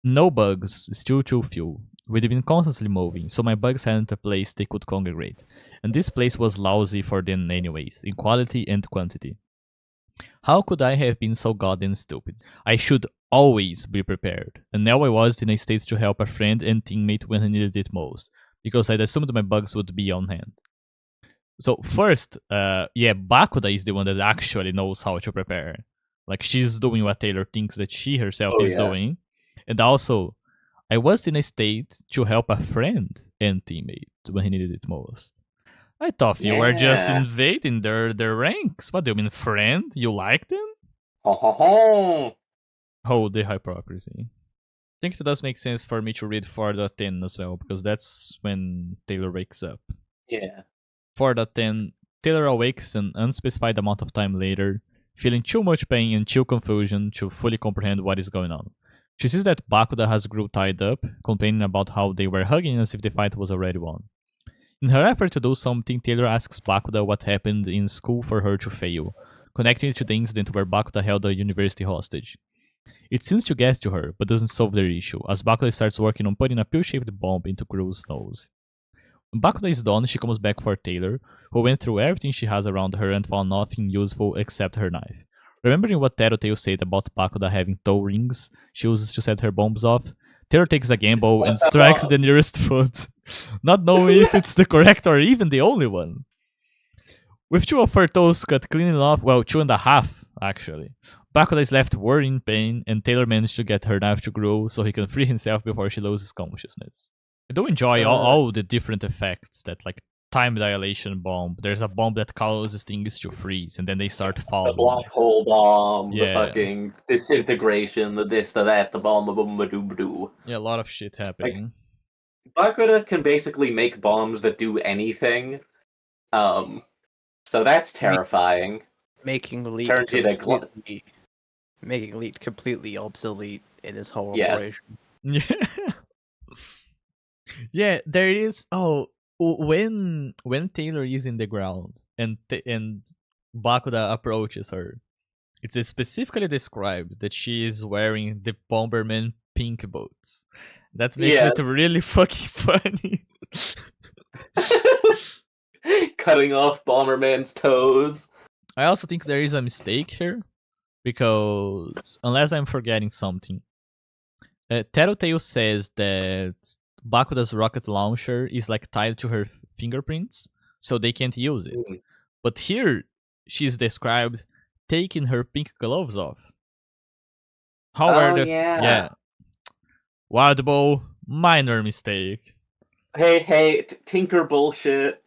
No bugs, still too few. We'd been constantly moving, so my bugs hadn't a place they could congregate. And this place was lousy for them anyways, in quality and quantity. How could I have been so goddamn stupid? I should always be prepared. And now I was in a state to help a friend and teammate when I needed it most, because I'd assumed my bugs would be on hand. So first, Bakuda is the one that actually knows how to prepare. Like, she's doing what Taylor thinks that she herself is doing. And also, I was in a state to help a friend and teammate when he needed it most. I thought you were just invading their ranks. What do you mean, friend? You like them? Oh, the hypocrisy. I think it does make sense for me to read 4.10 as well, because that's when Taylor wakes up. Yeah. 4.10, Taylor awakes an unspecified amount of time later, feeling too much pain and too confusion to fully comprehend what is going on. She sees that Bakuda has Gru tied up, complaining about how they were hugging as if the fight was already won. In her effort to do something, Taylor asks Bakuda what happened in school for her to fail, connecting it to the incident where Bakuda held a university hostage. It seems to get to her, but doesn't solve their issue, as Bakuda starts working on putting a pill-shaped bomb into Gru's nose. When Bakuda is done, she comes back for Taylor, who went through everything she has around her and found nothing useful except her knife. Remembering what Tattletale said about Bakuda having toe rings she uses to set her bombs off, Taylor takes a gamble and strikes the nearest foot, not knowing if it's the correct or even the only one. With 2 of her toes cut clean off, 2.5 actually, Bakuda is left worrying in pain, and Taylor manages to get her knife to Gru so he can free himself before she loses consciousness. I do enjoy all the different effects that, like, time dilation bomb. There's a bomb that causes things to freeze, and then they start falling. The black hole bomb, the fucking disintegration, the this, the that, the bomb, the boom, the doo. Yeah, a lot of shit happening. Like, Bakuda can basically make bombs that do anything. So that's terrifying. Making Leet completely obsolete in his whole operation. Yeah, there is. When Taylor is in the ground and Bakuda approaches her, it's specifically described that she is wearing the Bomberman pink boots. That makes it really fucking funny. Cutting off Bomberman's toes. I also think there is a mistake here, because unless I'm forgetting something, Tattletale says that Bakuda's rocket launcher is like tied to her fingerprints, so they can't use it. But here, she's described taking her pink gloves off. Wild Bow, minor mistake. Hey, tinker bullshit.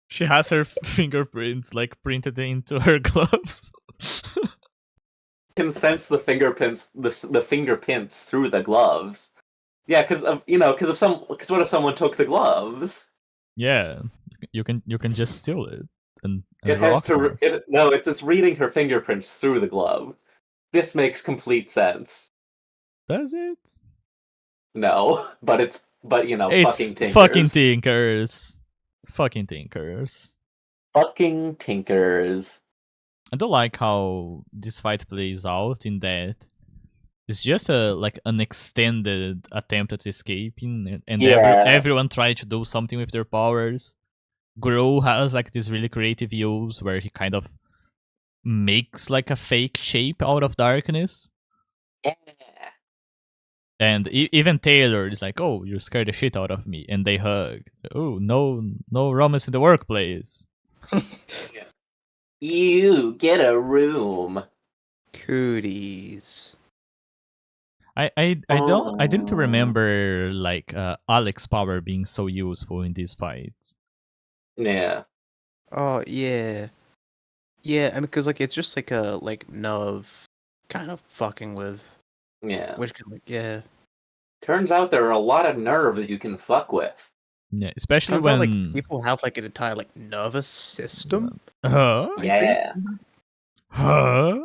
She has her fingerprints like printed into her gloves. Can sense the fingerprints, the fingerprints through the gloves. Yeah, because what if someone took the gloves? Yeah, you can just steal it and it has to. It's reading her fingerprints through the glove. This makes complete sense. Does it? No, but it's fucking tinkers. Fucking tinkers. Fucking tinkers. Fucking tinkers. I don't like how this fight plays out in that it's just an extended attempt at escaping, and everyone tried to do something with their powers. Gru has like this really creative use where he kind of makes like a fake shape out of darkness. Yeah. And even Taylor is like, "Oh, you scared the shit out of me," and they hug. Oh, no romance in the workplace. You get a room. Cooties. I didn't Oh. remember like Alex power being so useful in this fight. Yeah. Oh yeah, yeah. I mean, because like it's just like a nerve kind of fucking with, Yeah. which can yeah. Turns out there are a lot of nerves you can fuck with. Yeah, especially Turns out like when people have like an entire like nervous system. huh? I think. Yeah. Huh?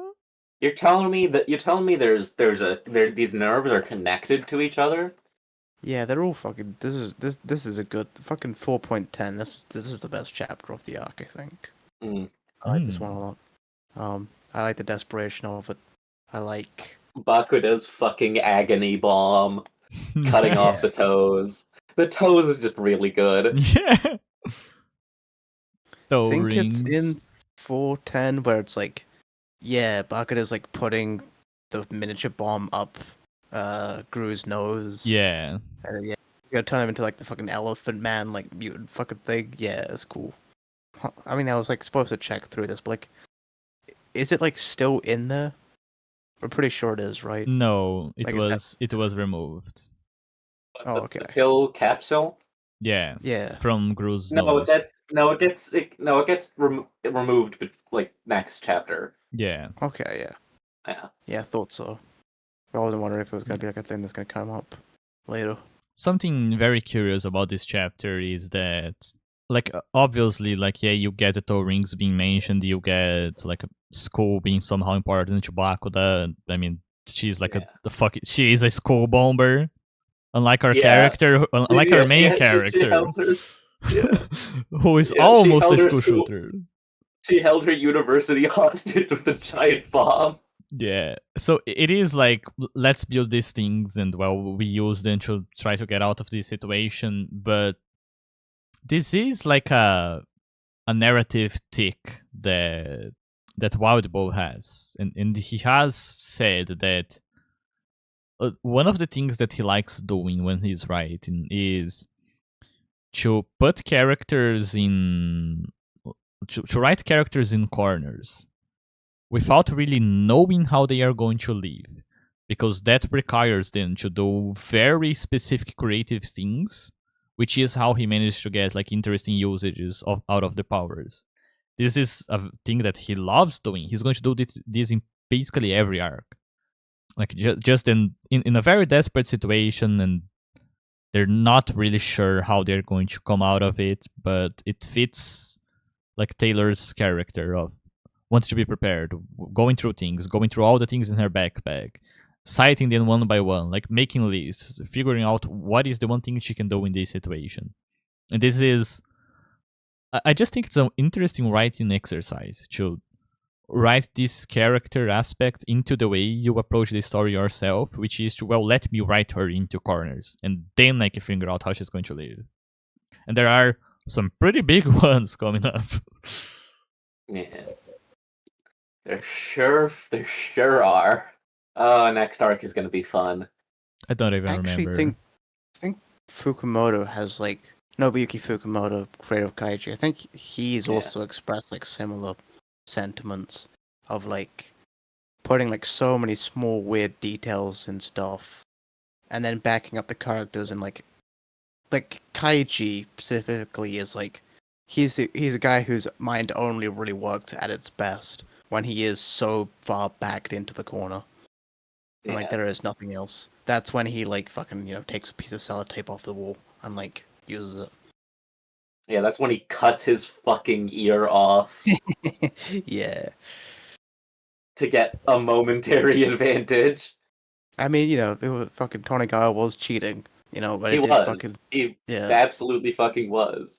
You're telling me these nerves are connected to each other? Yeah, they're all fucking. This is a good fucking 4.10. This is the best chapter of the arc, I think. Mm. I like this one a lot. I like the desperation of it. I like. Bakuda's fucking agony bomb, cutting off the toes. The toes is just really good. Yeah. Toe Think it's rings. in 410 where it's like, yeah, Bakuda's like putting the miniature bomb up Gru's nose. Yeah. Yeah. You gotta turn him into like the fucking elephant man, like mutant fucking thing. Yeah, it's cool. I mean, I was like supposed to check through this, but like, is it like still in there? I'm pretty sure it is, right? No, Like, is that- it was removed. Oh, The okay. pill capsule? Yeah. Yeah. From Gru's No, nose. it gets removed, but like next chapter. Yeah. Okay, yeah. Yeah. Yeah, I thought so. I wasn't wondering if it was gonna be like a thing that's gonna come up later. Something very curious about this chapter is that like obviously like yeah, you get the toe rings being mentioned, you get like a skull being somehow important to Bakuda. I mean, she's like she is a skull bomber. Unlike our character, unlike our main character, held her, who is Yeah, almost a her school shooter. She held her university hostage with a giant bomb. Yeah, so it is like let's build these things and well we use them to try to get out of this situation, but this is like a narrative tick that Wild Bull has, and he has said that one of the things that he likes doing when he's writing is to put characters in to write characters in corners without really knowing how they are going to live, because that requires them to do very specific creative things, which is how he managed to get like interesting usages out of the powers. This is a thing that he loves doing. He's going to do this in basically every arc, like just in a very desperate situation, and they're not really sure how they're going to come out of it, but it fits like Taylor's character of wants to be prepared, going through things, going through all the things in her backpack, citing them one by one, like making lists, figuring out what is the one thing she can do in this situation. And this is, I just think it's an interesting writing exercise to write this character aspect into the way you approach the story yourself, which is to, well, let me write her into corners, and then I can figure out how she's going to live. And there are some pretty big ones coming up. Yeah. There sure are. Oh, next arc is gonna be fun. I don't even I actually remember. think Fukumoto has like Nobuyuki Fukumoto, creator of Kaiji. I think he's also expressed like similar sentiments of like putting like so many small weird details and stuff, and then backing up the characters and like Kaiji specifically is like he's a guy whose mind only really works at its best when he is so far backed into the corner. And like there is nothing else. That's when he like fucking, takes a piece of sellotape off the wall and like uses it. Yeah, that's when he cuts his fucking ear off Yeah. to get a momentary advantage. I mean, it was fucking Tonegawa was cheating, but He it did was. fucking He yeah. absolutely fucking was.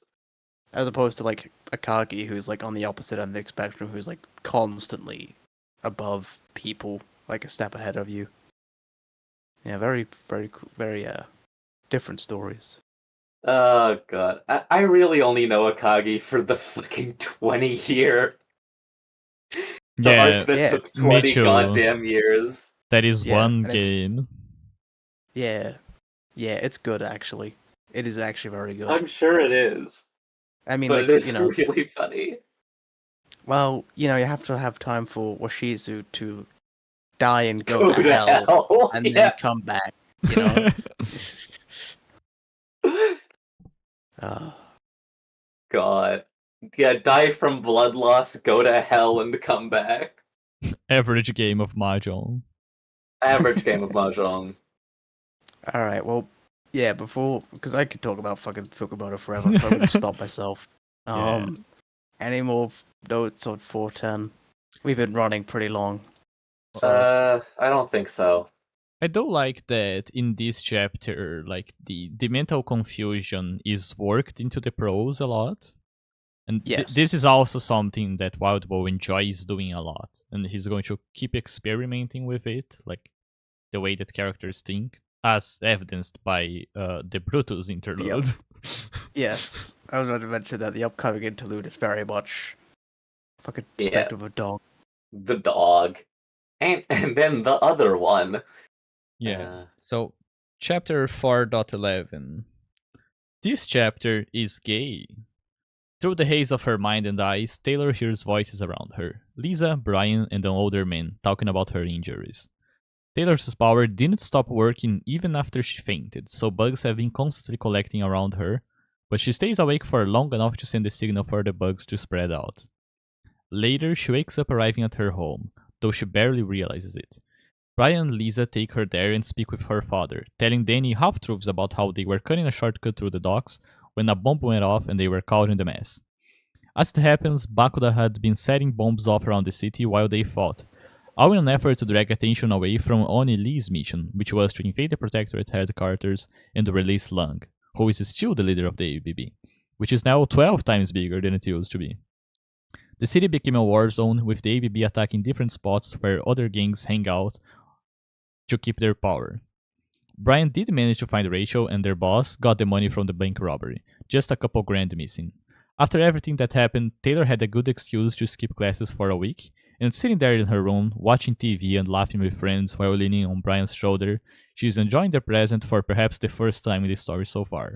As opposed to like Akagi, who's like on the opposite end of the spectrum, who's like constantly above people, like a step ahead of you. Yeah, very, very, very different stories. Oh god. I really only know Akagi for the fucking 20-year. The arc that took 20 goddamn years. That is one game. Yeah, it's good actually. It is actually very good. I'm sure it is. I mean, but it is really funny. Well, you have to have time for Washizu to die and go to hell, and then come back. You know. God. Yeah, die from blood loss, go to hell, and come back. Average game of Mahjong. Average game of Mahjong. All right. Well, yeah. Because I could talk about fucking Fukumoto forever, so I'm gonna stop myself. Yeah. Any more notes on 410? We've been running pretty long. So I don't think so. I do like that in this chapter, like the mental confusion is worked into the prose a lot. And this is also something that Wild Bow enjoys doing a lot. And he's going to keep experimenting with it, like the way that characters think, as evidenced by the Brutus interlude. Yes. I was about to mention that the upcoming interlude is very much fucking perspective of a dog. The dog. And then the other one. Yeah. So, chapter 4.11. This chapter is gay. Through the haze of her mind and eyes, Taylor hears voices around her. Lisa, Brian, and an older man talking about her injuries. Taylor's power didn't stop working even after she fainted, so bugs have been constantly collecting around her, but she stays awake for long enough to send a signal for the bugs to spread out. Later, she wakes up arriving at her home, though she barely realizes it. Brian and Lisa take her there and speak with her father, telling Danny half-truths about how they were cutting a shortcut through the docks when a bomb went off and they were caught in the mess. As it happens, Bakuda had been setting bombs off around the city while they fought, all in an effort to drag attention away from Oni Lee's mission, which was to invade the Protectorate headquarters and to release Lung, who is still the leader of the ABB, which is now 12 times bigger than it used to be. The city became a war zone, with the ABB attacking different spots where other gangs hang out to keep their power. Brian did manage to find Rachel, and their boss got the money from the bank robbery, just a couple grand missing. After everything that happened, Taylor had a good excuse to skip classes for a week, and sitting there in her room, watching TV and laughing with friends while leaning on Brian's shoulder, she is enjoying the present for perhaps the first time in the story so far.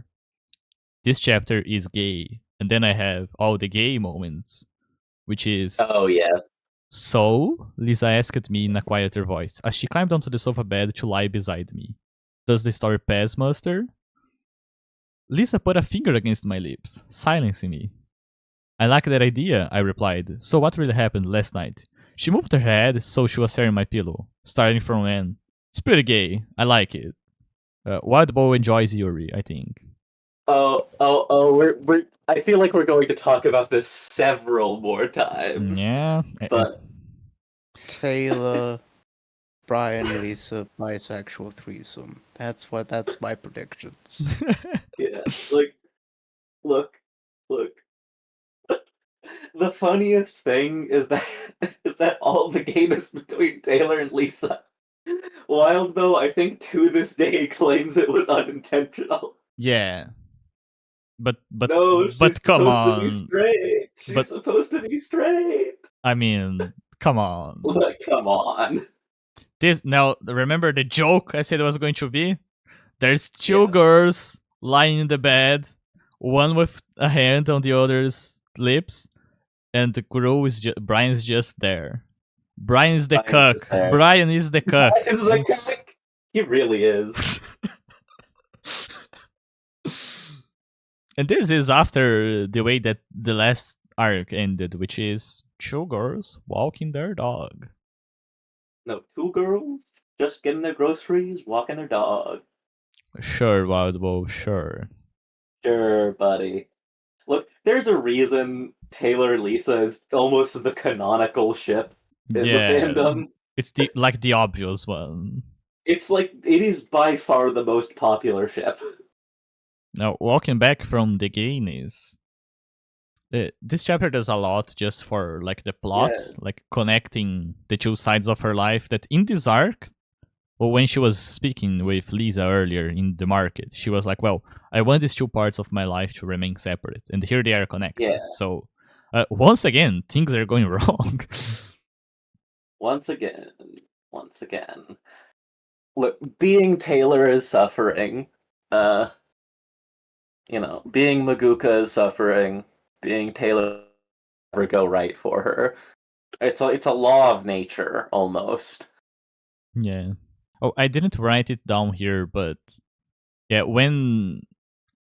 This chapter is gay, and then I have all the gay moments, which is... Oh, yes. So, Lisa asked me in a quieter voice, as she climbed onto the sofa bed to lie beside me. Does the story pass muster? Lisa put a finger against my lips, silencing me. I like that idea, I replied. So what really happened last night? She moved her head so she was staring my pillow, starting from when. It's pretty gay. I like it. Wild Bow enjoys Yuri, I think. We're I feel like we're going to talk about this several more times. Yeah. But Taylor, Brian, Lisa, bisexual threesome. That's my predictions. yeah, look. The funniest thing is that all the gayness between Taylor and Lisa. Wild Bow, I think to this day claims it was unintentional. Yeah. But no, she's come supposed on. to be straight. She's supposed to be straight. I mean, come on. Come on. This now remember the joke I said it was going to be? There's two girls lying in the bed, one with a hand on the other's lips, and the girl is Brian's just there. Brian's the cuck. Brian is the cuck. Brian's the cuck. He really is. And this is after the way that the last arc ended, which is two girls walking their dog. No, two girls just getting their groceries, walking their dog. Sure, Wild Bow, sure. Sure, buddy. Look, there's a reason Taylor and Lisa is almost the canonical ship in the fandom. It's the obvious one. It's like, it is by far the most popular ship. Now, walking back from the gayness, this chapter does a lot just for like the plot, like connecting the two sides of her life. That in this arc, well, when she was speaking with Lisa earlier in the market, she was like, well, I want these two parts of my life to remain separate, and here they are connected. Yeah. So, once again, things are going wrong. Once again. Look, being Taylor is suffering. Being Maguka is suffering. Being Taylor never go right for her. It's a law of nature, almost. Yeah. Oh, I didn't write it down here, but yeah, when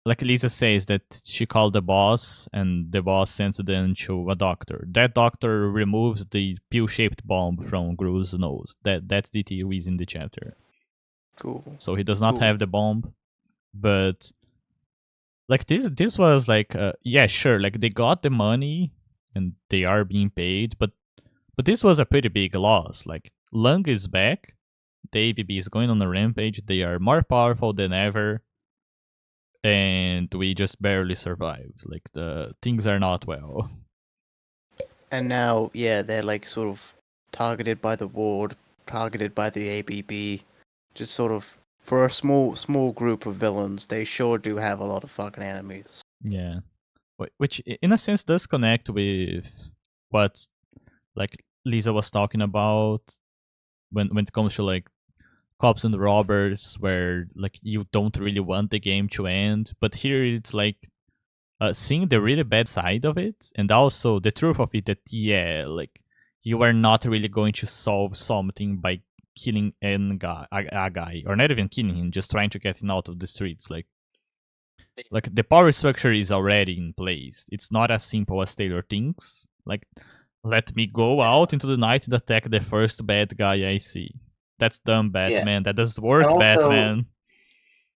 like Lisa says that she called the boss and the boss sent them to a doctor. That doctor removes the pill-shaped bomb from Gru's nose. That's detail is in the chapter. Cool. So he does not Cool. have the bomb, but like this was like yeah, sure, like they got the money and they are being paid, but this was a pretty big loss. Like Lung is back, the AVB is going on a rampage, they are more powerful than ever, and we just barely survived. Like the things are not well. And now, yeah, they're like sort of targeted by the ward, targeted by the ABB. Just sort of for a small group of villains, they sure do have a lot of fucking enemies. Yeah, which in a sense does connect with what like Lisa was talking about when it comes to like cops and robbers, where like you don't really want the game to end, but here it's like seeing the really bad side of it, and also the truth of it that yeah, like you are not really going to solve something by killing a guy, or not even killing him, just trying to get him out of the streets. Like the power structure is already in place. It's not as simple as Taylor thinks. Like, let me go out into the night and attack the first bad guy I see. That's dumb, Batman. That doesn't work, And also, Batman.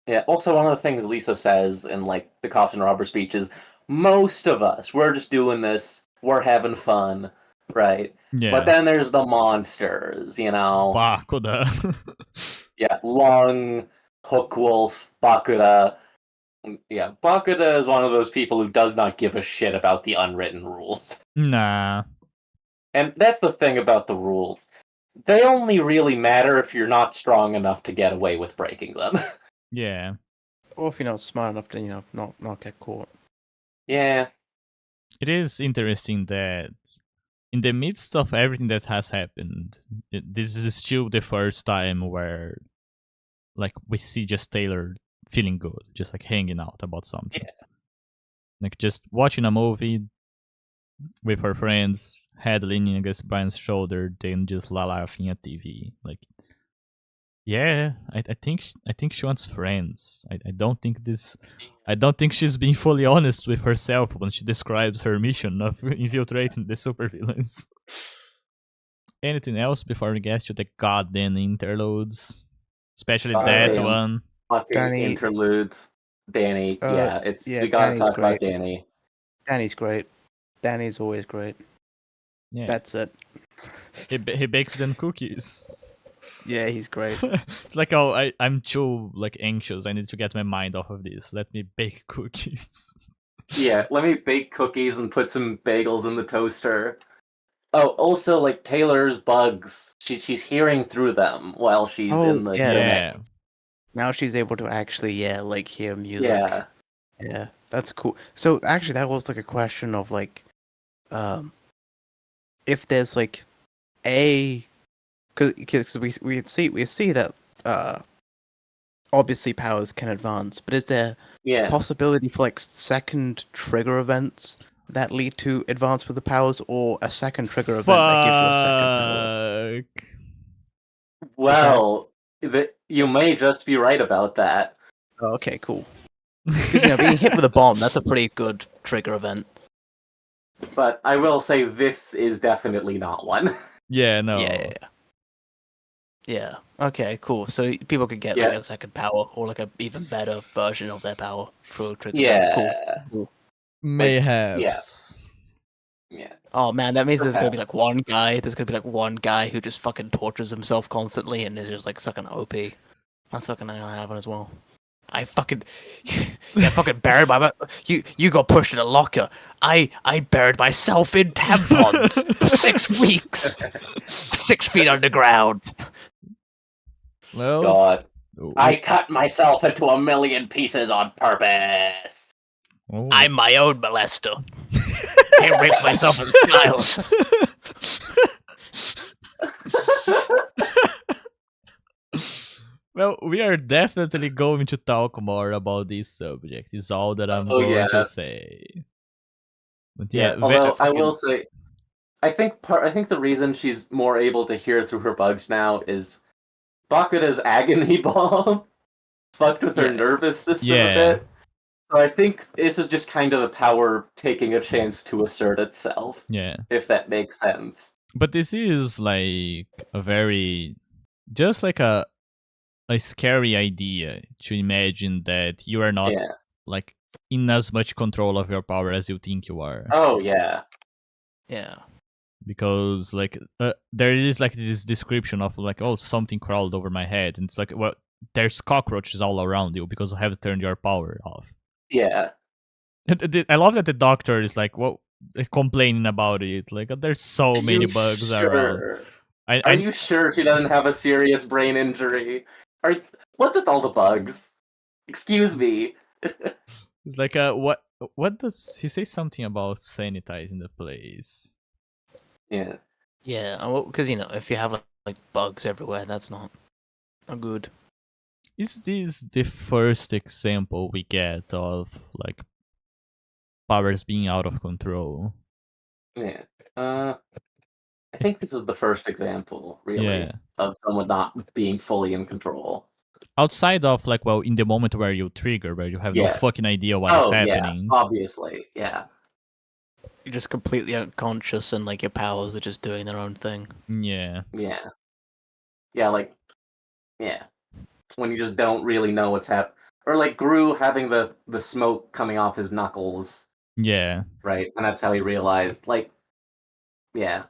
Yeah, also one of the things Lisa says in like the cops and robber speech is most of us, we're just doing this, we're having fun, right? Yeah. But then there's the monsters, you know. Bakuda. Yeah, Lung, Hookwolf, Bakuda. Yeah, Bakuda is one of those people who does not give a shit about the unwritten rules. Nah. And that's the thing about the rules. They only really matter if you're not strong enough to get away with breaking them. Yeah. Or if you're not smart enough to, not get caught. Yeah. It is interesting that in the midst of everything that has happened, this is still the first time where like we see just Taylor feeling good, just like hanging out about something. Yeah. Like just watching a movie with her friends, head leaning against Brian's shoulder, then just laughing at TV. Like, yeah, I think she wants friends. I don't think she's being fully honest with herself when she describes her mission of infiltrating the supervillains. Anything else before we get to the goddamn interludes? Especially that Goddamn. one. Fucking Danny- interludes. Danny, yeah, we gotta Danny's talk about great. Danny. Danny's great. Danny's always great. Yeah. That's it. He bakes them cookies. Yeah, he's great. It's like, oh, I'm too like anxious. I need to get my mind off of this. Let me bake cookies. Yeah, let me bake cookies and put some bagels in the toaster. Oh, also, like Taylor's bugs, she's hearing through them while she's in the yeah. Yeah. Now she's able to actually, like hear music. Yeah. Yeah, that's cool. So actually, that was like a question of like, if there's like because we see that obviously powers can advance, but is there Yeah. possibility for like second trigger events that lead to advance with the powers, or a second trigger event that gives you a second power? Well, you may just be right about that. Oh, okay, cool. Because being hit with a bomb, that's a pretty good trigger event. But I will say this is definitely not one. Yeah, no. Yeah. Okay, cool. So people could get like a second power, or like a even better version of their power through trigger events. Cool. Mayhaps. Yeah. Oh man, that means there's gonna be Perhaps. like one guy. There's gonna be like one guy who just fucking tortures himself constantly and is just like sucking OP. That's fucking gonna happen as well. I fucking buried my you got pushed in a locker. I buried myself in tampons for 6 weeks, 6 feet underground. Well, God, I cut myself into a million pieces on purpose. Oh. I'm my own molester. I raped myself as a child. Well, we are definitely going to talk more about this subject. Is all that I'm going to say. But yeah, although I will say, I think the reason she's more able to hear through her bugs now is Bakura's agony bomb fucked with her Yeah. nervous system a Yeah. bit. So I think this is just kind of the power taking a chance to assert itself, Yeah. if that makes sense. But this is like a very just like a scary idea to imagine that you are not Yeah. like in as much control of your power as you think you are. Oh yeah. Yeah. Because like there is like this description of like, oh, something crawled over my head, and it's like, well, there's cockroaches all around you because I have turned your power off. Yeah. I love that the doctor is like, well, complaining about it, like there's so many bugs around. Are you sure she doesn't have a serious brain injury? What's with all the bugs? Excuse me. It's like what does he say something about sanitizing the place? Yeah. Yeah, because if you have like bugs everywhere, that's not good. Is this the first example we get of like powers being out of control? Yeah. I think this is the first example, really, Yeah. of someone not being fully in control. Outside of like, well, in the moment where you trigger, where you have no Yeah. fucking idea what is happening. Yeah, obviously, yeah. You're just completely unconscious, and like your powers are just doing their own thing. Yeah. Yeah. Yeah, like, yeah. When you just don't really know what's happening. Or like Gru having the smoke coming off his knuckles, Yeah. right? And that's how he realized, like, yeah.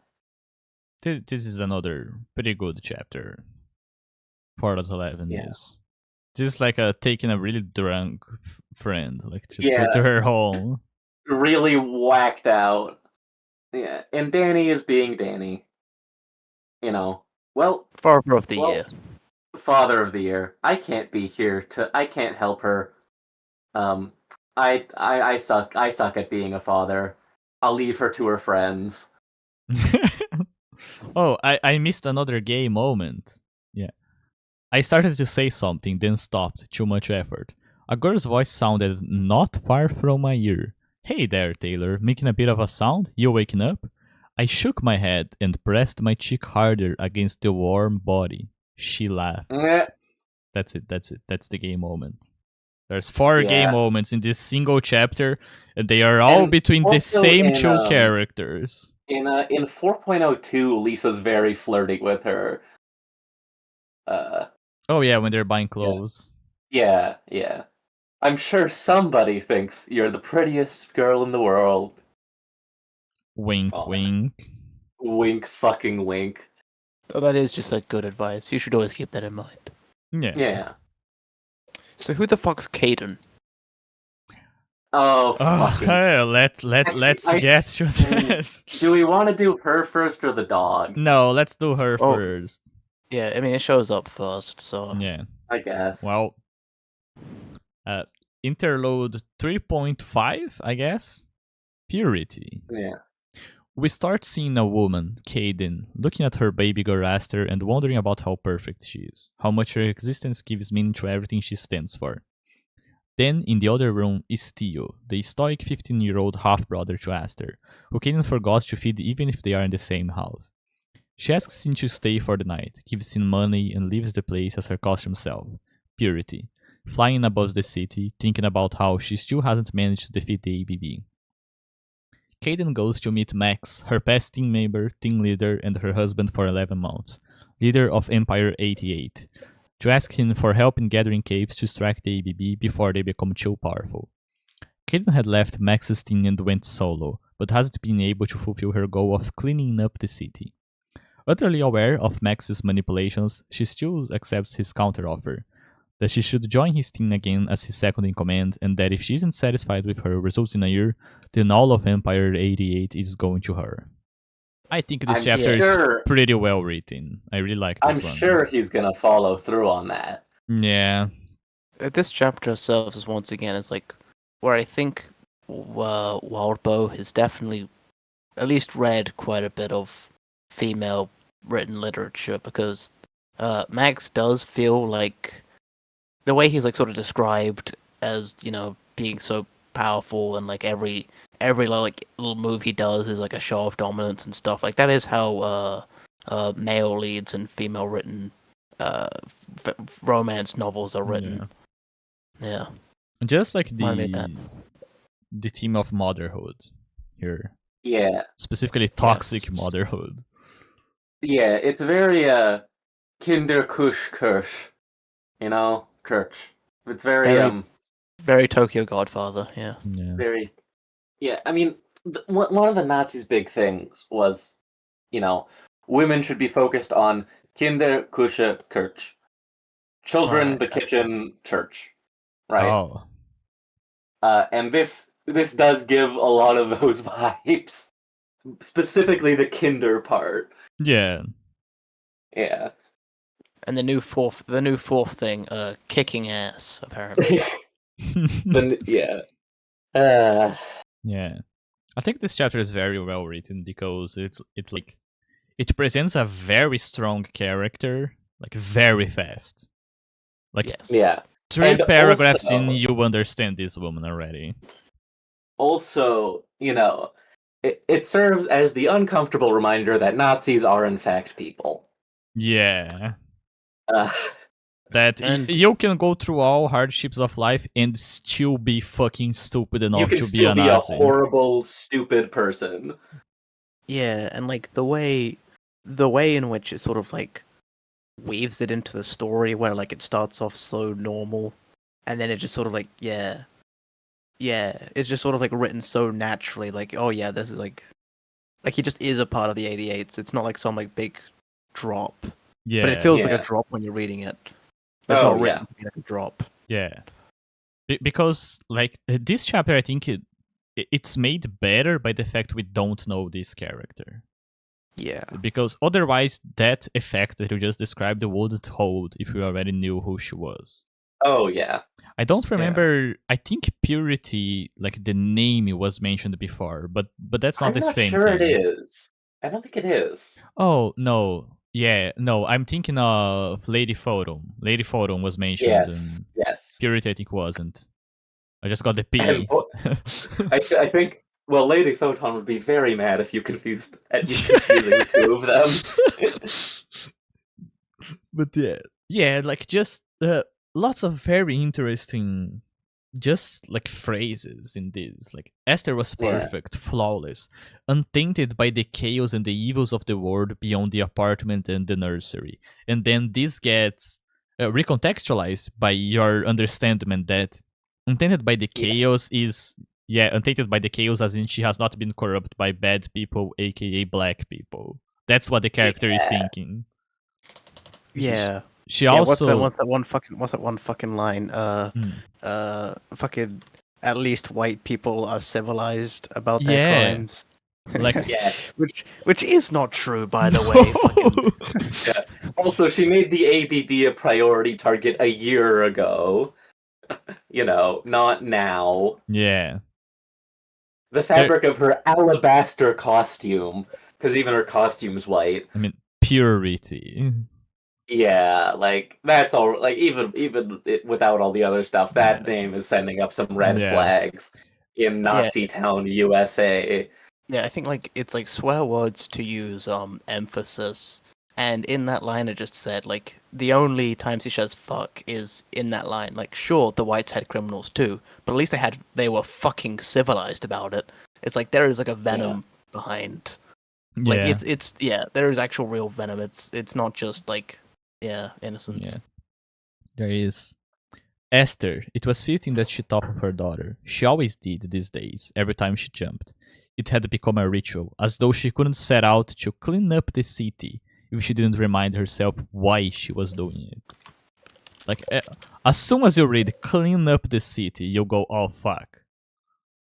This is another pretty good chapter. 4.11 Yeah. is. This is like taking a really drunk friend, like Yeah. to her home. Really whacked out. Yeah. And Danny is being Danny. You know. Well, Father of the year. Father of the year. I can't be here I can't help her. I suck at being a father. I'll leave her to her friends. Oh, I missed another gay moment. Yeah. I started to say something, then stopped. Too much effort. A girl's voice sounded not far from my ear. Hey there, Taylor. Making a bit of a sound? You waking up? I shook my head and pressed my cheek harder against the warm body. She laughed. That's it. That's the gay moment. There's 4 gay moments in this single chapter, and they are all between the same two characters. In 4.02, Lisa's very flirty with her. Oh yeah, when they're buying clothes. Yeah. I'm sure somebody thinks you're the prettiest girl in the world. Wink, wink. Wink, fucking wink. Oh, that is just like good advice. You should always keep that in mind. Yeah. So who the fuck's Caden? Oh, fucking. Let's get to that. Do we want to do her first or the dog? No, let's do her first. Yeah, I mean it shows up first, so Yeah. I guess. Well, interlude 3.5, I guess. Purity. Yeah. We start seeing a woman, Caden, looking at her baby girl Aster and wondering about how perfect she is, how much her existence gives meaning to everything she stands for. Then, in the other room, is Theo, the stoic 15-year-old half-brother to Aster, who Caden forgot to feed even if they are in the same house. She asks him to stay for the night, gives him money, and leaves the place as her costume self, Purity, flying above the city, thinking about how she still hasn't managed to defeat the ABB. Caden goes to meet Max, her past team member, team leader, and her husband for 11 months, leader of Empire 88, to ask him for help in gathering capes to strike the ABB before they become too powerful. Caden had left Max's team and went solo, but hasn't been able to fulfill her goal of cleaning up the city. Utterly aware of Max's manipulations, she still accepts his counteroffer, that she should join his team again as his second in command, and that if she isn't satisfied with her results in a year, then all of Empire 88 is going to her. I think this chapter is pretty well written. I really like this one. I'm sure he's gonna follow through on that. Yeah. This chapter serves as once again as like where I think Wildbow has definitely at least read quite a bit of female written literature, because Max does feel like the way he's like sort of described as, being so powerful, and like every like little move he does is like a show of dominance and stuff. Like that is how male leads and female written romance novels are written. Yeah. Just like Reminded me of the theme of motherhood here, Yeah, specifically toxic Yes. motherhood. yeah, it's very Kinderkush Kirsch, you know, Kirsch. It's very Very Tokyo Godfather. Yeah. Yeah. very yeah. I mean, one of the Nazis' big things was, you know, women should be focused on Kinderkusche Kirch, children, Right. the kitchen, church, right? Oh. And this does give a lot of those vibes, specifically the Kinder part. Yeah. Yeah. And the new fourth thing, kicking ass apparently. Yeah. Uh, Yeah. I think this chapter is very well written because it presents a very strong character, like very fast. Like Yes. yeah. 3 And paragraphs also- in, you understand this woman already. Also, you know, it serves as the uncomfortable reminder that Nazis are in fact people. Yeah. Uh, That And- you can go through all hardships of life and still be fucking stupid you enough can to be still a be a Nazi. horrible, stupid person. Yeah, and like the way in which it sort of like weaves it into the story, where like it starts off so normal, and then it just sort of like it's just sort of like written so naturally. Like, oh yeah, this is like he just is a part of the 88s. It's not like some like big drop, Yeah. but it feels like Yeah. a drop when you're reading it. But it's Oh, not written yeah. to be like a drop. Yeah. Because like this chapter, I think it's made better by the fact we don't know this character. Yeah. Because otherwise, that effect that you just described wouldn't hold if you already knew who she was. Oh yeah. I don't remember. I think Purity, like the name, was mentioned before, but that's not I'm the not same sure thing. it is. I don't think it is. Oh no, yeah, no. I'm thinking of Lady Photon. Lady Photon was mentioned. Yes. And Yes. Purity, I think, wasn't. I just got the P. And I think Lady Photon would be very mad if you confusing the two of them. But yeah, like just lots of very interesting, just like phrases in this. Like Esther was Yeah. perfect, flawless, untainted by the chaos and the evils of the world beyond the apartment and the nursery. And then this gets recontextualized by your understanding that untainted by the chaos is untainted by the chaos, as in she has not been corrupted by bad people, aka black people. That's what the character is thinking. Yeah. She Yeah, also what's that one fucking line? Fucking at least white people are civilized about their Yeah. crimes. like Yeah. Which is not true, by the way. Fucking, Yeah. Also, she made the ABB a priority target a year ago. You know, not now. yeah. The fabric of her alabaster costume, because even her costume's white. I mean, purity. Yeah, like that's all. Like even without all the other stuff, that name is sending up some red Yeah. flags in Nazi town, USA. yeah, I think like it's like swear words to use emphasis, and in that line it just said like the only time she says fuck is in that line. Like sure, the whites had criminals too, but at least they were fucking civilized about it. It's like there is like a venom behind. Like it's there is actual real venom. It's not just like innocence. Yeah. There is Esther. It was fitting that she thought of her daughter. She always did these days, every time she jumped. It had become a ritual, as though she couldn't set out to clean up the city if she didn't remind herself why she was doing it. Like, as soon as you read clean up the city, you'll go, oh fuck.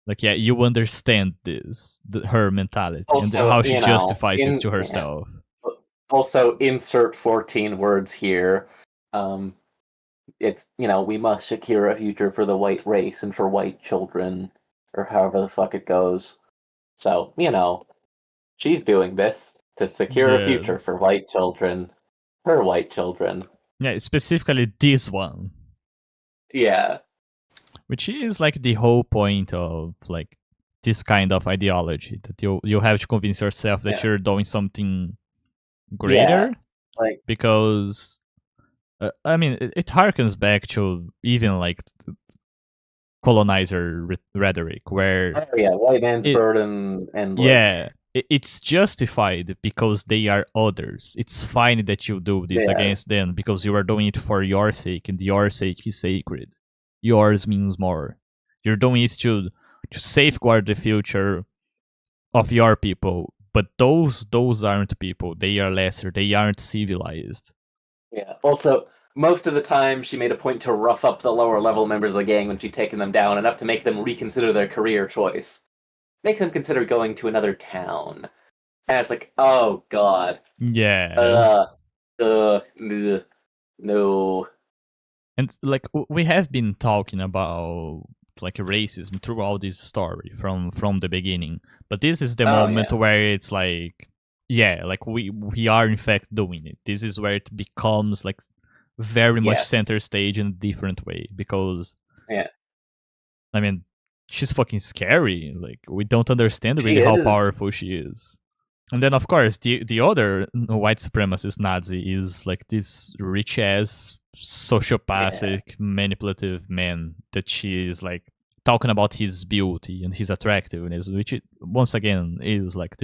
Like, yeah, you understand this, her mentality, Also, and how she you know, justifies it to herself. Also, insert 14 words here. It's, we must secure a future for the white race and for white children, or however the fuck it goes. So, she's doing this to secure a future for white children, her white children. Yeah, specifically this one. Yeah. Which is like the whole point of like this kind of ideology, that you have to convince yourself that you're doing something greater. Like, because I mean, it harkens back to even like colonizer rhetoric, where Oh yeah, white man's it, burden and like yeah, it's justified because they are others. It's fine that you do this yeah, against them because you are doing it for your sake, and your sake is sacred. Yours means more. You're doing it to safeguard the future of your people, but those aren't people. They are lesser. They aren't civilized. yeah. Also, most of the time, she made a point to rough up the lower level members of the gang when she'd taken them down enough to make them reconsider their career choice, make them consider going to another town. And it's like, oh god, Yeah. uh, ugh, no. And like we have been talking about like racism throughout this story from the beginning, but this is the Oh moment yeah, where it's like, yeah, like we are in fact doing it. This is where it becomes like very much yes, center stage in a different way, because yeah. I mean, she's fucking scary. Like we don't understand She really how is. powerful she is. And then of course the other white supremacist Nazi is like this rich ass Yeah. sociopathic manipulative man that she is like talking about his beauty and his attractiveness, which once again is like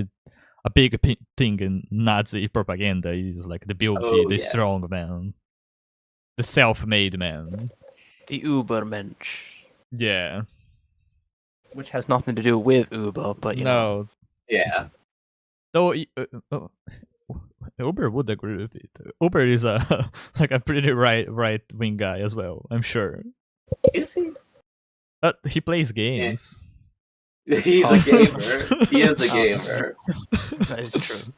a big thing in Nazi propaganda is like the beauty, Oh the yeah. strong man, the self-made man. The Ubermensch, Yeah. which has nothing to do with Uber, but No. Yeah. Though Uber would agree with it. Uber is a like a pretty right wing guy as well, I'm sure. Is he? He plays Yeah. games. He's a gamer. He is a Oh. gamer. That is true.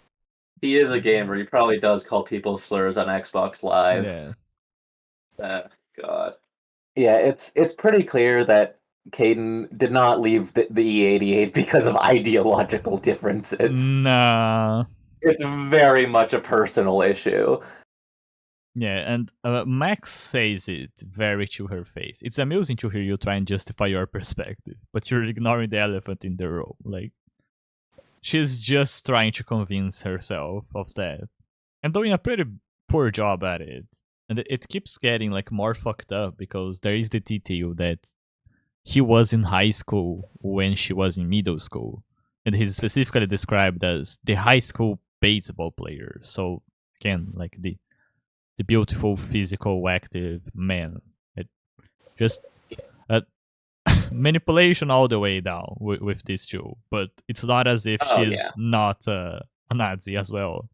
He is a gamer. He probably does call people slurs on Xbox Live. Yeah. God. Yeah, it's pretty clear that Caden did not leave the E88 because of ideological differences. Nah. It's very much a personal issue. Yeah, and Max says it very to her face. It's amusing to hear you try and justify your perspective, but you're ignoring the elephant in the room. Like, she's just trying to convince herself of that, and doing a pretty poor job at it. And it keeps getting like more fucked up because there is the detail that he was in high school when she was in middle school, and he's specifically described as the high school baseball player. So again, like the beautiful, physical, active man. It just uh, manipulation all the way down with this two, but it's not as if Oh yeah. she's not a Nazi as well.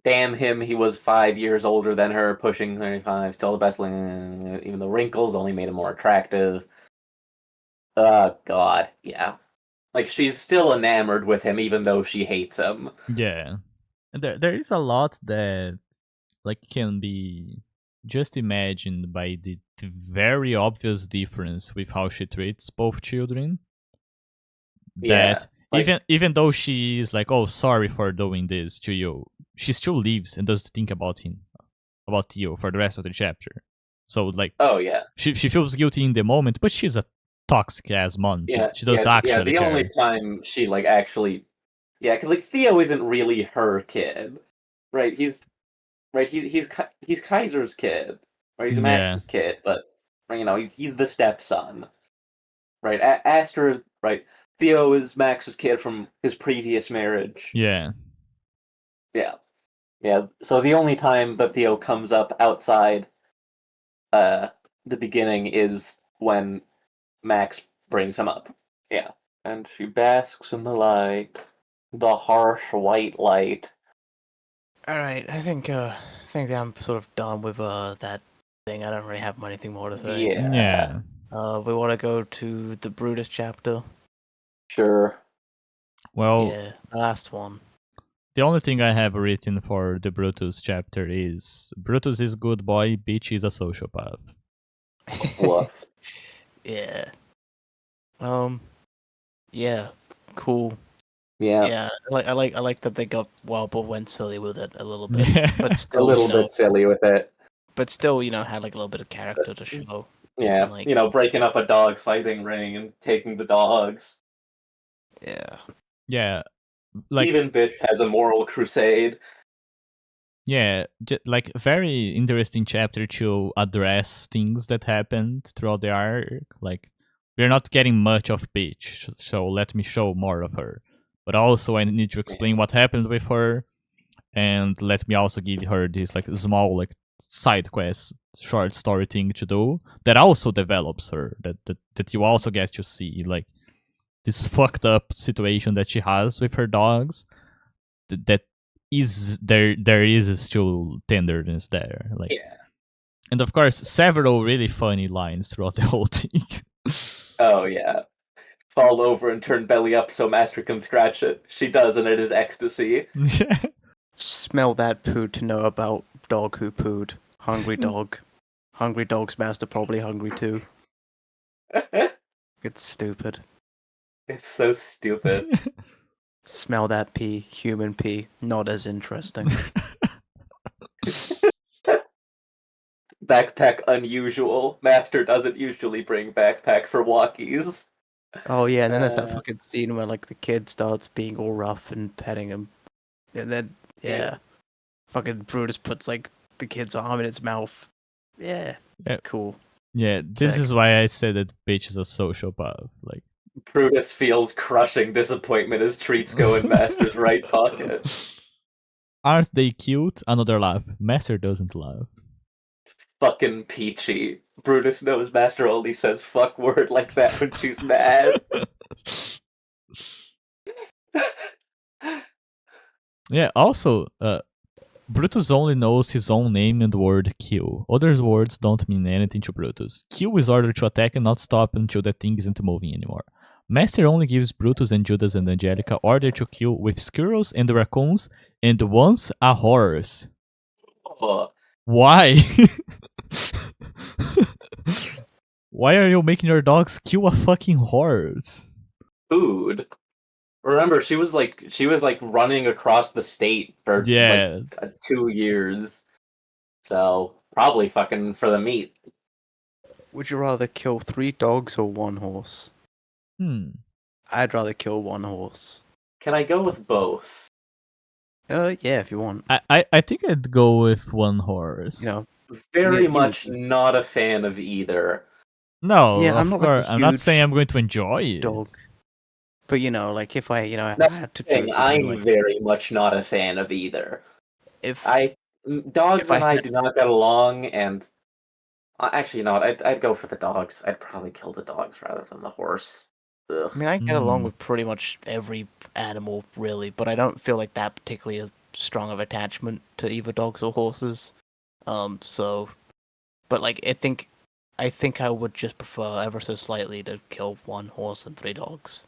Damn him, he was 5 years older than her, pushing 35, still the best. Even the wrinkles only made him more attractive. Oh god, yeah. Like she's still enamored with him even though she hates him. Yeah, and there is a lot that like can be just imagined by the very obvious difference with how she treats both children. Yeah. That Like even though she is like, oh, sorry for doing this to you, she still leaves and doesn't think about him, about Theo for the rest of the chapter. So like, oh yeah. she feels guilty in the moment, but she's a toxic ass mom. Yeah, She doesn't yeah, actually the only care. time she like actually because like Theo isn't really her kid. Right? He's Kaiser's kid. Right? He's Yeah, Max's kid, but he's the stepson. Right? Aster is right. Theo is Max's kid from his previous marriage. yeah, Yeah. Yeah. So the only time that Theo comes up outside the beginning is when Max brings him up. Yeah. And she basks in the light, the harsh white light. All right, I think that I'm sort of done with that thing. I don't really have anything more to say. Yeah. yeah. We want to go to the Brutus chapter. Sure. Well, Yeah, the last one. the only thing I have written for the Brutus chapter is Brutus is good boy, bitch is a sociopath. Woof. Yeah. Yeah. Cool. Yeah. Yeah. I like that they got but went silly with it a little bit, but A still, little bit silly with it. But still, had like a little bit of character to show. Yeah. Like, Breaking up a dog fighting ring and taking the dogs. yeah. Yeah, like Even bitch has a moral crusade. Yeah, like very interesting chapter to address things that happened throughout the arc. Like we're not getting much of Peach, so let me show more of her. But also I need to explain what happened with her, and let me also give her this like small like side quest short story thing to do that also develops her. That you also get to see like this fucked up situation that she has with her dogs. That is there is still tenderness there, like, Yeah. and of course several really funny lines throughout the whole thing. Oh yeah. Fall over and turn belly up so Master can scratch it. She does, and it is ecstasy. Smell that poo to know about dog who pooed. Hungry dog. Hungry dog's master probably hungry too. It's stupid. It's so stupid. Smell that pee. Human pee. Not as interesting. Backpack unusual. Master doesn't usually bring backpack for walkies. Oh yeah, and then there's that fucking scene where like the kid starts being all rough and petting him, and then yeah, fucking Brutus puts like the kid's arm in its mouth. Yeah, cool. Yeah, this Sick. is why I said that bitch is a sociopath. Like Brutus feels crushing disappointment as treats go in Master's right pocket. aren't they cute? Another laugh. Master doesn't laugh. Fucking peachy. Brutus knows Master only says fuck word like that when she's mad. Yeah, also, Brutus only knows his own name and the word kill. Other words don't mean anything to Brutus. Kill is ordered to attack and not stop until the thing isn't moving anymore. Master only gives Brutus and Judas and Angelica order to kill with squirrels and raccoons and once a horse. Oh, Why? Why are you making your dogs kill a fucking horse? food. Remember, she was like running across the state for Yeah. like 2 years. So probably fucking for the meat. Would you rather kill 3 dogs or 1 horse? I'd rather kill 1 horse. Can I go with both? Yeah, if you want. I think I'd go with 1 horse. You know. Very Yeah, much not a fan of either. No, Yeah, I'm of not, like, course. a I'm not huge saying I'm going to enjoy it. dog. But you know, like if I, you know, I That's had to the thing, choose I'm between, like, very much not a fan of either. if Dogs If I and I had- do not get along, and actually, no, I'd go for the dogs. I'd probably kill the dogs rather than the horse. Ugh. I mean, I get along Mm. with pretty much every animal, really, but I don't feel like that particularly a strong of attachment to either dogs or horses. So, but like, I think I would just prefer ever so slightly to kill 1 horse and 3 dogs.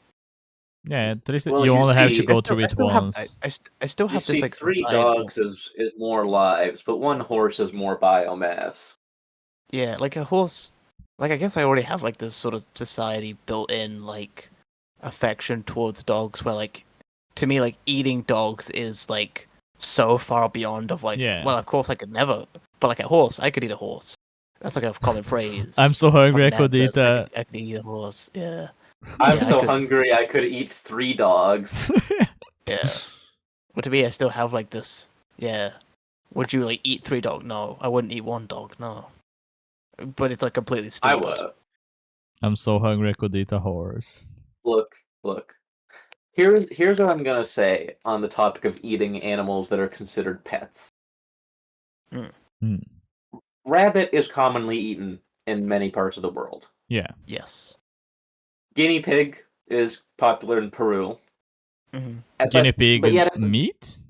Yeah, at least Well, you you only have to see- go I through it still have, once. I still You have this see, like 3 societal, dogs is more lives, but 1 horse is more biomass. yeah, like a horse. Like I guess I already have like this sort of society built in like affection towards dogs, where like to me like eating dogs is like so far beyond of like, Yeah. well, of course I could never, but like a horse, I could eat a horse. That's like a common phrase. I'm so hungry, Fucking dad says, Ekodita. I could eat a horse. Yeah, I'm Yeah, I so could- hungry I could eat 3 dogs. yeah. But to me, I still have like this. Yeah. Would you like eat 3 dogs? No, I wouldn't eat 1 dog. No. But it's like completely I stupid. would. I'm so hungry, Ekodita horse. Look. Here's what I'm gonna say on the topic of eating animals that are considered pets. Mm. Rabbit is commonly eaten in many parts of the world. Yeah. Yes. Guinea pig is popular in Peru. hmm Guinea pig but yet it's, meat?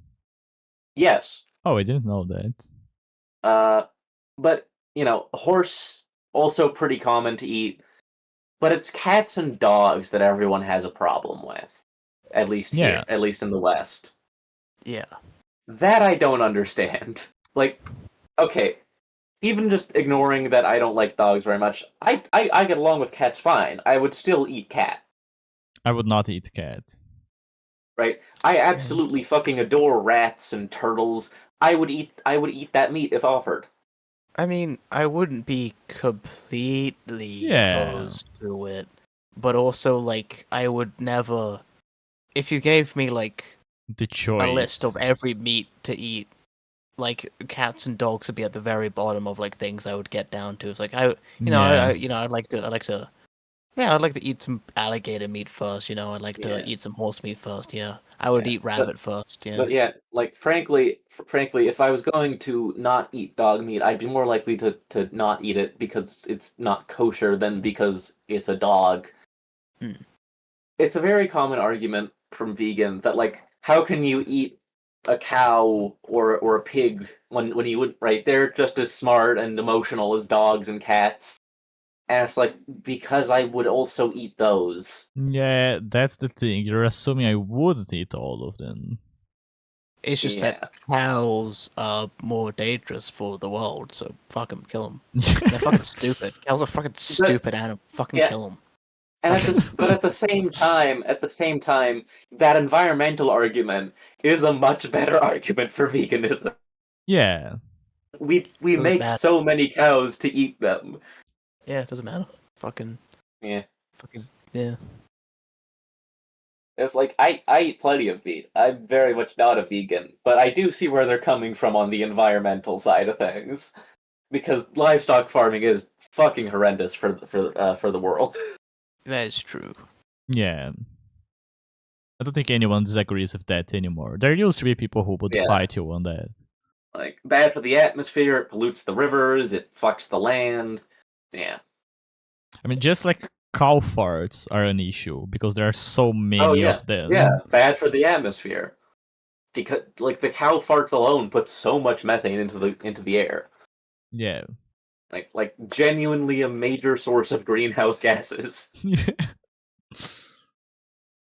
yes. Oh, I didn't know that. But you know, horse also pretty common to eat. But it's cats and dogs that everyone has a problem with. At least Yeah. here, at least in the West. Yeah. That I don't understand. Like, okay, even just ignoring that I don't like dogs very much, I get along with cats fine. I would still eat cat, I would not eat cat. right? I absolutely fucking adore rats and turtles. I would eat that meat if offered. I mean, I wouldn't be completely Yeah. opposed to it, but also like I would never. If you gave me like The choice. a list of every meat to eat, like cats and dogs would be at the very bottom of like things I would get down to. It's like I'd like to I'd like to eat some alligator meat first. I'd like to eat some horse meat first. Yeah, I would eat rabbit first. Yeah. But yeah, like frankly, if I was going to not eat dog meat, I'd be more likely to not eat it because it's not kosher than because it's a dog. It's a very common argument from vegans that like, how can you eat a cow or a pig when you would, right? They're just as smart and emotional as dogs and cats. And it's like, because I would also eat those. Yeah, that's the thing. You're assuming I wouldn't eat all of them. It's just that cows are more dangerous for the world, so fuck them, kill them. They're fucking stupid. Cows are fucking stupid animal. Fucking kill them. And at the same time, that environmental argument is a much better argument for veganism. Yeah. We make so many cows to eat them. Yeah, it doesn't matter. Fucking yeah. It's like I eat plenty of meat. I'm very much not a vegan, but I do see where they're coming from on the environmental side of things, because livestock farming is fucking horrendous for the world. That is true. Yeah. I don't think anyone disagrees with that anymore. There used to be people who would fight you on that. Like, bad for the atmosphere, it pollutes the rivers, it fucks the land. Yeah. I mean, just like cow farts are an issue because there are so many of them. Yeah, bad for the atmosphere. Because like the cow farts alone put so much methane into the air. Yeah. Like genuinely a major source of greenhouse gases.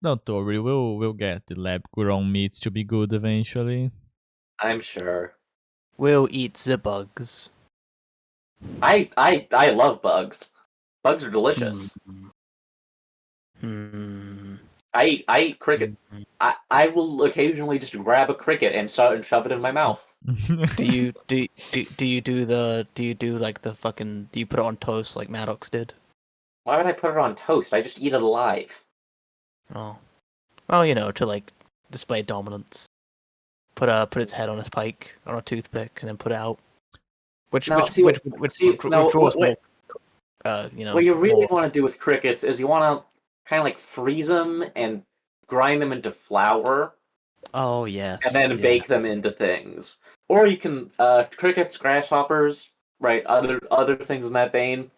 Don't worry, we'll get the lab grown meats to be good eventually. I'm sure. We'll eat the bugs. I love bugs. Bugs are delicious. I eat cricket. I will occasionally just grab a cricket and shove it in my mouth. Do you do like the fucking? Do you put it on toast like Maddox did? Why would I put it on toast? I just eat it alive. Oh, well, to like display dominance. Put its head on a pike on a toothpick and then put it out. What you really want to do with crickets is you want to kind of like freeze them and grind them into flour. Oh yes. And then bake them into things. Or you can crickets, grasshoppers, right? Other things in that vein.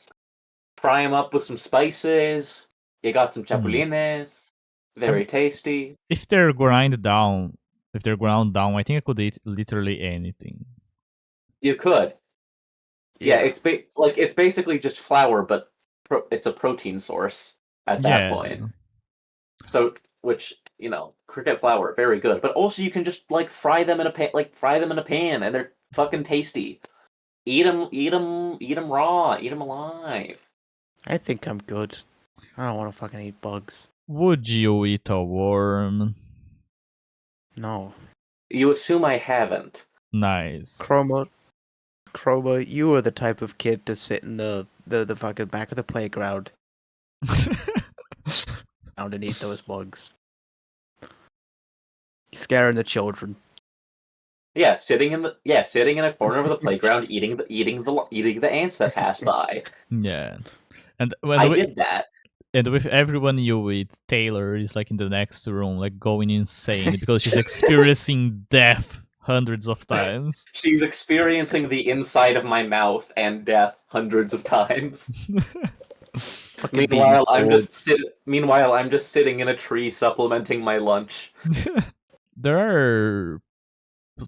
Fry them up with some spices. You got some chapulines. Very tasty. If they're ground down, I think I could eat literally anything. You could. Yeah, it's basically just flour, but it's a protein source at that point. So, which cricket flour, very good. But also, you can just like fry them in a pan, and they're fucking tasty. Eat them raw. Eat them alive. I think I'm good. I don't want to fucking eat bugs. Would you eat a worm? No. You assume I haven't. Nice. Chroma, you were the type of kid to sit in the fucking back of the playground and eat those bugs. Scaring the children. Yeah, sitting in a corner of the playground, eating the ants that pass by. Yeah, and I did that. And with everyone you eat, Taylor is like in the next room, like going insane because she's experiencing death hundreds of times. She's experiencing the inside of my mouth and death hundreds of times. Meanwhile, I'm just sitting in a tree supplementing my lunch. There are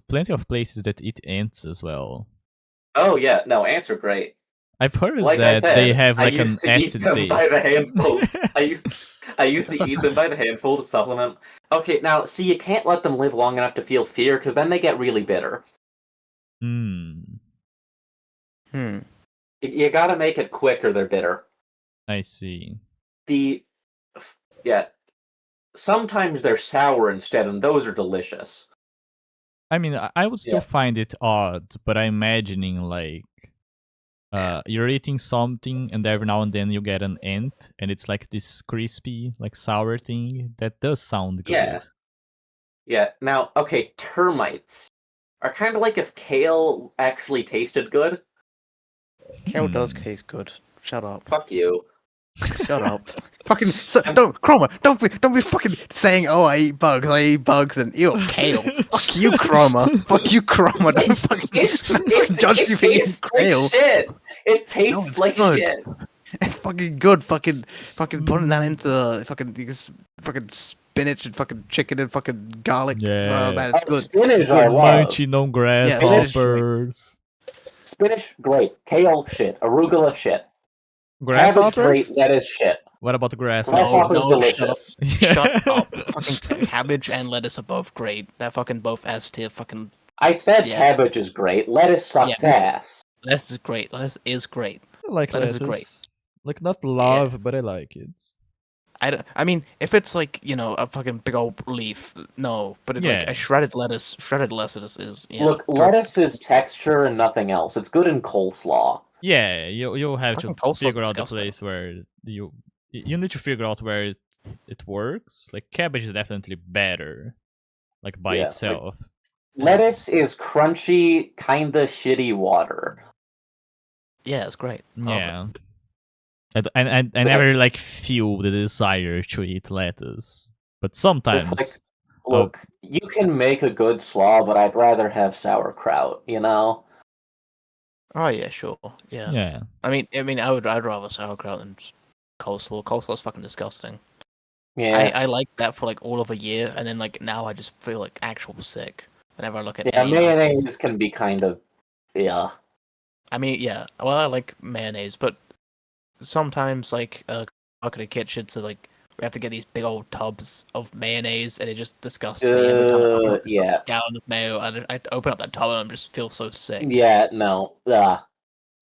plenty of places that eat ants as well. Oh yeah, no, ants are great. I've heard that they have like an acid taste. By the handful. I used to eat them by the handful to supplement. Okay, now see, you can't let them live long enough to feel fear because then they get really bitter. You gotta make it quick or they're bitter. I see. Sometimes they're sour instead, and those are delicious. I mean, I would still find it odd, but I'm imagining like you're eating something, and every now and then you get an ant, and it's like this crispy, like sour thing. That does sound good. Yeah. Now, okay, termites. are kind of like if kale actually tasted good. Kale does Hmm. taste good. Shut up. Fuck you. Shut up. Fucking don't Chroma. Don't be fucking saying, "Oh, I eat bugs," and ew, kale. Fuck you, Chroma. Fuck you, Chroma. Don't fucking judge me for eating tastes kale. like shit. It No, tastes it's like good. shit. It's fucking good. Fucking putting that into fucking spinach and fucking chicken and fucking garlic. Yeah. That is good. Spinach I Good. love. Munching on Yeah, spinach is like- grasshoppers. Spinach, great. Kale, shit. Arugula, shit. Cabbage, Grasshoppers? great. Lettuce, shit. What about the Grasshoppers, No, delicious. Shut up. Fucking cabbage and lettuce are both great. They're fucking both S tier. Fucking I said Yeah. cabbage is great. Lettuce sucks ass. lettuce is great. Lettuce is great. I like Lettuce is lettuce. Like, not love, but I like it. I mean, if it's like a fucking big old leaf, no. But it's like Yeah. a shredded lettuce is Look, lettuce is texture and nothing else. It's good in coleslaw. Yeah, you'll have to Fucking coleslaw's figure out the disgusting. place where you need to figure out where it works. Like, cabbage is definitely better, like by Yeah, like- itself. Lettuce is crunchy, kinda shitty water. Yeah, it's great. Love it. Yeah. I never like feel the desire to eat lettuce, but sometimes. It's like, look, you can make a good slaw, but I'd rather have sauerkraut, you know? Oh yeah, sure. Yeah. Yeah. I'd rather sauerkraut than coleslaw. Coleslaw's fucking disgusting. Yeah. I like that for like all of a year, and then like now I just feel like actual sick whenever I look at Yeah, any mayonnaise can be kind of, yeah. I mean, yeah. Well, I like mayonnaise, but sometimes like work at a kitchen, so like we have to get these big old tubs of mayonnaise, and it just disgusts me every time I open up Yeah. a gallon of mayo. And I open up that tub and I just feel so sick. Yeah, no.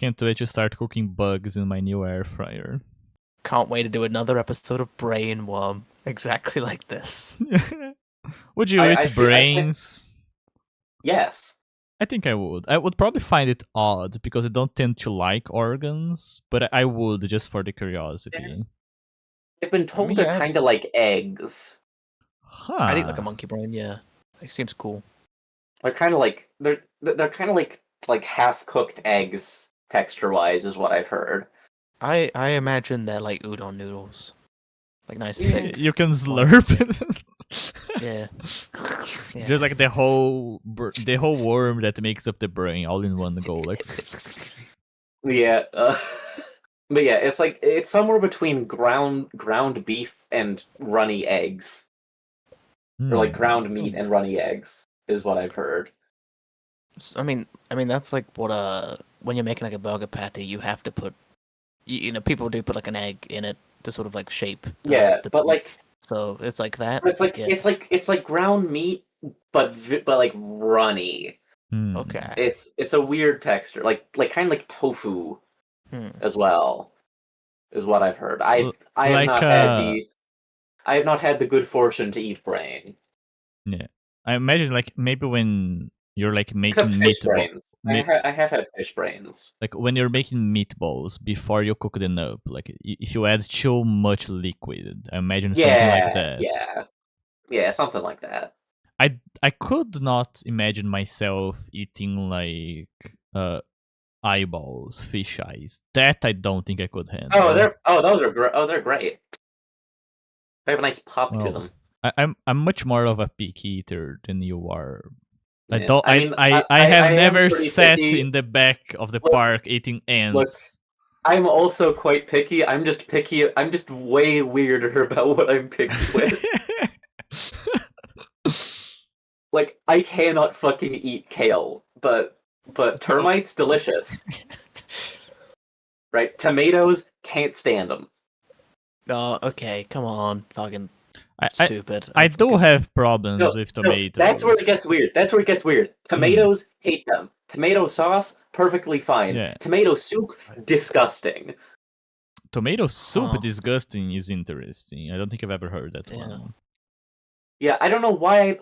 Can't wait to start cooking bugs in my new air fryer. Can't wait to do another episode of Brain Worm exactly like this. Would you I eat think- brains? Yes. I think I would. I would probably find it odd because I don't tend to like organs, but I would just for the curiosity. I've been told Yeah. they're kind of like eggs. Huh. I'd eat like a monkey brain. Yeah, it seems cool. They're kind of like they're kind of like half cooked eggs texture wise, is what I've heard. I imagine they're like udon noodles, like nice Yeah. thick. You can slurp it. Yeah. Yeah. Just like the whole worm that makes up the brain all in one go. Like, Yeah. But yeah, it's somewhere between ground beef and runny eggs, or like hmm. ground meat and runny eggs, is what I've heard. I mean that's like what when you're making like a burger patty, you have to put people do put like an egg in it to sort of like shape. Yeah, but like so it's like that. it's like yeah. it's like ground meat, but like runny. Hmm. Okay. It's a weird texture, like kind of like tofu as well, is what I've heard. I have like, not had the good fortune to eat brain. Yeah, I imagine like maybe when you're like Except making fish meatballs, brains. I have had fish brains. like when you're making meatballs before you cook them up, like if you add too much liquid, I imagine something like that. Yeah, something like that. I could not imagine myself eating like eyeballs, fish eyes. That I don't think I could handle. They're great. They have a nice pop to Well, them. I'm much more of a picky eater than you are. I Yeah. don't. I mean, I I have am never pretty sat picky. in the back of the Look- park eating ants. I'm also quite picky. I'm just picky. I'm just way weirder about what I'm picky with. Like, I cannot fucking eat kale, but termites delicious. Right? Tomatoes, can't stand them. Oh, okay. Come on, fucking I stupid. I do have problems No, with no, tomatoes. that's where it gets weird. Tomatoes, hate them. Tomato sauce, perfectly fine. Yeah. Tomato soup, disgusting. Tomato soup Huh. disgusting is interesting. I don't think I've ever heard that Yeah. one. Yeah, I don't know why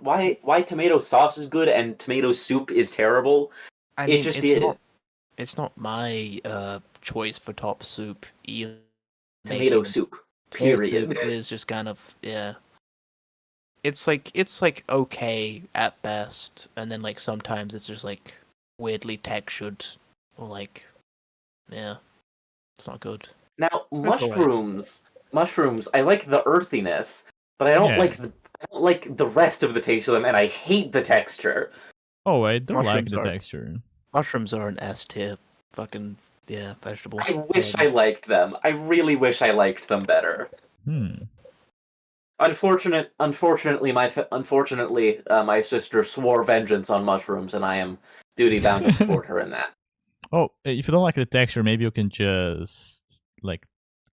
tomato sauce is good and tomato soup is terrible. I mean, it just it's is. It's not my choice for top soup either. Tomato Making soup. tomato Period. soup is just kind of it's like okay at best, and then like sometimes it's just like weirdly textured, or like, yeah, it's not good. Now, That's alright. mushrooms, I like the earthiness, but I don't Yeah. like the rest of the taste of them, and I hate the texture. Oh, I do like Mushrooms the are texture. mushrooms are an S tier, fucking yeah, vegetable. I wish I liked them. I really wish I liked them better. Unfortunately, my sister swore vengeance on mushrooms, and I am duty bound to support her in that. Oh, if you don't like the texture, maybe you can just like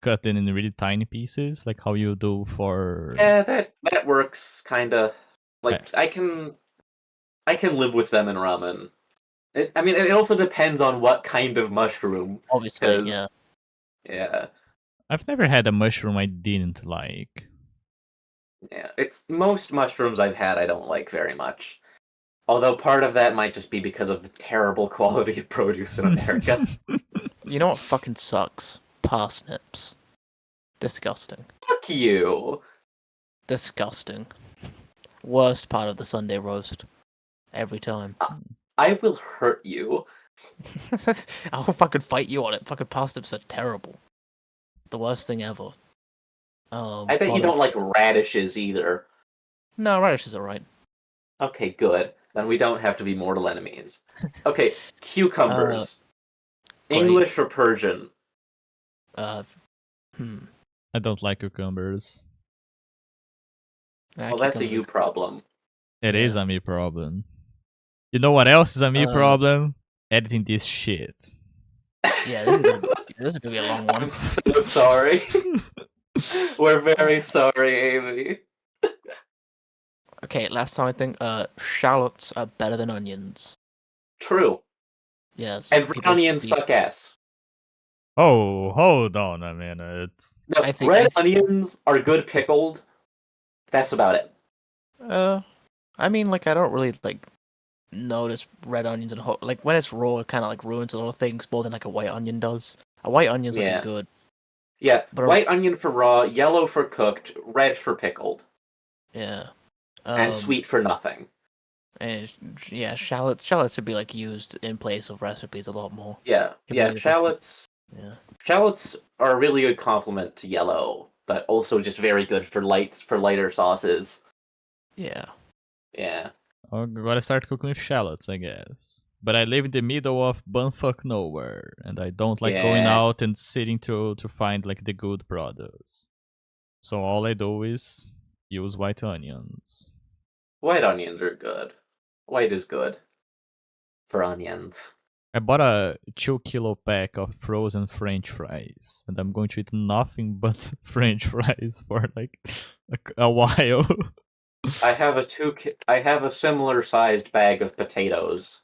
cut it in really tiny pieces, like how you do for. Yeah, that works kind of. Like I can live with them in ramen. I mean, it also depends on what kind of mushroom. Obviously, 'Cause- yeah. Yeah, I've never had a mushroom I didn't like. yeah. It's most mushrooms I've had I don't like very much. Although part of that might just be because of the terrible quality of produce in America. You know what fucking sucks? Parsnips. Disgusting. Fuck you. Disgusting. Worst part of the Sunday roast. Every time. I will hurt you. I'll fucking fight you on it. Fucking parsnips are terrible. The worst thing ever. I bet you bottom- don't like radishes either. No, radishes are right. Okay, good. Then we don't have to be mortal enemies. Okay, cucumbers. great. English or Persian? Hmm. I don't like cucumbers. Well, that's a you problem. It is a me problem. You know what else is a me problem? Editing this shit. Yeah, this is gonna be a long one. I'm so sorry. We're very sorry, Amy. Okay, last time I think shallots are better than onions. True. Yes. And red onions suck ass. Oh, hold on a minute. No, red onions are good pickled. That's about it. I mean, like, I don't really like notice red onions and like when it's raw, it kind of like ruins a lot of things more than like a white onion does. A white onion's like good. Yeah, but white onion for raw, yellow for cooked, red for pickled. Yeah. And sweet for nothing. And yeah, shallots should be like used in place of recipes a lot more. Yeah, shallots. Yeah. Shallots are a really good complement to yellow, but also just very good for lighter sauces. Yeah. Yeah. I gotta start cooking with shallots, I guess. But I live in the middle of bumfuck nowhere, and I don't like going out and sitting to find like the good products. So all I do is use white onions. White onions are good. White is good for onions. I bought a 2-kilo pack of frozen French fries, and I'm going to eat nothing but French fries for like a while. I have a similar sized bag of potatoes.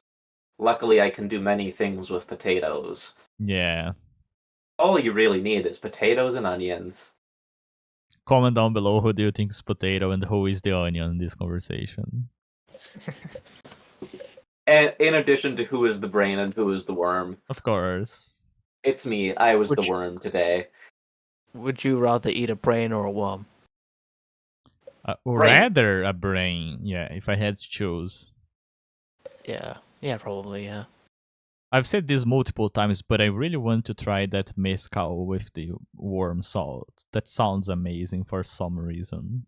Luckily, I can do many things with potatoes. Yeah. All you really need is potatoes and onions. Comment down below who do you think is potato and who is the onion in this conversation. And in addition to who is the brain and who is the worm. Of course. It's me. I was the worm today. Would you rather eat a brain or a worm? Rather a brain, yeah, if I had to choose. Yeah, probably, yeah. I've said this multiple times, but I really want to try that mezcal with the worm salt. That sounds amazing for some reason.